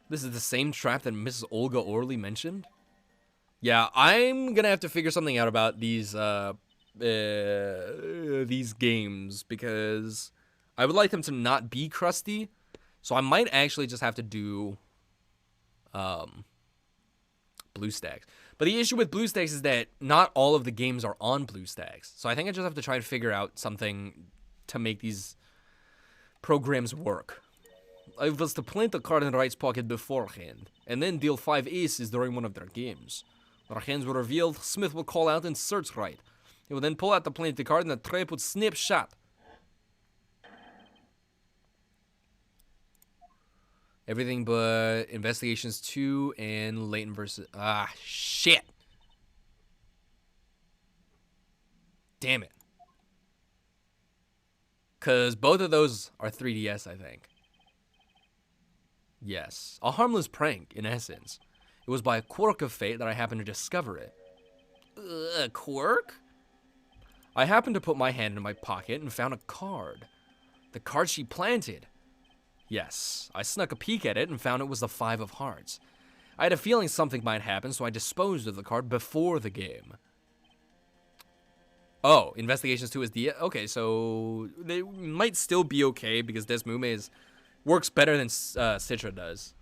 This is the same trap that Mrs. Olga Orly mentioned? Yeah, I'm gonna have to figure something out about these games, because I would like them to not be crusty, so I might actually just have to do, BlueStacks. But the issue with BlueStacks is that not all of the games are on BlueStacks. So I think I just have to try and figure out something to make these programs work. I was to plant the card in Wright's pocket beforehand, and then deal 5 aces during one of their games. When our hands were revealed, Smith would call out and search Wright. He would then pull out the planted card and the trap would snap shut. Everything but Investigations 2 and Leighton versus... Ah, shit. Damn it. Because both of those are 3DS, I think. Yes. A harmless prank, in essence. It was by a quirk of fate that I happened to discover it. A quirk? I happened to put my hand in my pocket and found a card. The card she planted. Yes, I snuck a peek at it and found it was the 5 of hearts. I had a feeling something might happen, so I disposed of the card before the game. Oh, Investigations 2 is the... Okay, so they might still be okay because Desmume works better than Citra does.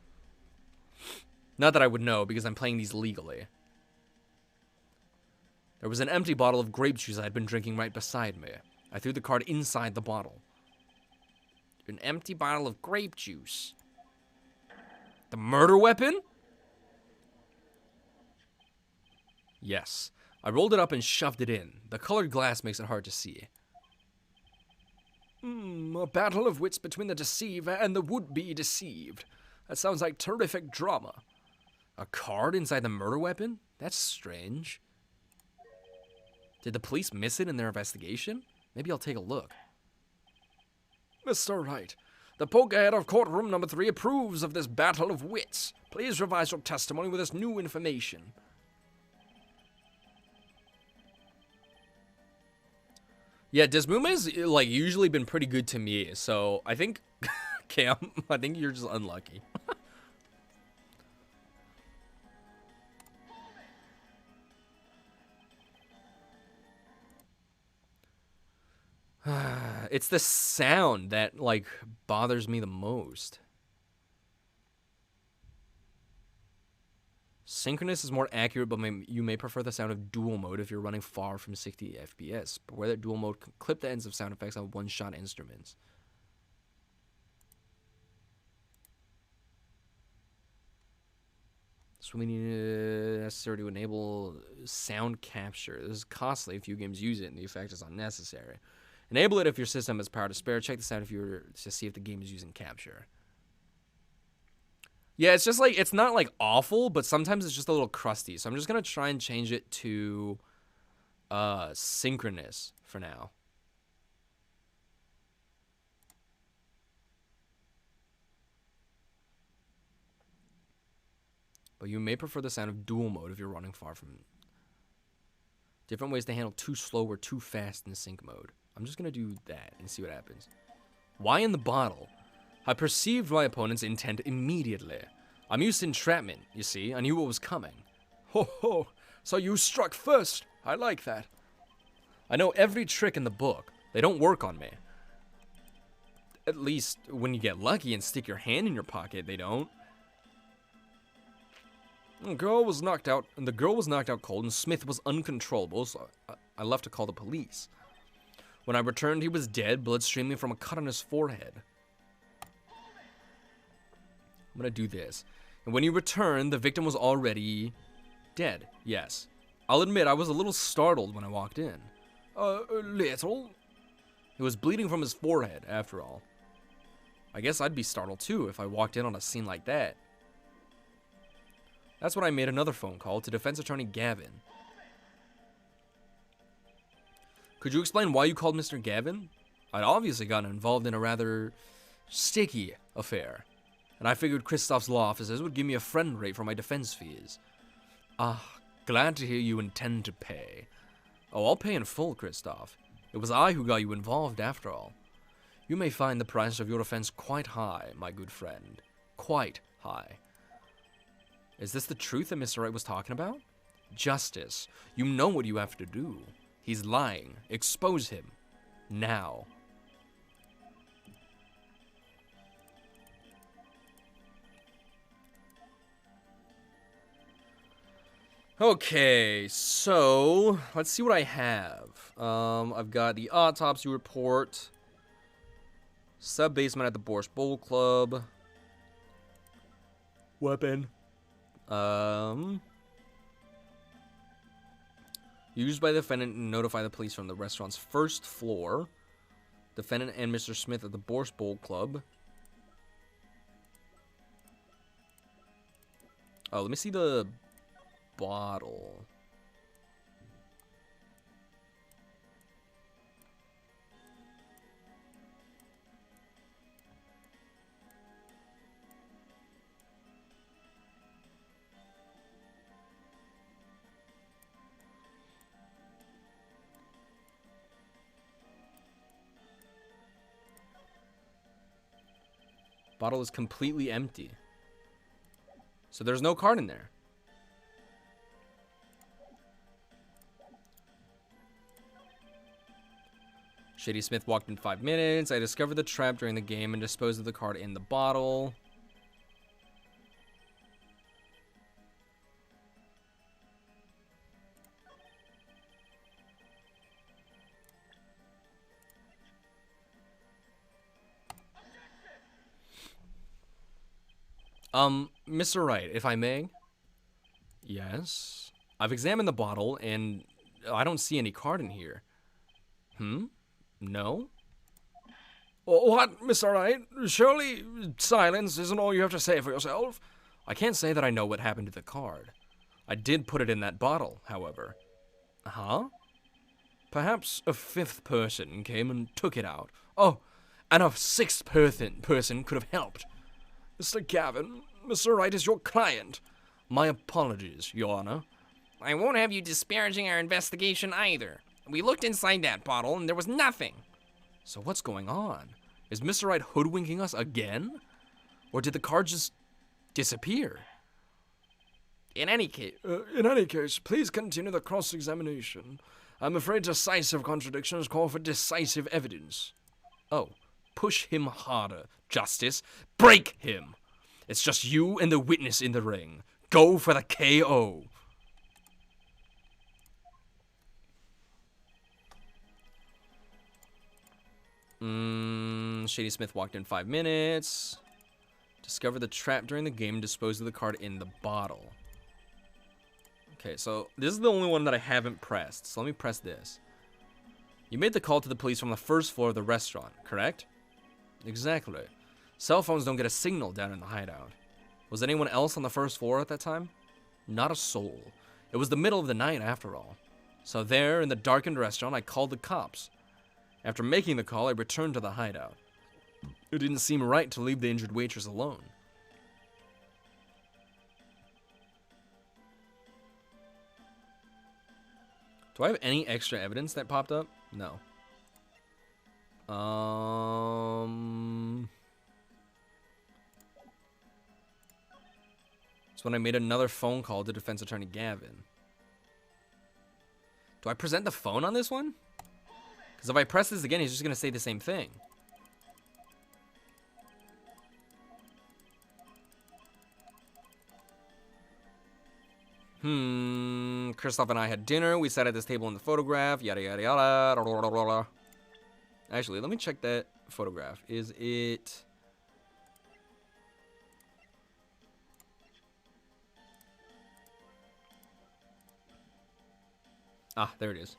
Not that I would know because I'm playing these legally. There was an empty bottle of grape juice I had been drinking right beside me. I threw the card inside the bottle. An empty bottle of grape juice. The murder weapon? Yes. I rolled it up and shoved it in. The colored glass makes it hard to see. A battle of wits between the deceiver and the would-be deceived. That sounds like terrific drama. A card inside the murder weapon? That's strange. Did the police miss it in their investigation? Maybe I'll take a look. Mr. Wright, the poker of courtroom number 3 approves of this battle of wits. Please revise your testimony with this new information. Yeah, Desmume's like usually been pretty good to me, so I think, Cam, I think you're just unlucky. It's the sound that, like, bothers me the most. Synchronous is more accurate, but you may prefer the sound of dual mode if you're running far from 60 FPS. But where that dual mode can clip the ends of sound effects on one-shot instruments. So we need necessary to enable sound capture. This is costly if few games use it, and the effect is unnecessary. Enable it if your system has power to spare. Check this out if you were to see if the game is using capture. Yeah, it's just like, it's not like awful, but sometimes it's just a little crusty. So I'm just going to try and change it to synchronous for now. But you may prefer the sound of dual mode if you're running far from... Different ways to handle too slow or too fast in sync mode. I'm just going to do that and see what happens. Why in the bottle? I perceived my opponent's intent immediately. I'm used to entrapment, you see. I knew what was coming. Ho ho, so you struck first. I like that. I know every trick in the book. They don't work on me. At least when you get lucky and stick your hand in your pocket, they don't. The girl was knocked out cold, and Smith was uncontrollable, so I left to call the police. When I returned, he was dead, blood streaming from a cut on his forehead. I'm gonna do this. And when you returned, the victim was already dead. Yes. I'll admit, I was a little startled when I walked in. Little? He was bleeding from his forehead, after all. I guess I'd be startled too if I walked in on a scene like that. That's when I made another phone call to defense attorney Gavin. Could you explain why you called Mr. Gavin? I'd obviously gotten involved in a rather sticky affair, and I figured Kristoff's law offices would give me a friend rate for my defense fees. Ah, glad to hear you intend to pay. Oh, I'll pay in full, Kristoff. It was I who got you involved, after all. You may find the price of your offense quite high, my good friend. Quite high. Is this the truth that Mr. Wright was talking about? Justice. You know what you have to do. He's lying. Expose him. Now. Okay, so let's see what I have. I've got the autopsy report, sub basement at the Borscht Bowl Club, weapon, used by the defendant to notify the police from the restaurant's first floor, defendant and Mr. Smith at the Borscht Bowl Club. Oh, let me see the bottle. Bottle is completely empty. So there's no card in there. Shady Smith walked in 5 minutes. I discovered the trap during the game and disposed of the card in the bottle. Mr. Wright, if I may? Yes? I've examined the bottle, and I don't see any card in here. No? What, Mr. Wright? Surely silence isn't all you have to say for yourself? I can't say that I know what happened to the card. I did put it in that bottle, however. Huh? Perhaps a 5th person came and took it out. Oh, and a 6th person could have helped. Mr. Gavin, Mr. Wright is your client. My apologies, Your Honor. I won't have you disparaging our investigation either. We looked inside that bottle and there was nothing. So what's going on? Is Mr. Wright hoodwinking us again? Or did the card just disappear? In any case, please continue the cross-examination. I'm afraid decisive contradictions call for decisive evidence. Oh, push him harder, Justice. Break him. It's just you and the witness in the ring. Go for the KO. Shady Smith walked in 5 minutes. Discovered the trap during the game and disposed of the card in the bottle. Okay, so this is the only one that I haven't pressed. So let me press this. You made the call to the police from the first floor of the restaurant, correct? Exactly. Cell phones don't get a signal down in the hideout. Was anyone else on the first floor at that time? Not a soul. It was the middle of the night after all. So there, in the darkened restaurant, I called the cops. After making the call, I returned to the hideout. It didn't seem right to leave the injured waitress alone. Do I have any extra evidence that popped up? No. It's when I made another phone call to defense attorney Gavin. Do I present the phone on this one? Because if I press this again, he's just going to say the same thing. Christoph and I had dinner. We sat at this table in the photograph. Yada, yada, yada. Actually, let me check that photograph. Is it... Ah, there it is.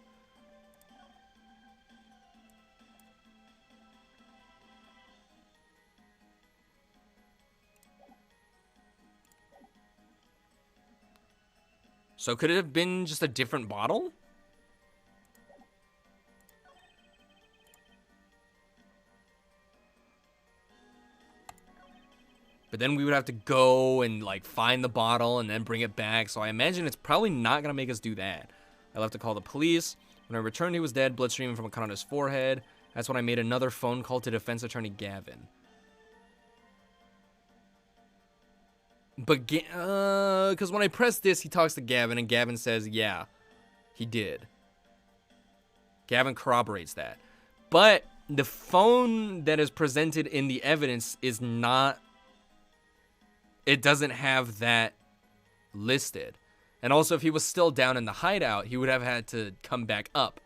So could it have been just a different bottle? But then we would have to go and like find the bottle and then bring it back. So I imagine it's probably not going to make us do that. I'll have to call the police, When I returned, he was dead, blood streaming from a cut on his forehead. That's when I made another phone call to defense attorney Gavin. But, because when I press this, he talks to Gavin, and Gavin says, yeah, he did. Gavin corroborates that. But the phone that is presented in the evidence is not, it doesn't have that listed. And also, if he was still down in the hideout, he would have had to come back up.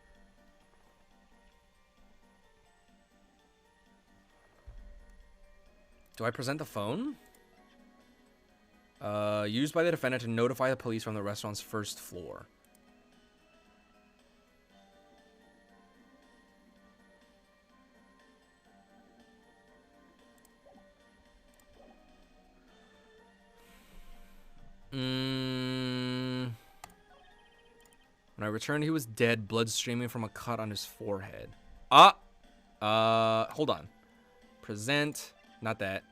Do I present the phone? Used by the defendant to notify the police from the restaurant's first floor. When I returned, he was dead, blood streaming from a cut on his forehead. Hold on. Present, not that.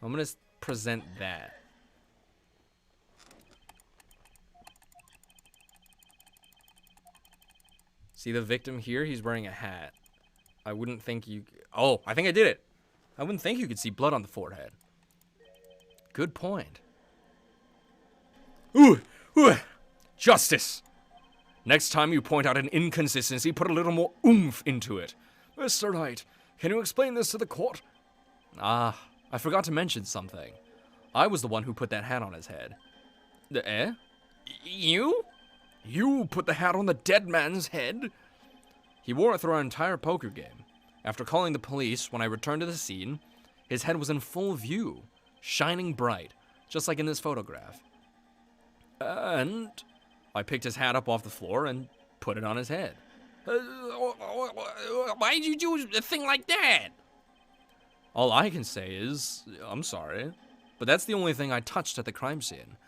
I'm gonna present that. See the victim here? He's wearing a hat. I wouldn't think you... Oh, I think I did it. I wouldn't think you could see blood on the forehead. Good point. Ooh! Justice! Next time you point out an inconsistency, put a little more oomph into it. Mr. Wright, can you explain this to the court? I forgot to mention something. I was the one who put that hat on his head. You? You put the hat on the dead man's head? He wore it through our entire poker game. After calling the police, when I returned to the scene, his head was in full view, shining bright, just like in this photograph. And I picked his hat up off the floor and put it on his head. Why did you do a thing like that? All I can say is, I'm sorry, but that's the only thing I touched at the crime scene.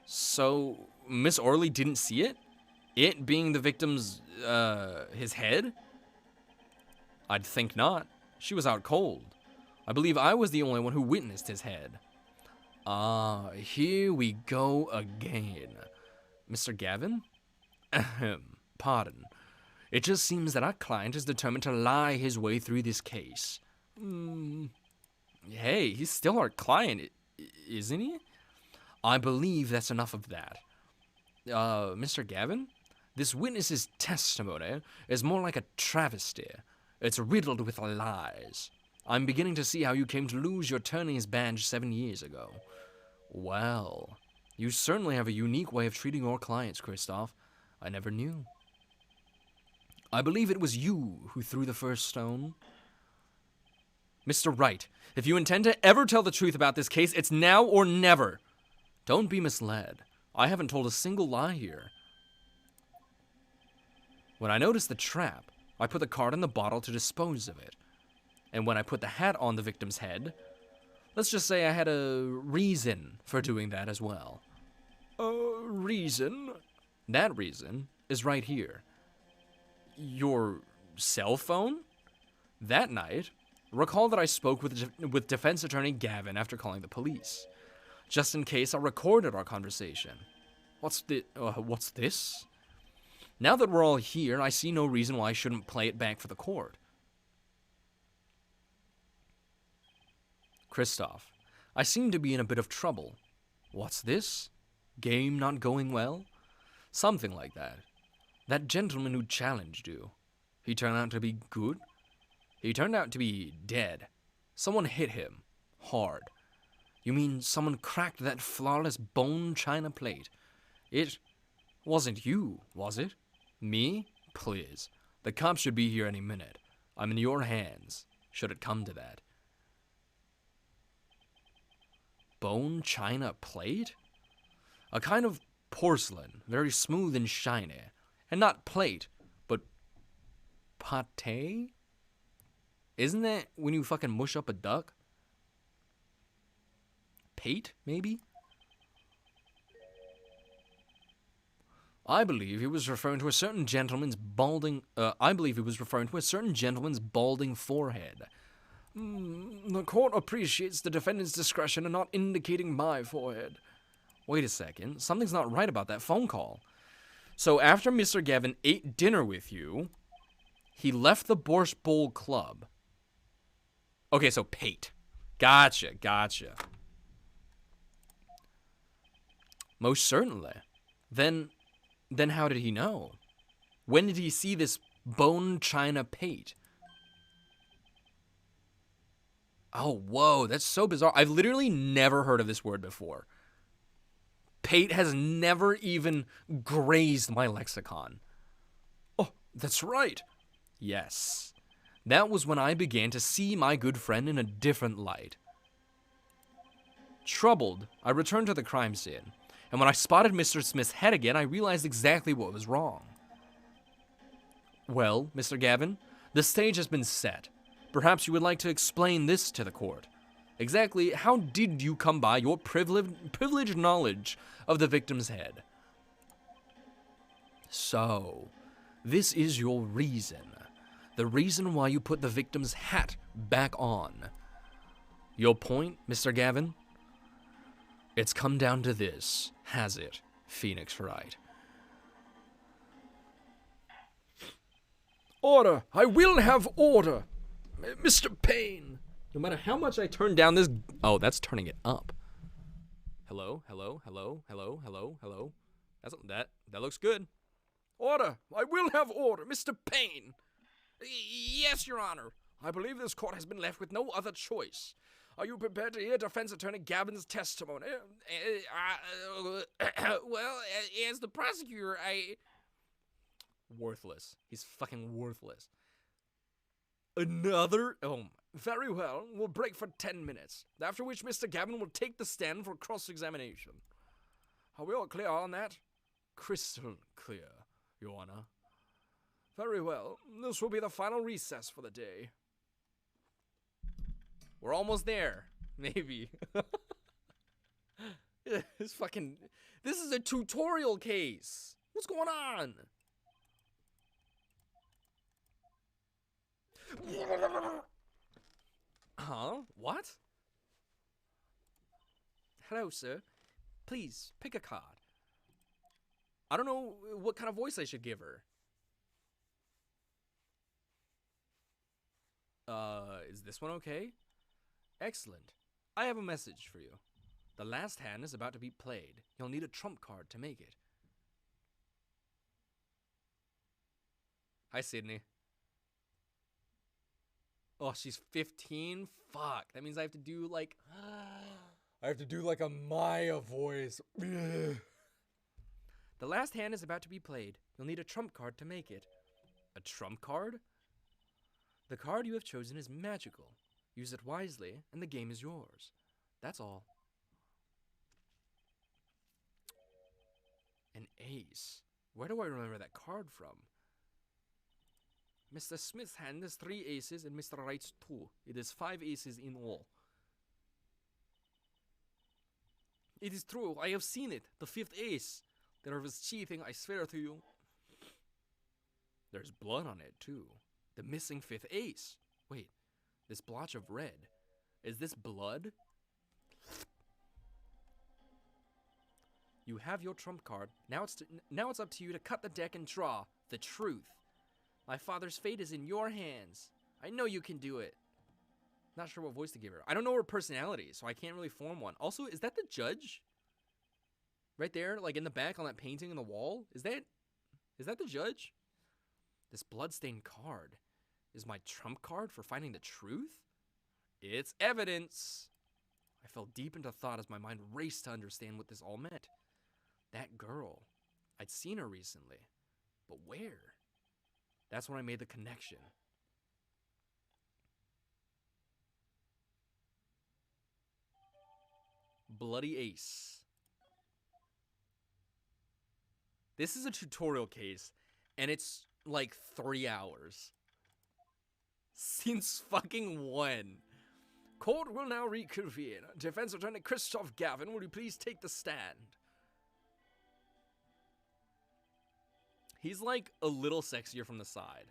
So, Miss Orley didn't see it? It being the victim's, his head? I'd think not. She was out cold. I believe I was the only one who witnessed his head. Here we go again. Mr. Gavin? Ahem, pardon. It just seems that our client is determined to lie his way through this case. Hey, he's still our client, isn't he? I believe that's enough of that. Mr. Gavin? This witness's testimony is more like a travesty. It's riddled with lies. I'm beginning to see how you came to lose your attorney's badge 7 years ago. Well, you certainly have a unique way of treating your clients, Christoph. I never knew. I believe it was you who threw the first stone. Mr. Wright, if you intend to ever tell the truth about this case, it's now or never. Don't be misled. I haven't told a single lie here. When I noticed the trap, I put the card in the bottle to dispose of it. And when I put the hat on the victim's head, let's just say I had a reason for doing that as well. A reason? That reason is right here. Your cell phone? That night, recall that I spoke with defense attorney Gavin after calling the police. Just in case, I recorded our conversation. What's this? Now that we're all here, I see no reason why I shouldn't play it back for the court. Christoph, I seem to be in a bit of trouble. What's this? Game not going well? Something like that. That gentleman who challenged you, he turned out to be good? He turned out to be dead. Someone hit him. Hard. You mean someone cracked that flawless bone china plate? It wasn't you, was it? Me? Please. The cops should be here any minute. I'm in your hands, should it come to that. Bone china plate? A kind of porcelain, very smooth and shiny. And not plate, but pate? Isn't that when you fucking mush up a duck? Pate, maybe? I believe he was referring to a certain gentleman's balding forehead. The court appreciates the defendant's discretion in not indicating my forehead. Wait a second. Something's not right about that phone call. So after Mr. Gavin ate dinner with you, he left the Borscht Bowl Club. Okay, so Pate. Gotcha. Most certainly. Then how did he know? When did he see this bone china Pate? Oh, whoa, that's so bizarre. I've literally never heard of this word before. Pate has never even grazed my lexicon. Oh, that's right. Yes. That was when I began to see my good friend in a different light. Troubled, I returned to the crime scene, and when I spotted Mr. Smith's head again, I realized exactly what was wrong. Well, Mr. Gavin, the stage has been set. Perhaps you would like to explain this to the court. Exactly how did you come by your privileged knowledge of the victim's head? So, this is your reason. The reason why you put the victim's hat back on. Your point, Mr. Gavin? It's come down to this, has it, Phoenix Wright? Order! I will have order! Mr. Payne! No matter how much I turn down this... Oh, that's turning it up. Hello? That looks good. Order! I will have order! Mr. Payne! Yes, Your Honor. I believe this court has been left with no other choice. Are you prepared to hear defense attorney Gavin's testimony? Well, as the prosecutor, Worthless. He's fucking worthless. Another? Oh, very well. We'll break for 10 minutes, after which Mr. Gavin will take the stand for cross-examination. Are we all clear on that? crystal clear, Your Honor. Very well. This will be the final recess for the day. We're almost there. Maybe. This is a tutorial case. What's going on? Huh? What? Hello, sir. Please, pick a card. I don't know what kind of voice I should give her. Is this one okay? Excellent. I have a message for you. The last hand is about to be played. You'll need a trump card to make it. Hi, Sydney. Oh, she's 15? Fuck. That means I have to do like... I have to do like a Maya voice. The last hand is about to be played. You'll need a trump card to make it. A trump card? The card you have chosen is magical. Use it wisely, and the game is yours. That's all. An ace. Where do I remember that card from? Mr. Smith's hand is 3 aces and Mr. Wright's 2. It is 5 aces in all. It is true, I have seen it. The 5th ace. There was cheating, I swear to you. There's blood on it, too. The missing 5th ace. Wait, this blotch of red. Is this blood? You have your trump card. Now it's up to you to cut the deck and draw the truth. My father's fate is in your hands. I know you can do it. Not sure what voice to give her. I don't know her personality, so I can't really form one. Also, is that the judge? Right there, like in the back on that painting on the wall? Is that the judge? This bloodstained card is my trump card for finding the truth? It's evidence. I fell deep into thought as my mind raced to understand what this all meant. That girl. I'd seen her recently. But where? That's when I made the connection. Bloody ace. This is a tutorial case, and it's like 3 hours. Since fucking when? Court will now reconvene. Defense Attorney Christoph Gavin, will you please take the stand? He's like a little sexier from the side.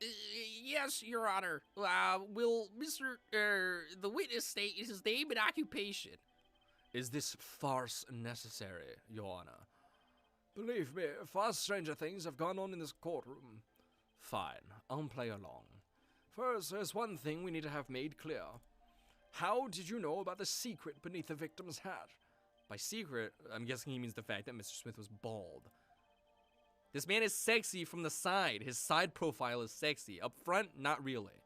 Yes, Your Honor. Will the witness state his name and occupation? Is this farce necessary, Your Honor? Believe me, far stranger things have gone on in this courtroom. Fine, I'll play along. First, there's one thing we need to have made clear. How did you know about the secret beneath the victim's hat? By secret, I'm guessing he means the fact that Mr. Smith was bald. This man is sexy from the side. His side profile is sexy. Up front, not really.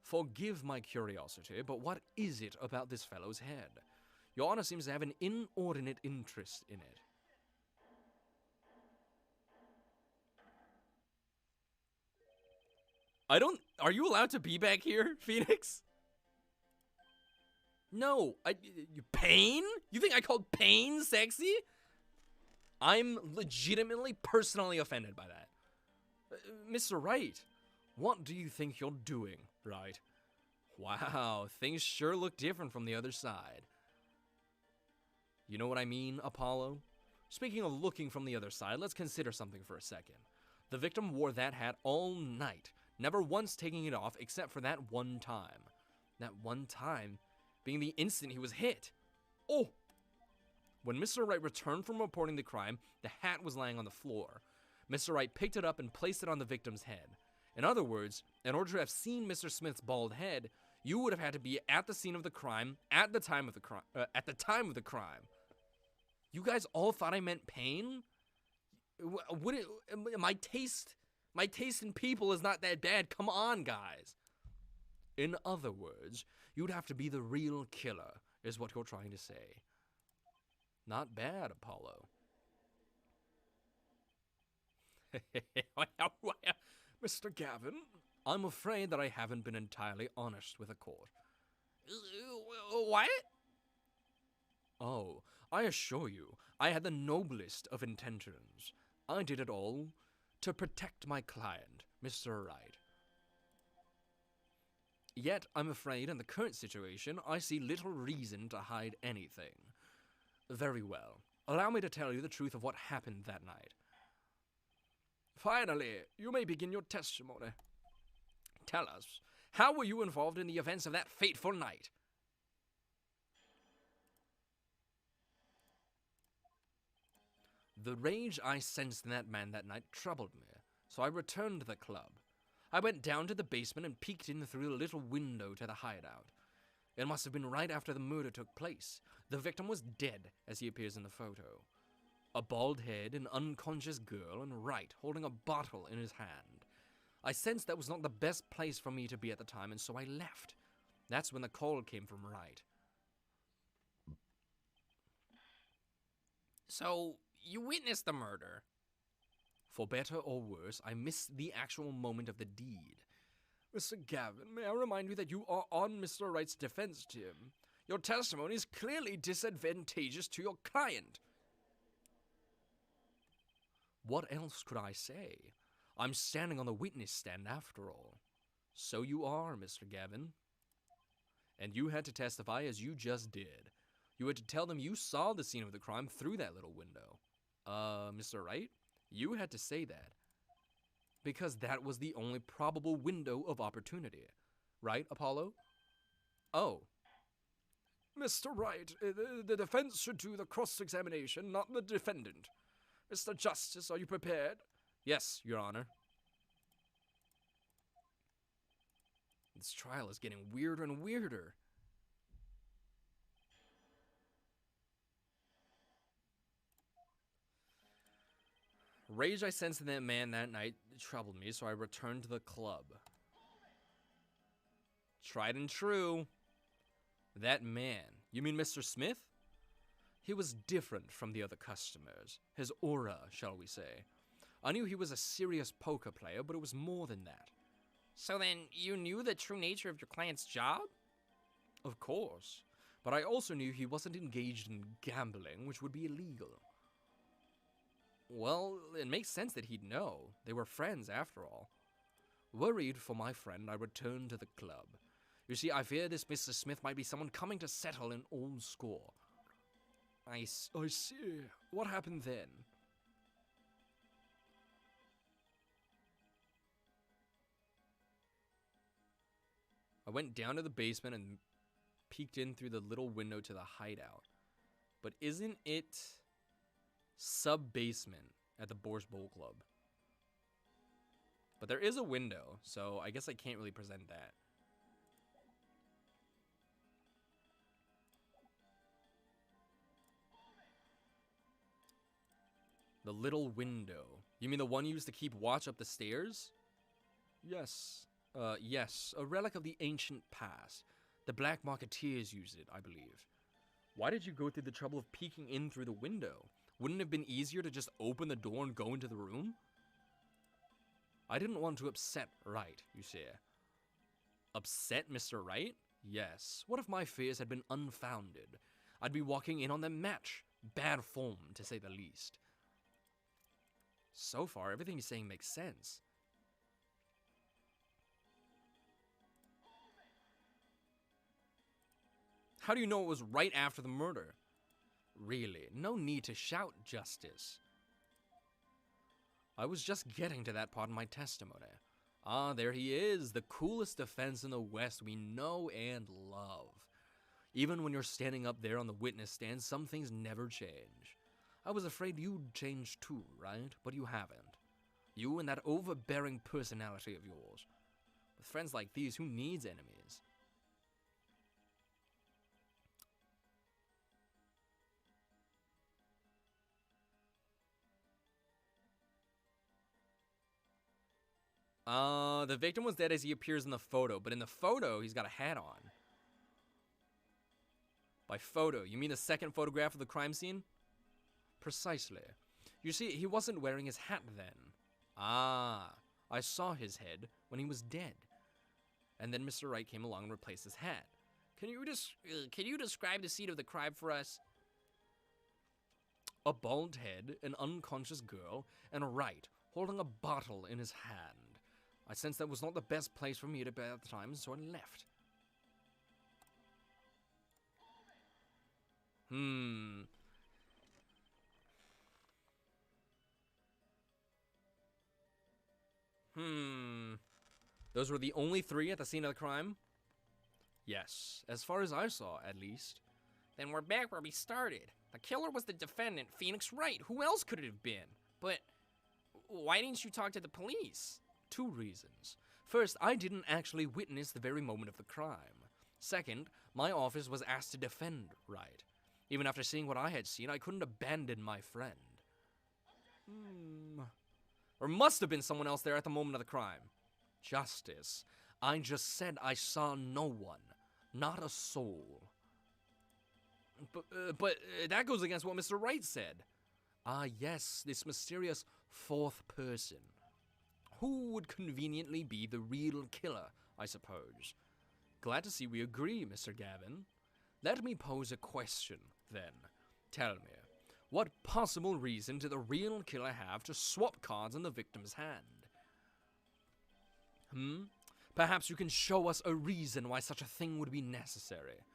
Forgive my curiosity, but what is it about this fellow's head? Your Honor seems to have an inordinate interest in it. Are you allowed to be back here, Phoenix? No, Pain? You think I called Pain sexy? I'm legitimately, personally offended by that. Mr. Wright, what do you think you're doing, Wright? Wow, things sure look different from the other side. You know what I mean, Apollo? Speaking of looking from the other side, let's consider something for a second. The victim wore that hat all night, never once taking it off except for that one time. That one time being the instant he was hit. Oh! When Mr. Wright returned from reporting the crime, the hat was lying on the floor. Mr. Wright picked it up and placed it on the victim's head. In other words, in order to have seen Mr. Smith's bald head, you would have had to be at the scene of the crime at the time of the crime. You guys all thought I meant Pain? My taste in people is not that bad. Come on, guys. In other words, you'd have to be the real killer, is what you're trying to say. Not bad, Apollo. Mr. Gavin? I'm afraid that I haven't been entirely honest with the court. What? Oh, I assure you, I had the noblest of intentions. I did it all to protect my client, Mr. Wright. Yet, I'm afraid in the current situation, I see little reason to hide anything. Very well. Allow me to tell you the truth of what happened that night. Finally, you may begin your testimony. Tell us, how were you involved in the events of that fateful night? The rage I sensed in that man that night troubled me, so I returned to the club. I went down to the basement and peeked in through the little window to the hideout. It must have been right after the murder took place. The victim was dead, as he appears in the photo. A bald head, an unconscious girl, and Wright holding a bottle in his hand. I sensed that was not the best place for me to be at the time, and so I left. That's when the call came from Wright. So, you witnessed the murder? For better or worse, I missed the actual moment of the deed. Mr. Gavin, may I remind you that you are on Mr. Wright's defense team? Your testimony is clearly disadvantageous to your client. What else could I say? I'm standing on the witness stand after all. So you are, Mr. Gavin. And you had to testify as you just did. You had to tell them you saw the scene of the crime through that little window. Mr. Wright? You had to say that. Because that was the only probable window of opportunity. Right, Apollo? Oh. Mr. Wright, the defense should do the cross-examination, not the defendant. Mr. Justice, are you prepared? Yes, Your Honor. This trial is getting weirder and weirder. Rage I sensed in that man that night troubled me, so I returned to the club. Tried and true. That man, you mean Mr. Smith? He was different from the other customers. His aura, shall we say. I knew he was a serious poker player, but it was more than that. So then, you knew the true nature of your client's job? Of course. But I also knew he wasn't engaged in gambling, which would be illegal. Well, it makes sense that he'd know. They were friends, after all. Worried for my friend, I returned to the club. You see, I fear this Mr. Smith might be someone coming to settle an old score. I see. What happened then? I went down to the basement and peeked in through the little window to the hideout. But isn't it sub-basement at the Boars Bowl Club? But there is a window, so I guess I can't really present that. The little window. You mean the one used to keep watch up the stairs? Yes. Yes. A relic of the ancient past. The Black Marketeers used it, I believe. Why did you go through the trouble of peeking in through the window? Wouldn't it have been easier to just open the door and go into the room? I didn't want to upset Wright, you see. Upset Mr. Wright? Yes. What if my fears had been unfounded? I'd be walking in on their match. Bad form, to say the least. So far, everything he's saying makes sense. How do you know it was right after the murder? Really, no need to shout justice. I was just getting to that part in my testimony. Ah, there he is, the coolest defense in the West we know and love. Even when you're standing up there on the witness stand, some things never change. I was afraid you'd change too, right? But you haven't. You and that overbearing personality of yours. With friends like these, who needs enemies? The victim was dead as he appears in the photo, but in the photo, he's got a hat on. By photo, you mean the second photograph of the crime scene? Precisely. You see, he wasn't wearing his hat then. Ah, I saw his head when he was dead. And then Mr. Wright came along and replaced his hat. Can you describe the scene of the crime for us? A bald head, an unconscious girl, and Wright holding a bottle in his hand. I sensed that was not the best place for me to be at the time, so I left. Those were the only three at the scene of the crime? Yes, as far as I saw, at least. Then we're back where we started. The killer was the defendant, Phoenix Wright. Who else could it have been? But why didn't you talk to the police? 2 reasons. First, I didn't actually witness the very moment of the crime. Second, my office was asked to defend Wright. Even after seeing what I had seen, I couldn't abandon my friend. There must have been someone else there at the moment of the crime. Justice. I just said I saw no one. Not a soul. But that goes against what Mr. Wright said. Ah, yes, this mysterious 4th person. Who would conveniently be the real killer, I suppose? Glad to see we agree, Mr. Gavin. Let me pose a question, then. Tell me, what possible reason did the real killer have to swap cards in the victim's hand? Perhaps you can show us a reason why such a thing would be necessary.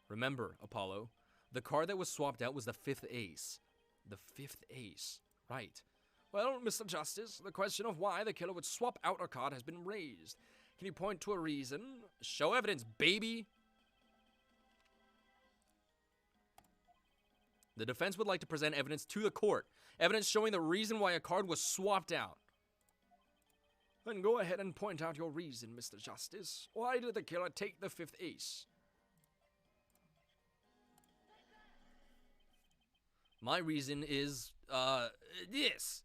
Remember, Apollo, the card that was swapped out was the 5th ace. The 5th ace. Right. Well, Mr. Justice, the question of why the killer would swap out a card has been raised. Can you point to a reason? Show evidence, baby! The defense would like to present evidence to the court. Evidence showing the reason why a card was swapped out. Then go ahead and point out your reason, Mr. Justice. Why did the killer take the 5th ace? My reason is, this.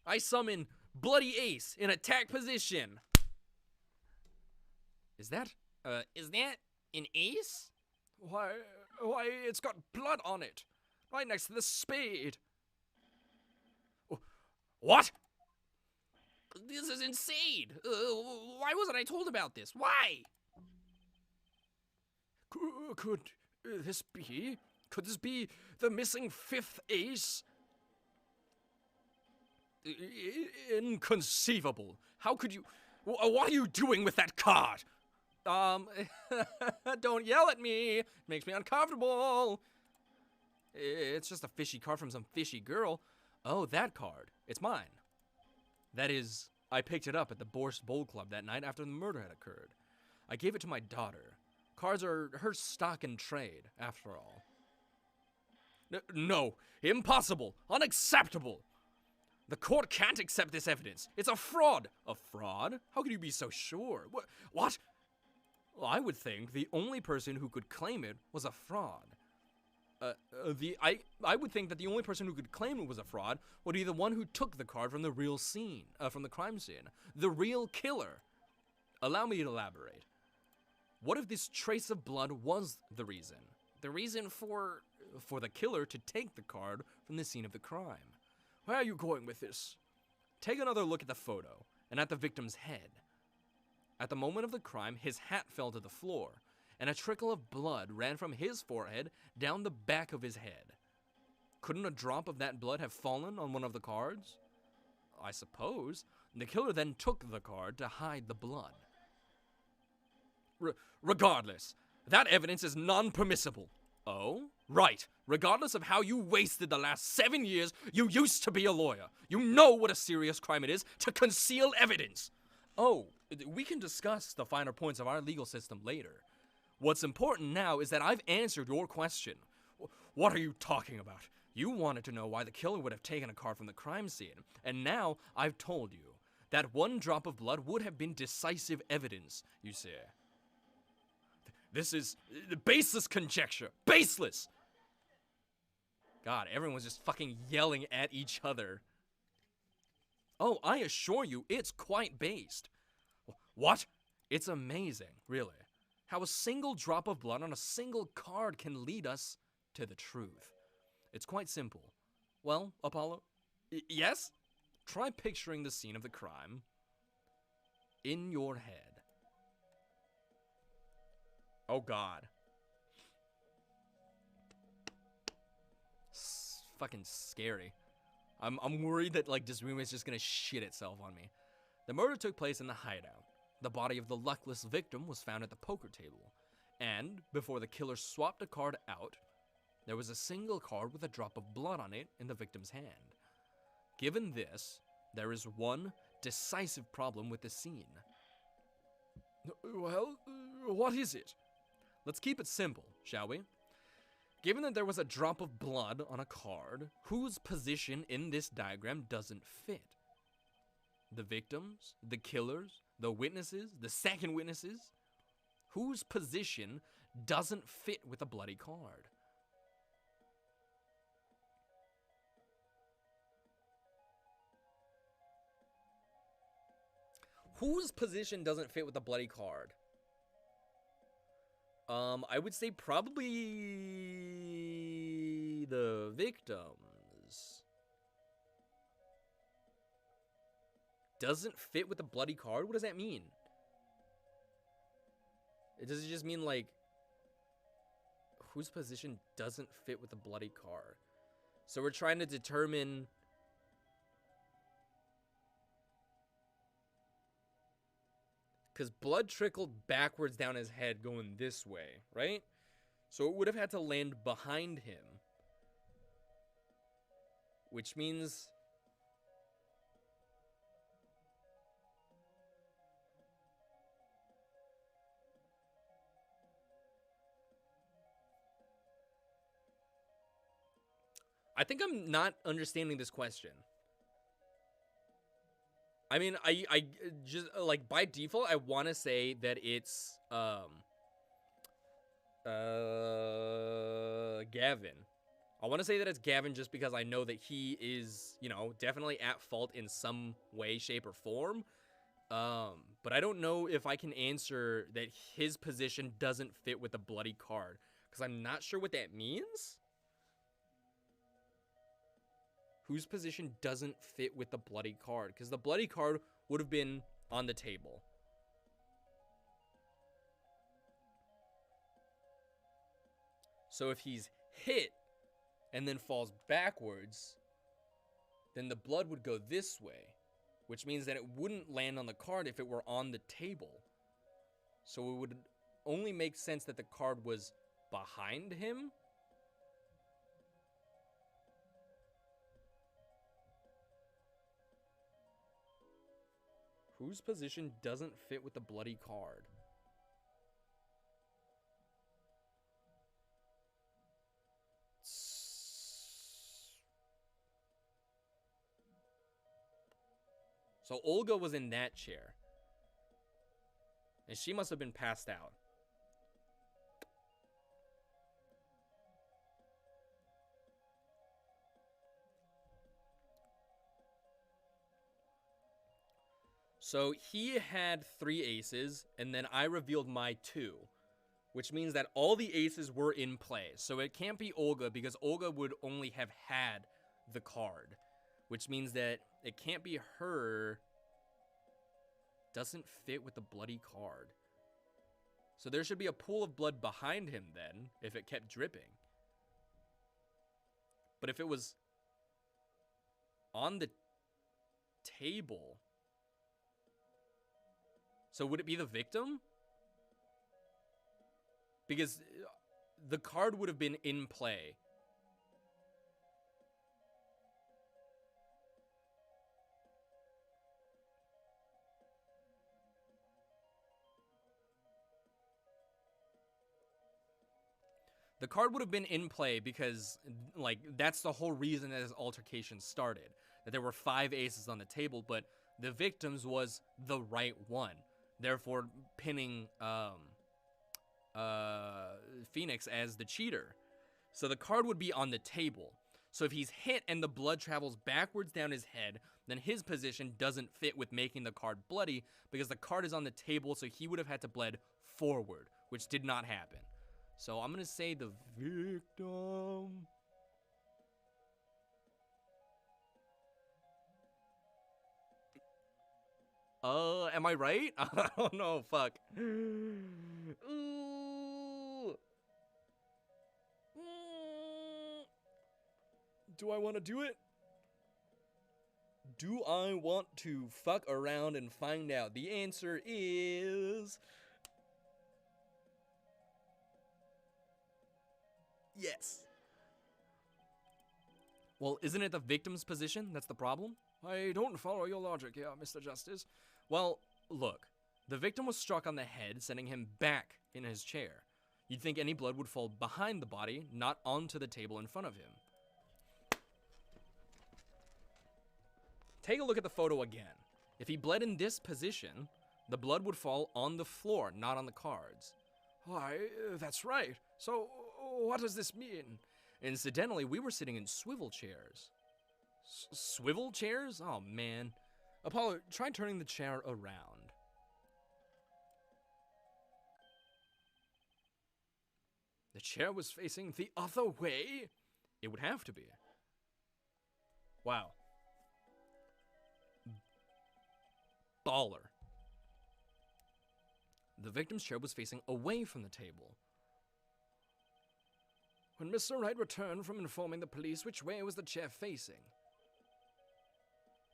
I summon Bloody Ace in attack position. Is that an ace? Why, it's got blood on it. Right next to the spade. What? This is insane. Why wasn't I told about this? Why? Could this be? Could this be the missing 5th ace? Inconceivable. How could you... What are you doing with that card? Don't yell at me. It makes me uncomfortable. It's just a fishy card from some fishy girl. Oh, that card. It's mine. That is I picked it up at the Bourse Bowl Club that night after the murder had occurred. I gave it to my daughter. Cards are her stock in trade, after all. No, impossible, unacceptable. The court can't accept this evidence. It's a fraud. A fraud? How could you be so sure? What? Well, I would think the only person who could claim it was a fraud. I would think that the only person who could claim it was a fraud would be the one who took the card from the real scene, from the crime scene. The real killer. Allow me to elaborate. What if this trace of blood was the reason? The reason for the killer to take the card from the scene of the crime. Where are you going with this? Take another look at the photo and at the victim's head. At the moment of the crime, his hat fell to the floor, and a trickle of blood ran from his forehead down the back of his head. Couldn't a drop of that blood have fallen on one of the cards? I suppose. The killer then took the card to hide the blood. Regardless, that evidence is non-permissible. Oh? Right. Regardless of how you wasted the last 7 years, you used to be a lawyer. You know what a serious crime it is to conceal evidence. Oh, we can discuss the finer points of our legal system later. What's important now is that I've answered your question. What are you talking about? You wanted to know why the killer would have taken a card from the crime scene, and now I've told you that one drop of blood would have been decisive evidence, you see. This is baseless conjecture. Baseless! God, everyone's just fucking yelling at each other. Oh, I assure you, it's quite based. What? It's amazing, really, how a single drop of blood on a single card can lead us to the truth. It's quite simple. Well, Apollo, yes? Try picturing the scene of the crime in your head. Oh, God. It's fucking scary. I'm worried that, like, this room is just gonna shit itself on me. The murder took place in the hideout. The body of the luckless victim was found at the poker table. And, before the killer swapped a card out, there was a single card with a drop of blood on it in the victim's hand. Given this, there is one decisive problem with the scene. Well, what is it? Let's keep it simple, shall we? Given that there was a drop of blood on a card, whose position in this diagram doesn't fit? The victims, the killers, the witnesses, the second witnesses? Whose position doesn't fit with a bloody card? Whose position doesn't fit with a bloody card? I would say probably the victims. Doesn't fit with the bloody card? What does that mean? Does it just mean, like, whose position doesn't fit with the bloody card? So we're trying to determine... Because blood trickled backwards down his head going this way, right? So it would have had to land behind him. Which means... I think I'm not understanding this question. I mean, I just, like, by default, I want to say that it's, Gavin. I want to say that it's Gavin just because I know that he is, you know, definitely at fault in some way, shape, or form. But I don't know if I can answer that his position doesn't fit with the bloody card, because I'm not sure what that means. Whose position doesn't fit with the bloody card? Because the bloody card would have been on the table. So if he's hit and then falls backwards, then the blood would go this way, which means that it wouldn't land on the card if it were on the table. So it would only make sense that the card was behind him. Whose position doesn't fit with the bloody card? So Olga was in that chair. And she must have been passed out. So he had 3 aces, and then I revealed my 2. Which means that all the aces were in play. So it can't be Olga, because Olga would only have had the card. Which means that it can't be her. Doesn't fit with the bloody card. So there should be a pool of blood behind him then, if it kept dripping. But if it was on the table... So would it be the victim? Because the card would have been in play. The card would have been in play because, like, that's the whole reason that this altercation started. That there were 5 aces on the table, but the victim's was the right one. Therefore, pinning Phoenix as the cheater. So the card would be on the table. So if he's hit and the blood travels backwards down his head, then his position doesn't fit with making the card bloody because the card is on the table, so he would have had to bled forward, which did not happen. So I'm going to say the victim. Am I right? I don't know, fuck. Ooh. Do I want to do it? Do I want to fuck around and find out? The answer is... yes. Well, isn't it the victim's position that's the problem? I don't follow your logic here, Mr. Justice. Well, look. The victim was struck on the head, sending him back in his chair. You'd think any blood would fall behind the body, not onto the table in front of him. Take a look at the photo again. If he bled in this position, the blood would fall on the floor, not on the cards. Why, that's right. So, what does this mean? Incidentally, we were sitting in swivel chairs. Swivel chairs? Oh, man. Apollo, try turning the chair around. The chair was facing the other way? It would have to be. Wow. Baller. The victim's chair was facing away from the table. When Mr. Wright returned from informing the police, which way was the chair facing?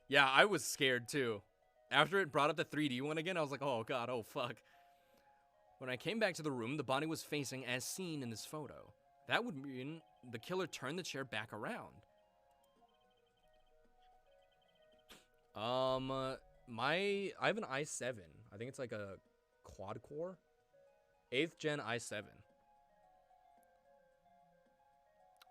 Yeah, I was scared too. After it brought up the 3D one again, I was like, oh god, oh fuck. When I came back to the room, the body was facing as seen in this photo. That would mean the killer turned the chair back around. I have an i7. I think it's like a quad core. 8th gen i7.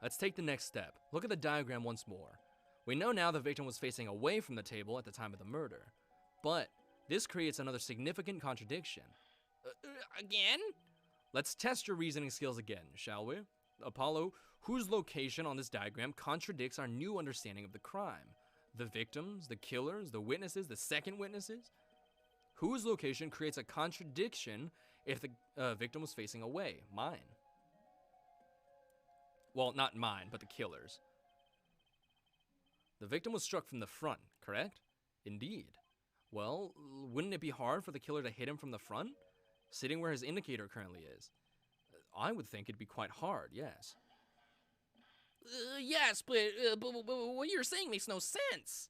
Let's take the next step. Look at the diagram once more. We know now the victim was facing away from the table at the time of the murder. But this creates another significant contradiction. Again? Let's test your reasoning skills again, shall we? Apollo, whose location on this diagram contradicts our new understanding of the crime? The victims, the killers, the witnesses, the second witnesses? Whose location creates a contradiction if the victim was facing away? Mine. Well, not mine, but the killer's. The victim was struck from the front, correct? Indeed. Well, wouldn't it be hard for the killer to hit him from the front? Sitting where his indicator currently is. I would think it'd be quite hard, yes. Yes, but what you're saying makes no sense.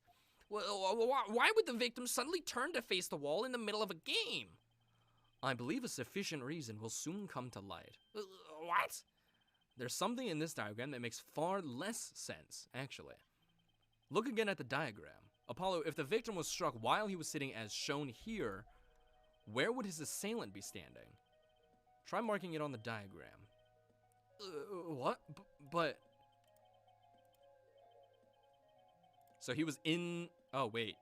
Why would the victim suddenly turn to face the wall in the middle of a game? I believe a sufficient reason will soon come to light. What? There's something in this diagram that makes far less sense, actually. Look again at the diagram. Apollo, if the victim was struck while he was sitting as shown here, where would his assailant be standing? Try marking it on the diagram. What? But... So he was in... Oh, wait.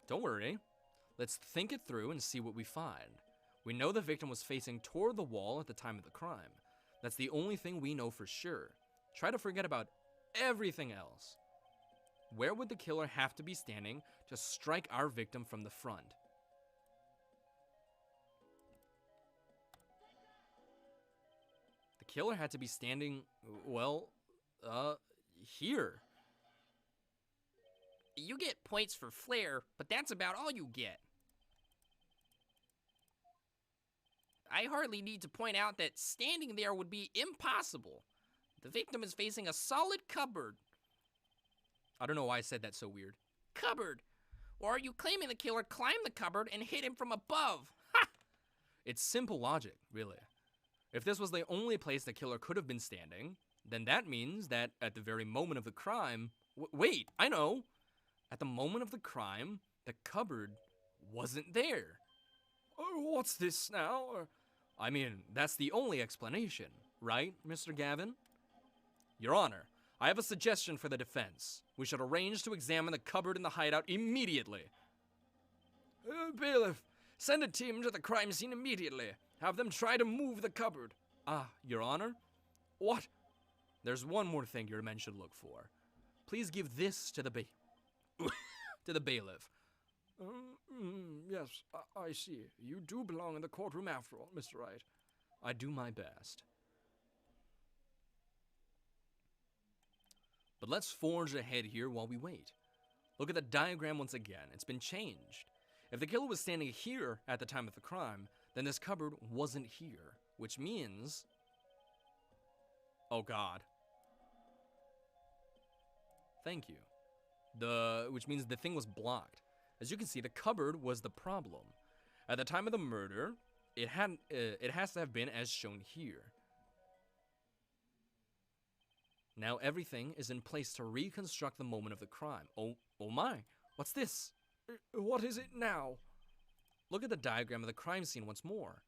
Don't worry. Let's think it through and see what we find. We know the victim was facing toward the wall at the time of the crime. That's the only thing we know for sure. Try to forget about everything else. Where would the killer have to be standing to strike our victim from the front? The killer had to be standing, well, here. You get points for flair, but that's about all you get. I hardly need to point out that standing there would be impossible. The victim is facing a solid cupboard. I don't know why I said that so weird. Cupboard. Or are you claiming the killer climbed the cupboard and hit him from above? Ha! It's simple logic, really. If this was the only place the killer could have been standing, then that means that at the very moment of the crime... wait, I know! At the moment of the crime, the cupboard wasn't there. What's this now? I mean, that's the only explanation, right, Mr. Gavin? Your Honor, I have a suggestion for the defense. We should arrange to examine the cupboard in the hideout immediately. Bailiff, send a team to the crime scene immediately. Have them try to move the cupboard. Your Honor? What? There's one more thing your men should look for. Please give this to the to the bailiff. Yes, I see. You do belong in the courtroom after all, Mr. Wright. I do my best. But let's forge ahead here while we wait. Look at the diagram once again. It's been changed. If the killer was standing here at the time of the crime, then this cupboard wasn't here, which means... Oh, God. Thank you. Which means the thing was blocked. As you can see, the cupboard was the problem. At the time of the murder, it has to have been as shown here. Now everything is in place to reconstruct the moment of the crime. Oh my, what's this? What is it now? Look at the diagram of the crime scene once more.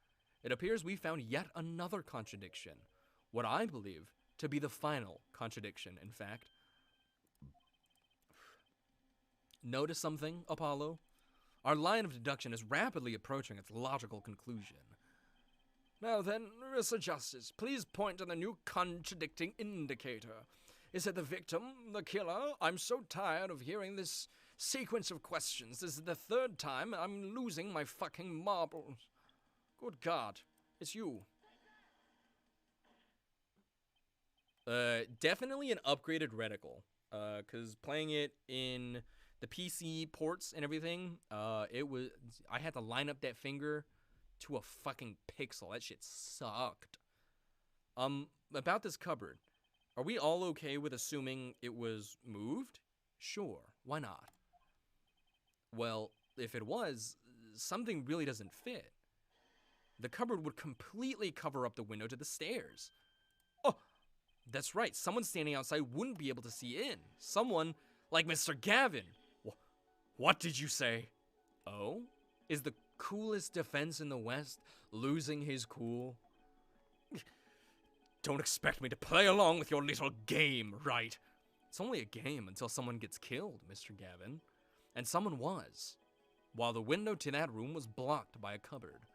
It appears we found yet another contradiction. What I believe to be the final contradiction, in fact. Notice something, Apollo? Our line of deduction is rapidly approaching its logical conclusion. Now then, Mr. Justice, please point to the new contradicting indicator. Is it the victim, the killer? I'm so tired of hearing this sequence of questions. This is the third time I'm losing my fucking marbles. Good God, it's you. Definitely an upgraded reticle. Because playing it in the PC ports and everything, I had to line up that finger to a fucking pixel. That shit sucked. About this cupboard, are we all okay with assuming it was moved? Sure, why not? Well, if it was, something really doesn't fit. The cupboard would completely cover up the window to the stairs. Oh, that's right, someone standing outside wouldn't be able to see in. Someone like Mr. Gavin. What did you say? Oh? Is the coolest defense in the West losing his cool? Don't expect me to play along with your little game, right? It's only a game until someone gets killed, Mr. Gavin. And someone was, while the window to that room was blocked by a cupboard.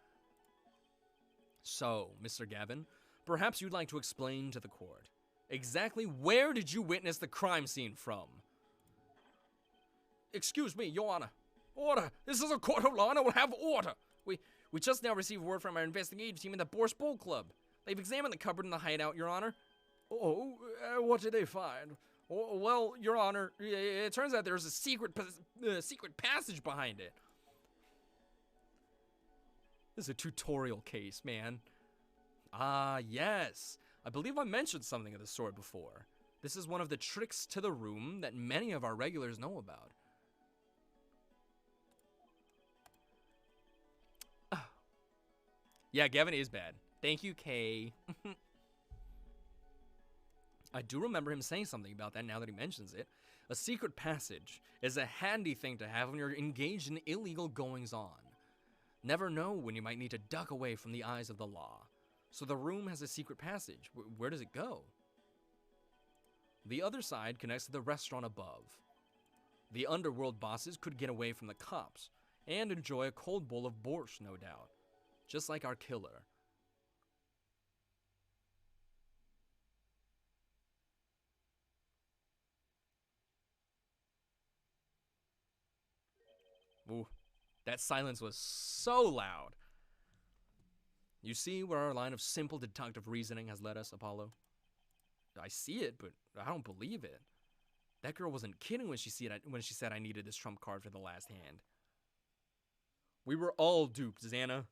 So, Mr. Gavin, perhaps you'd like to explain to the court, exactly where did you witness the crime scene from? Excuse me, Your Honor. Order! This is a court of law and I will have order! We just now received word from our investigative team in the Bourse Bowl Club. They've examined the cupboard in the hideout, Your Honor. Oh, what did they find? Well, Your Honor, it turns out there's a secret passage behind it. This is a tutorial case, man. Ah, yes. I believe I mentioned something of the sort before. This is one of the tricks to the room that many of our regulars know about. Yeah, Gavin is bad. Thank you, Kay. I do remember him saying something about that now that he mentions it. A secret passage is a handy thing to have when you're engaged in illegal goings-on. Never know when you might need to duck away from the eyes of the law. So the room has a secret passage. Where does it go? The other side connects to the restaurant above. The underworld bosses could get away from the cops and enjoy a cold bowl of borscht, no doubt. Just like our killer. Ooh, that silence was so loud. You see where our line of simple deductive reasoning has led us, Apollo? I see it, but I don't believe it. That girl wasn't kidding when she said I needed this trump card for the last hand. We were all duped, Xana.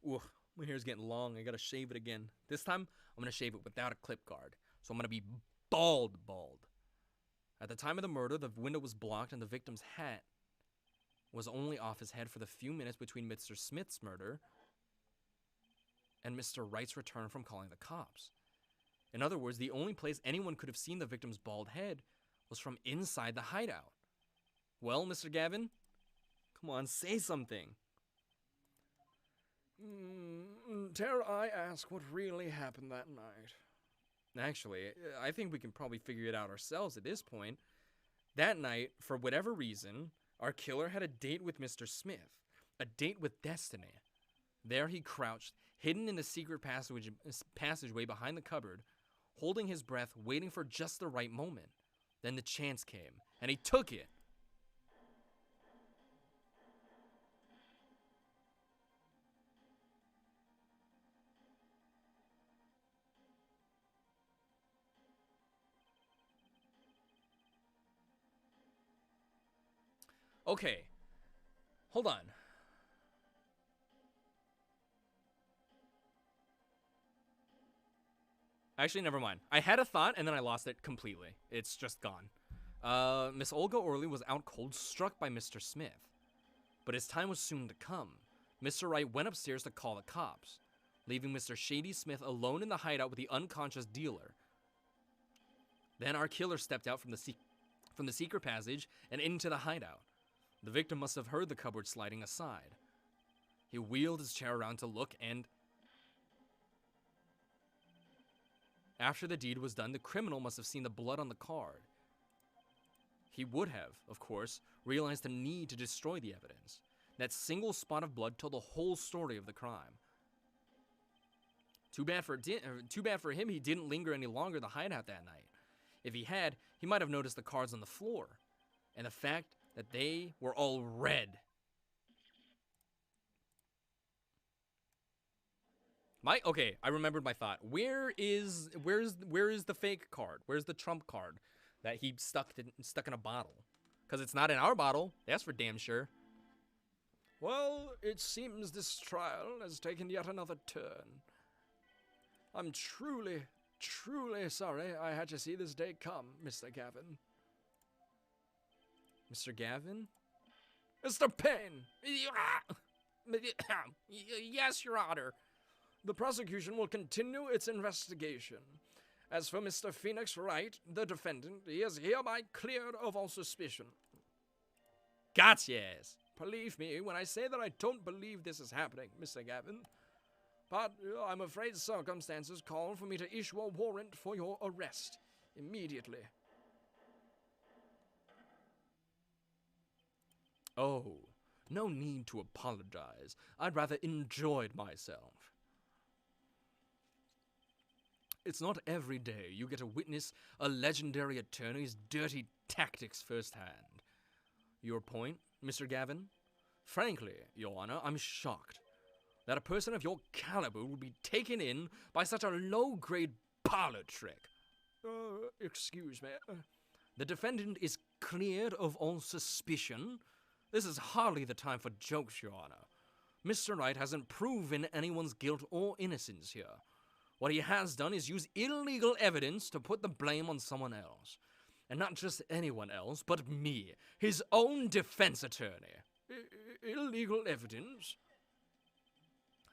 Ooh, my hair's getting long. I gotta shave it again. This time, I'm gonna shave it without a clip guard. So I'm gonna be bald. At the time of the murder, the window was blocked and the victim's hat was only off his head for the few minutes between Mr. Smith's murder and Mr. Wright's return from calling the cops. In other words, the only place anyone could have seen the victim's bald head was from inside the hideout. Well, Mr. Gavin? Come on, say something. Dare I ask what really happened that night? Actually, I think we can probably figure it out ourselves at this point. That night, for whatever reason, our killer had a date with Mr. Smith. A date with destiny. There he crouched, hidden in the secret passageway behind the cupboard, holding his breath, waiting for just the right moment. Then the chance came, and he took it. Okay, hold on. Actually, never mind. I had a thought, and then I lost it completely. It's just gone. Miss Olga Orley was out cold, struck by Mr. Smith. But his time was soon to come. Mr. Wright went upstairs to call the cops, leaving Mr. Shady Smith alone in the hideout with the unconscious dealer. Then our killer stepped out from the secret passage and into the hideout. The victim must have heard the cupboard sliding aside. He wheeled his chair around to look, and after the deed was done, the criminal must have seen the blood on the card. He would have, of course, realized the need to destroy the evidence. That single spot of blood told the whole story of the crime. Too bad for him he didn't linger any longer in the hideout that night. If he had, he might have noticed the cards on the floor, and the fact that they were all red. Okay, I remembered my thought. Where's the fake card? Where's the trump card that he stuck in a bottle? Because it's not in our bottle. That's for damn sure. Well, it seems this trial has taken yet another turn. I'm truly sorry I had to see this day come, Mr. Gavin. Mr. Gavin? Mr. Payne! Yes, Your Honor. The prosecution will continue its investigation. As for Mr. Phoenix Wright, the defendant, he is hereby cleared of all suspicion. Gotcha. Believe me when I say that I don't believe this is happening, Mr. Gavin. But I'm afraid circumstances call for me to issue a warrant for your arrest immediately. Oh, no need to apologize. I'd rather enjoyed myself. It's not every day you get to witness a legendary attorney's dirty tactics firsthand. Your point, Mr. Gavin? Frankly, Your Honor, I'm shocked that a person of your caliber would be taken in by such a low-grade parlor trick. Excuse me. The defendant is cleared of all suspicion. This is hardly the time for jokes, Your Honor. Mr. Wright hasn't proven anyone's guilt or innocence here. What he has done is use illegal evidence to put the blame on someone else. And not just anyone else, but me, his own defense attorney. Illegal evidence?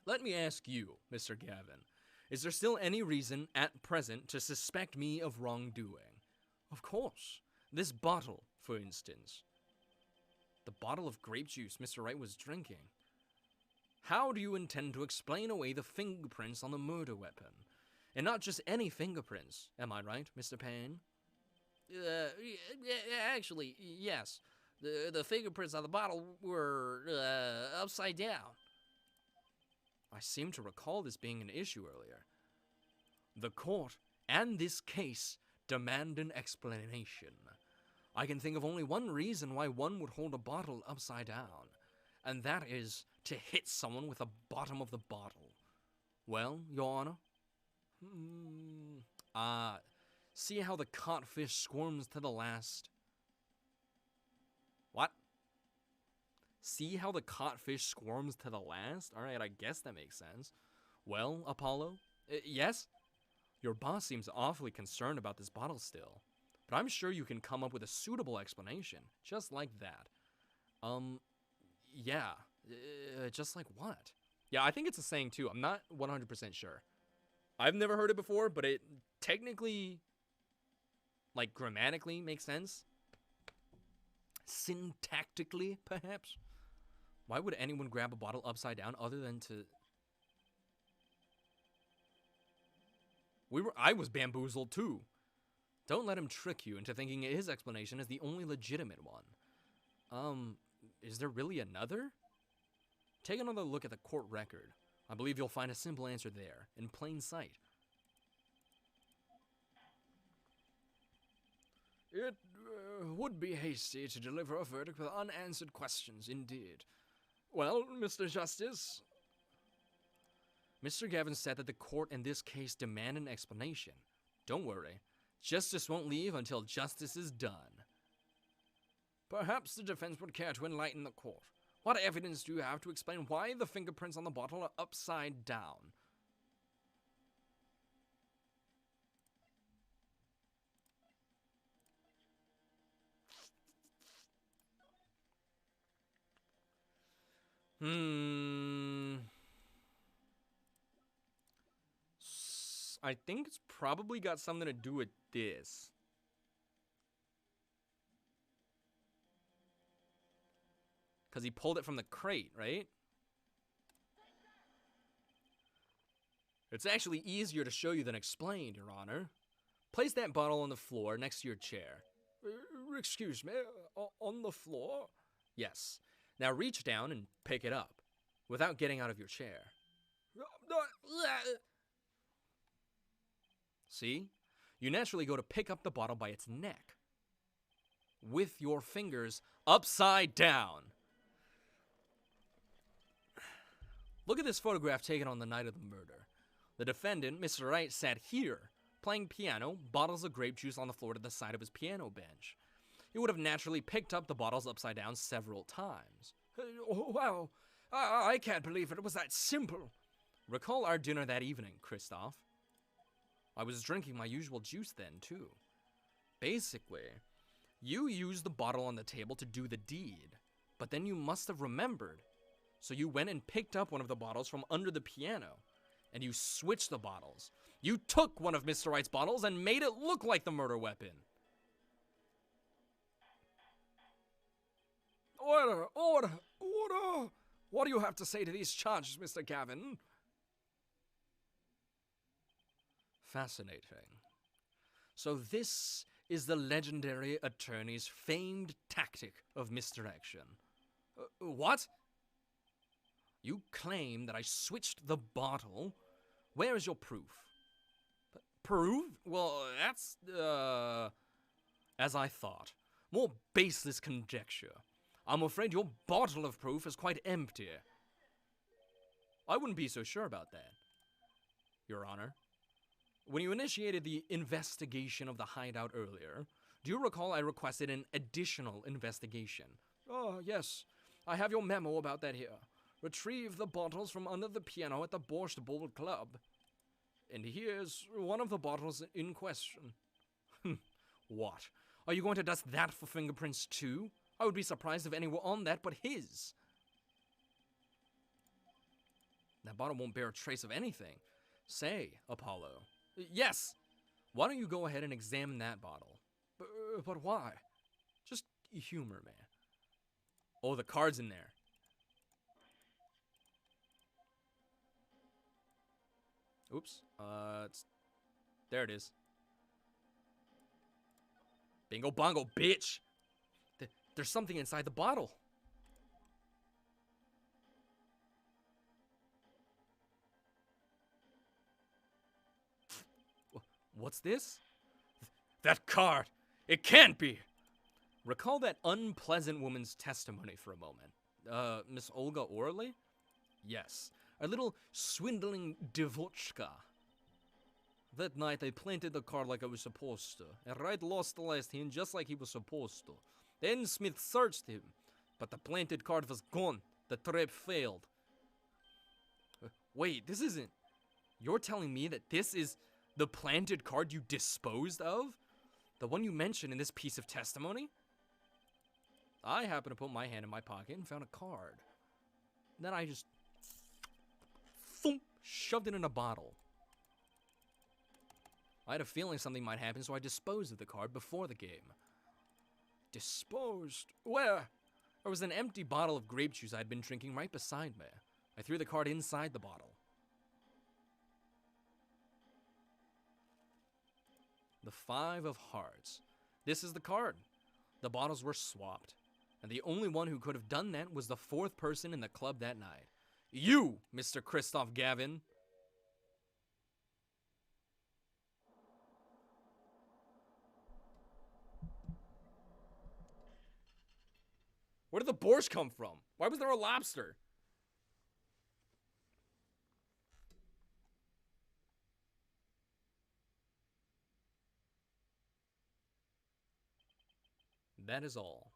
Let me ask you, Mr. Gavin, is there still any reason at present to suspect me of wrongdoing? Of course. This bottle, for instance. The bottle of grape juice Mr. Wright was drinking. How do you intend to explain away the fingerprints on the murder weapon? And not just any fingerprints, am I right, Mr. Payne? Actually, yes. The fingerprints on the bottle were upside down. I seem to recall this being an issue earlier. The court and this case demand an explanation. I can think of only one reason why one would hold a bottle upside down, and that is to hit someone with the bottom of the bottle. Well, Your Honor? See how the codfish squirms to the last? What? See how the codfish squirms to the last? Alright, I guess that makes sense. Well, Apollo? Yes? Your boss seems awfully concerned about this bottle still. But I'm sure you can come up with a suitable explanation, just like that. Yeah. Just like what? Yeah, I think it's a saying too. I'm not 100% sure. I've never heard it before, but it technically, like, grammatically makes sense. Syntactically, perhaps? Why would anyone grab a bottle upside down other than to... I was bamboozled too. Don't let him trick you into thinking his explanation is the only legitimate one. Is there really another? Take another look at the court record. I believe you'll find a simple answer there, in plain sight. It would be hasty to deliver a verdict with unanswered questions, indeed. Well, Mr. Justice... Mr. Gavin said that the court in this case demand an explanation. Don't worry. Justice won't leave until justice is done. Perhaps the defense would care to enlighten the court. What evidence do you have to explain why the fingerprints on the bottle are upside down? I think it's probably got something to do with this. Because he pulled it from the crate, right? It's actually easier to show you than explain, Your Honor. Place that bottle on the floor next to your chair. Excuse me, on the floor? Yes. Now reach down and pick it up, without getting out of your chair. See? You naturally go to pick up the bottle by its neck. With your fingers upside down. Look at this photograph taken on the night of the murder. The defendant, Mr. Wright, sat here, playing piano, bottles of grape juice on the floor to the side of his piano bench. He would have naturally picked up the bottles upside down several times. Wow, I can't believe it was that simple. Recall our dinner that evening, Christoph. I was drinking my usual juice then, too. Basically, you used the bottle on the table to do the deed, but then you must have remembered. So you went and picked up one of the bottles from under the piano, and you switched the bottles. You took one of Mr. Wright's bottles and made it look like the murder weapon. Order! Order! Order! What do you have to say to these charges, Mr. Gavin? Fascinating. So this is the legendary attorney's famed tactic of misdirection. What? You claim that I switched the bottle? Where is your proof? Proof? Well, that's, as I thought. More baseless conjecture. I'm afraid your bottle of proof is quite empty. I wouldn't be so sure about that, Your Honor. When you initiated the investigation of the hideout earlier, do you recall I requested an additional investigation? Oh, yes. I have your memo about that here. Retrieve the bottles from under the piano at the Borscht Bowl Club. And here's one of the bottles in question. What? Are you going to dust that for fingerprints too? I would be surprised if any were on that but his. That bottle won't bear a trace of anything. Say, Apollo. Yes! Why don't you go ahead and examine that bottle? But why? Just humor me. Oh, the card's in there. Oops. There it is. Bingo bongo, bitch! There's something inside the bottle. What's this? That card! It can't be! Recall that unpleasant woman's testimony for a moment. Miss Olga Orley? Yes. A little swindling devochka. That night I planted the card like I was supposed to, and Wright lost the last hand just like he was supposed to. Then Smith searched him, but the planted card was gone. The trap failed. Wait, this isn't... You're telling me that this is the planted card you disposed of? The one you mentioned in this piece of testimony? I happened to put my hand in my pocket and found a card. Then I just... thump, shoved it in a bottle. I had a feeling something might happen, so I disposed of the card before the game. Disposed? Where? There was an empty bottle of grape juice I'd been drinking right beside me. I threw the card inside the bottle. The 5 of Hearts. This is the card. The bottles were swapped. And the only one who could have done that was the 4th person in the club that night. You, Mr. Christoph Gavin. Where did the borscht come from? Why was there a lobster? That is all.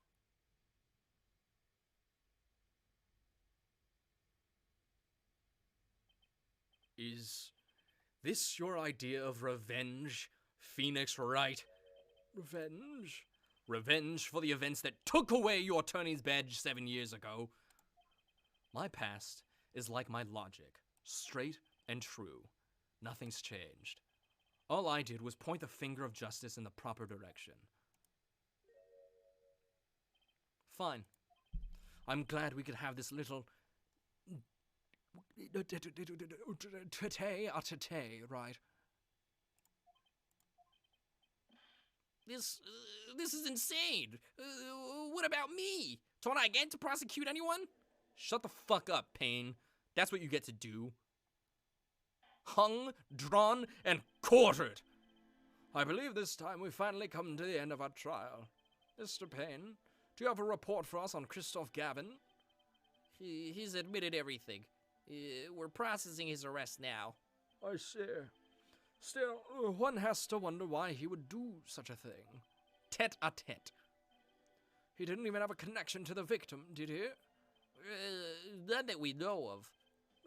Is this your idea of revenge, Phoenix Wright? Revenge? Revenge for the events that took away your attorney's badge 7 years ago. My past is like my logic, straight and true. Nothing's changed. All I did was point the finger of justice in the proper direction. Fine. I'm glad we could have this little... tete-a-tete, right? This is insane. What about me? Don't I get to prosecute anyone? Shut the fuck up, Payne. That's what you get to do. Hung, drawn, and quartered. I believe this time we've finally come to the end of our trial. Mr. Payne, do you have a report for us on Christoph Gavin? He's admitted everything. We're processing his arrest now. I see. Still, one has to wonder why he would do such a thing. Tete-a-tete. He didn't even have a connection to the victim, did he? None that we know of.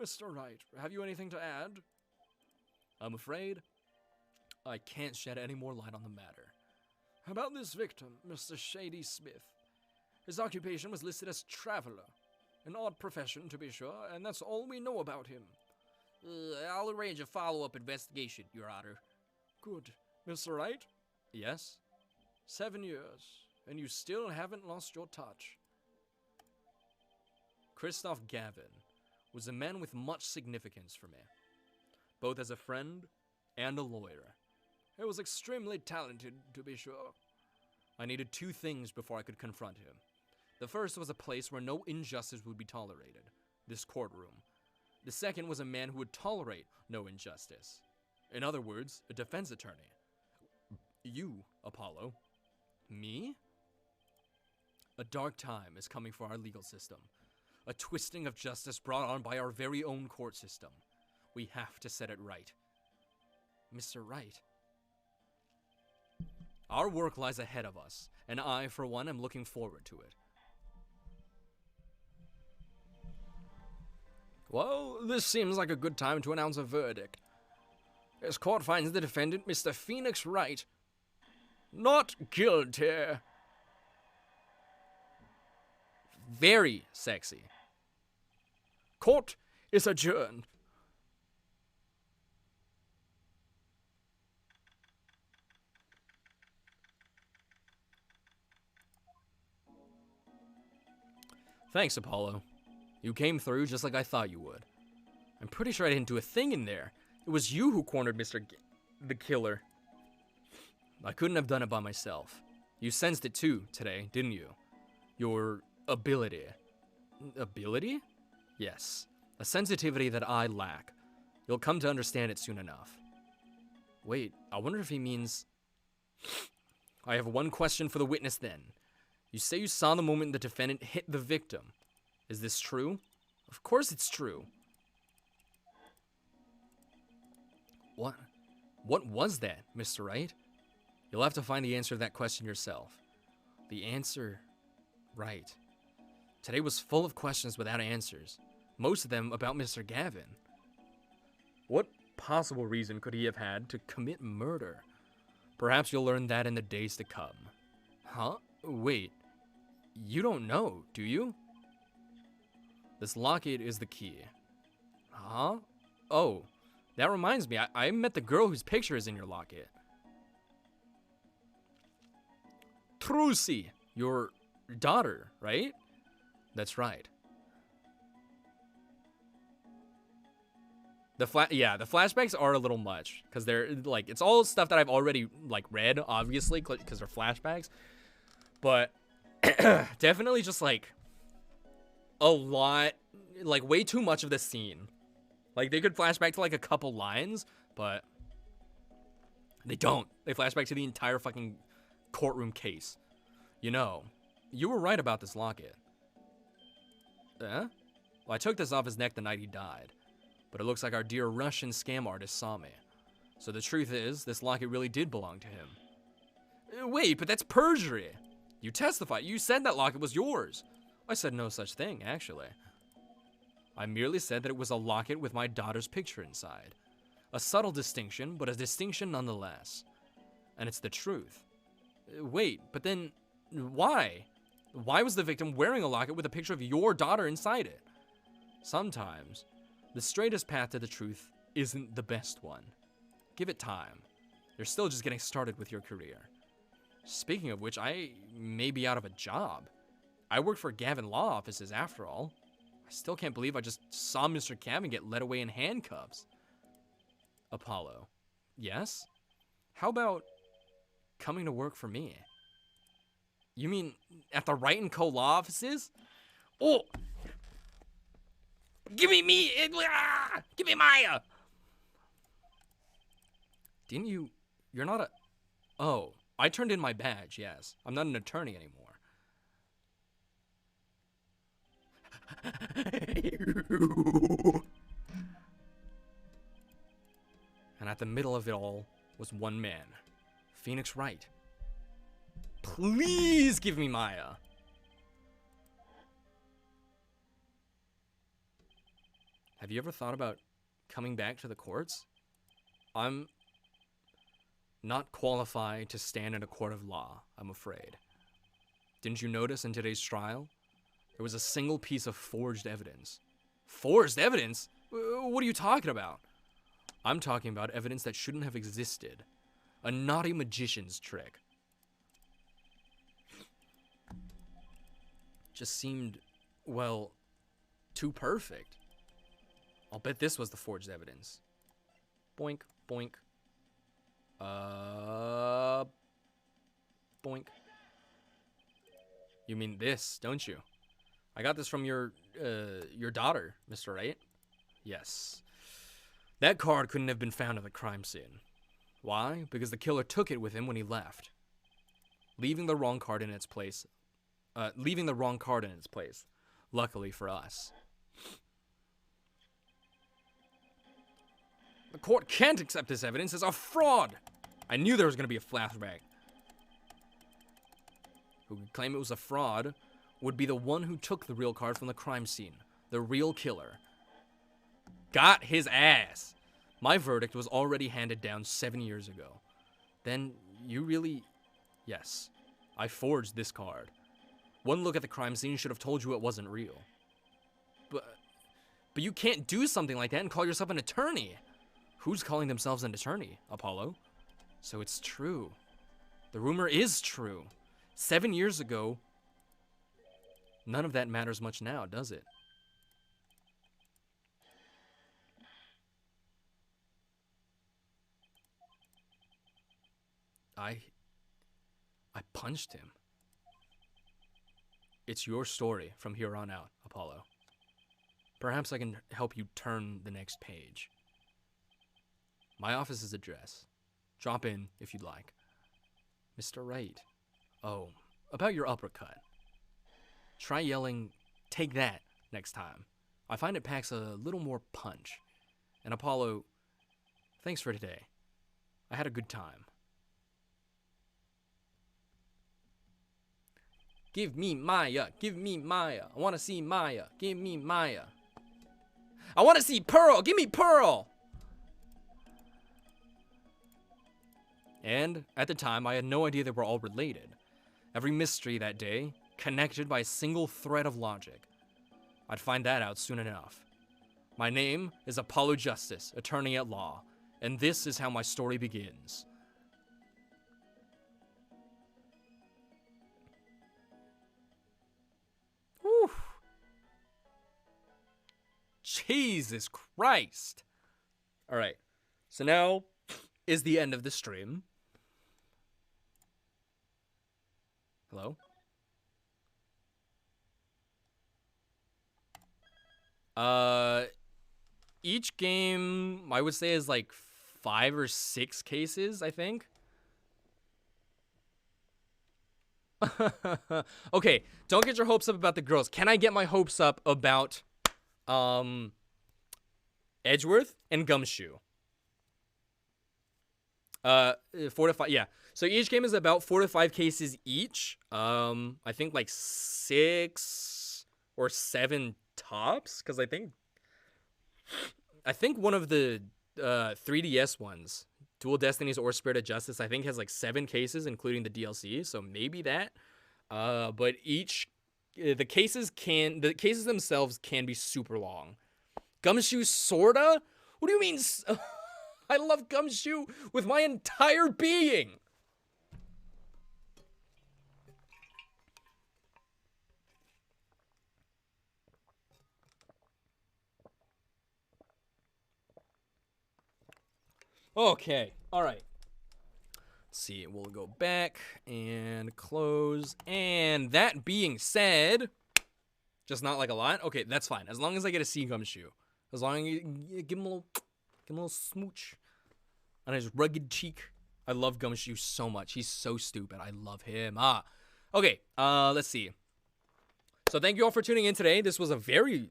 Mr. Wright, have you anything to add? I'm afraid I can't shed any more light on the matter. About this victim, Mr. Shady Smith. His occupation was listed as traveler. An odd profession, to be sure, and that's all we know about him. I'll arrange a follow-up investigation, Your Honor. Good. Mr. Wright? Yes? 7 years, and you still haven't lost your touch. Christoph Gavin was a man with much significance for me, both as a friend and a lawyer. He was extremely talented, to be sure. I needed 2 things before I could confront him. The first was a place where no injustice would be tolerated, this courtroom. The second was a man who would tolerate no injustice. In other words, a defense attorney. You, Apollo. Me? A dark time is coming for our legal system. A twisting of justice brought on by our very own court system. We have to set it right. Mr. Wright. Our work lies ahead of us, and I, for one, am looking forward to it. Well, this seems like a good time to announce a verdict. This court finds the defendant, Mr. Phoenix Wright, not guilty. Very sexy. Court is adjourned. Thanks, Apollo. You came through just like I thought you would. I'm pretty sure I didn't do a thing in there. It was you who cornered the killer. I couldn't have done it by myself. You sensed it too today, didn't you? Your ability. Ability? Yes. A sensitivity that I lack. You'll come to understand it soon enough. Wait, I wonder if he means... I have one question for the witness then. You say you saw the moment the defendant hit the victim. Is this true? Of course it's true. What was that, Mr. Wright? You'll have to find the answer to that question yourself. The answer... Right. Today was full of questions without answers. Most of them about Mr. Gavin. What possible reason could he have had to commit murder? Perhaps you'll learn that in the days to come. Huh? Wait. You don't know, do you? This locket is the key. Huh? Oh, that reminds me. I met the girl whose picture is in your locket. Trucy, your daughter, right? That's right. The flashbacks are a little much because they're like, it's all stuff that I've already like read, obviously, because they're flashbacks. But definitely just like a lot, like way too much of the scene. Like they could flashback to like a couple lines, but they don't. They flashback to the entire fucking courtroom case. You know, you were right about this locket. Well, I took this off his neck the night he died. But it looks like our dear Russian scam artist saw me. So the truth is, this locket really did belong to him. Wait, but that's perjury. You testified. You said that locket was yours. I said no such thing, actually. I merely said that it was a locket with my daughter's picture inside. A subtle distinction, but a distinction nonetheless. And it's the truth. Wait, but then why? Why was the victim wearing a locket with a picture of your daughter inside it? Sometimes the straightest path to the truth isn't the best one. Give it time. You're still just getting started with your career. Speaking of which, I may be out of a job. I work for Gavin Law Offices after all. I still can't believe I just saw Mr. Gavin get led away in handcuffs. Apollo. Yes? How about coming to work for me? You mean at the Wright & Co. Law Offices? Oh! Give me give me Maya! Didn't you... You're not a... Oh, I turned in my badge, yes. I'm not an attorney anymore. And at the middle of it all was one man. Phoenix Wright. Please give me Maya! Have you ever thought about coming back to the courts? I'm not qualified to stand in a court of law, I'm afraid. Didn't you notice in today's trial? There was a single piece of forged evidence. Forged evidence? What are you talking about? I'm talking about evidence that shouldn't have existed. A naughty magician's trick. Just seemed, well, too perfect. I'll bet this was the forged evidence. Boink, boink. Boink. You mean this, don't you? I got this from your daughter, Mr. Wright. Yes. That card couldn't have been found at the crime scene. Why? Because the killer took it with him when he left. Leaving the wrong card in its place. Luckily for us. The court can't accept this evidence as a fraud. I knew there was going to be a flashback. Who could claim it was a fraud would be the one who took the real card from the crime scene. The real killer. Got his ass. My verdict was already handed down 7 years ago. Then you really... Yes, I forged this card. One look at the crime scene should have told you it wasn't real. But you can't do something like that and call yourself an attorney. Who's calling themselves an attorney, Apollo? So it's true. The rumor is true. 7 years ago, None of that matters much now, does it? I punched him. It's your story from here on out, Apollo. Perhaps I can help you turn the next page. My office's address. Drop in if you'd like. Mr. Wright. Oh, about your uppercut. Try yelling, "Take that," next time. I find it packs a little more punch. And Apollo, thanks for today. I had a good time. Give me Maya. Give me Maya. I want to see Maya. Give me Maya. I want to see Pearl. Give me Pearl. And at the time, I had no idea they were all related. Every mystery that day connected by a single thread of logic. I'd find that out soon enough. My name is Apollo Justice, attorney at law, and this is how my story begins. Whew. Jesus Christ. All right, so now is the end of the stream. Hello? Each game, I would say, is like 5 or 6 cases, I think. Okay, don't get your hopes up about the girls. Can I get my hopes up about, Edgeworth and Gumshoe? 4 to 5, yeah. So each game is about 4 to 5 cases each. I think like 6 or 7 tops, because I think one of the 3DS ones, Dual Destinies or Spirit of Justice, I think has like 7 cases, including the DLC. So maybe that. But the cases themselves can be super long. Gumshoe sorta? What do you mean? I love Gumshoe with my entire being. Okay, all right. Let's see, we'll go back and close. And that being said, just not like a lot. Okay, that's fine. As long as I get to see Gumshoe. As long as you give him a little smooch on his rugged cheek. I love Gumshoe so much. He's so stupid. I love him. Okay, let's see. So thank you all for tuning in today. This was a very,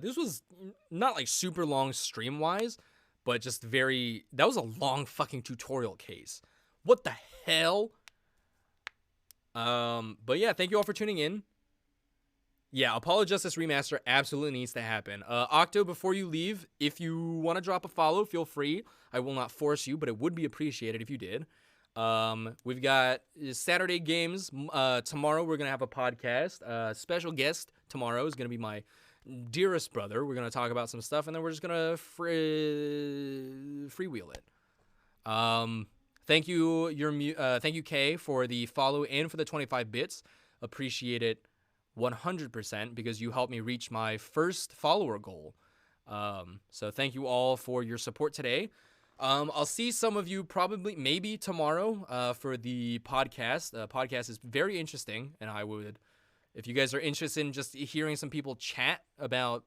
this was not like super long stream-wise, but just that was a long fucking tutorial case. What the hell? But yeah, thank you all for tuning in. Yeah, Apollo Justice Remaster absolutely needs to happen. Octo, before you leave, if you want to drop a follow, feel free. I will not force you, but it would be appreciated if you did. We've got Saturday games. Tomorrow we're going to have a podcast. Special guest tomorrow is going to be my dearest brother. We're going to talk about some stuff, and then we're just going to freewheel it. Thank you, Kay, for the follow and for the 25 bits. Appreciate it 100% because you helped me reach my first follower goal. So thank you all for your support today. I'll see some of you maybe tomorrow for the podcast. The podcast is very interesting, and I would, if you guys are interested in just hearing some people chat about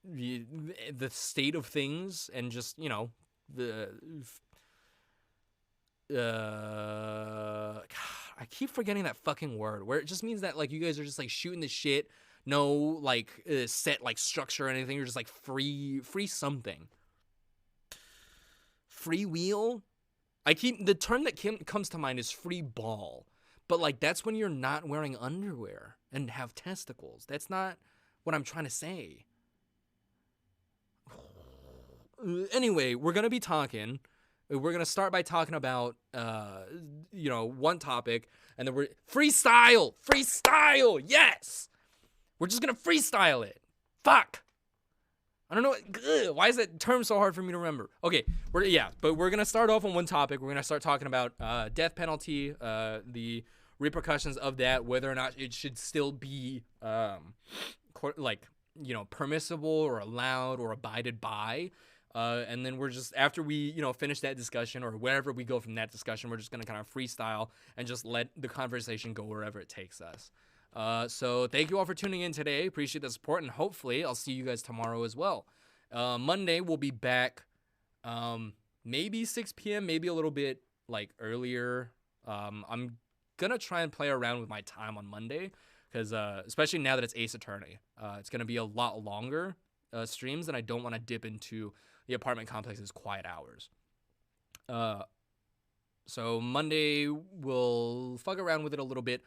the state of things and just, I keep forgetting that fucking word where it just means that like you guys are just like shooting the shit, no like set like structure or anything. You're just like free something. Free wheel? The term that comes to mind is free ball. But like that's when you're not wearing underwear and have testicles. That's not what I'm trying to say. Anyway, we're going to be talking. We're going to start by talking about, one topic, and then we're freestyle, yes! We're just going to freestyle it. Fuck. I don't know. Why is that term so hard for me to remember? Okay, but we're going to start off on one topic. We're going to start talking about death penalty, the repercussions of that, whether or not it should still be permissible or allowed or abided by. And then we're just, after we, finish that discussion, or wherever we go from that discussion, we're just going to kind of freestyle and just let the conversation go wherever it takes us. So thank you all for tuning in today. Appreciate the support, and hopefully I'll see you guys tomorrow as well. Monday we'll be back, maybe 6 p.m., maybe a little bit earlier. I'm gonna try and play around with my time on Monday, because especially now that it's Ace Attorney, it's gonna be a lot longer streams, and I don't want to dip into the apartment complex's quiet hours. So Monday we'll fuck around with it a little bit,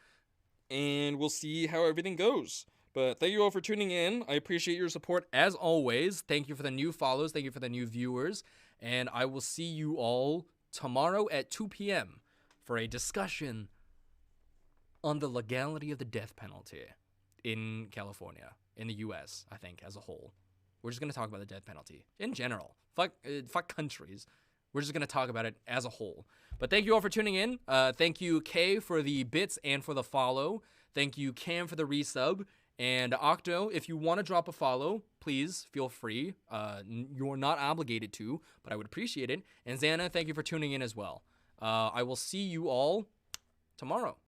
and we'll see how everything goes. But thank you all for tuning in. I appreciate your support as always. Thank you for the new follows. Thank you for the new viewers. And I will see you all tomorrow at 2 p.m. for a discussion on the legality of the death penalty in California, in the U.S., I think, as a whole. We're just going to talk about the death penalty in general. Fuck countries. We're just going to talk about it as a whole. But thank you all for tuning in. Thank you, Kay, for the bits and for the follow. Thank you, Cam, for the resub. And Octo, if you want to drop a follow, please feel free. You're not obligated to, but I would appreciate it. And Xana, thank you for tuning in as well. I will see you all tomorrow.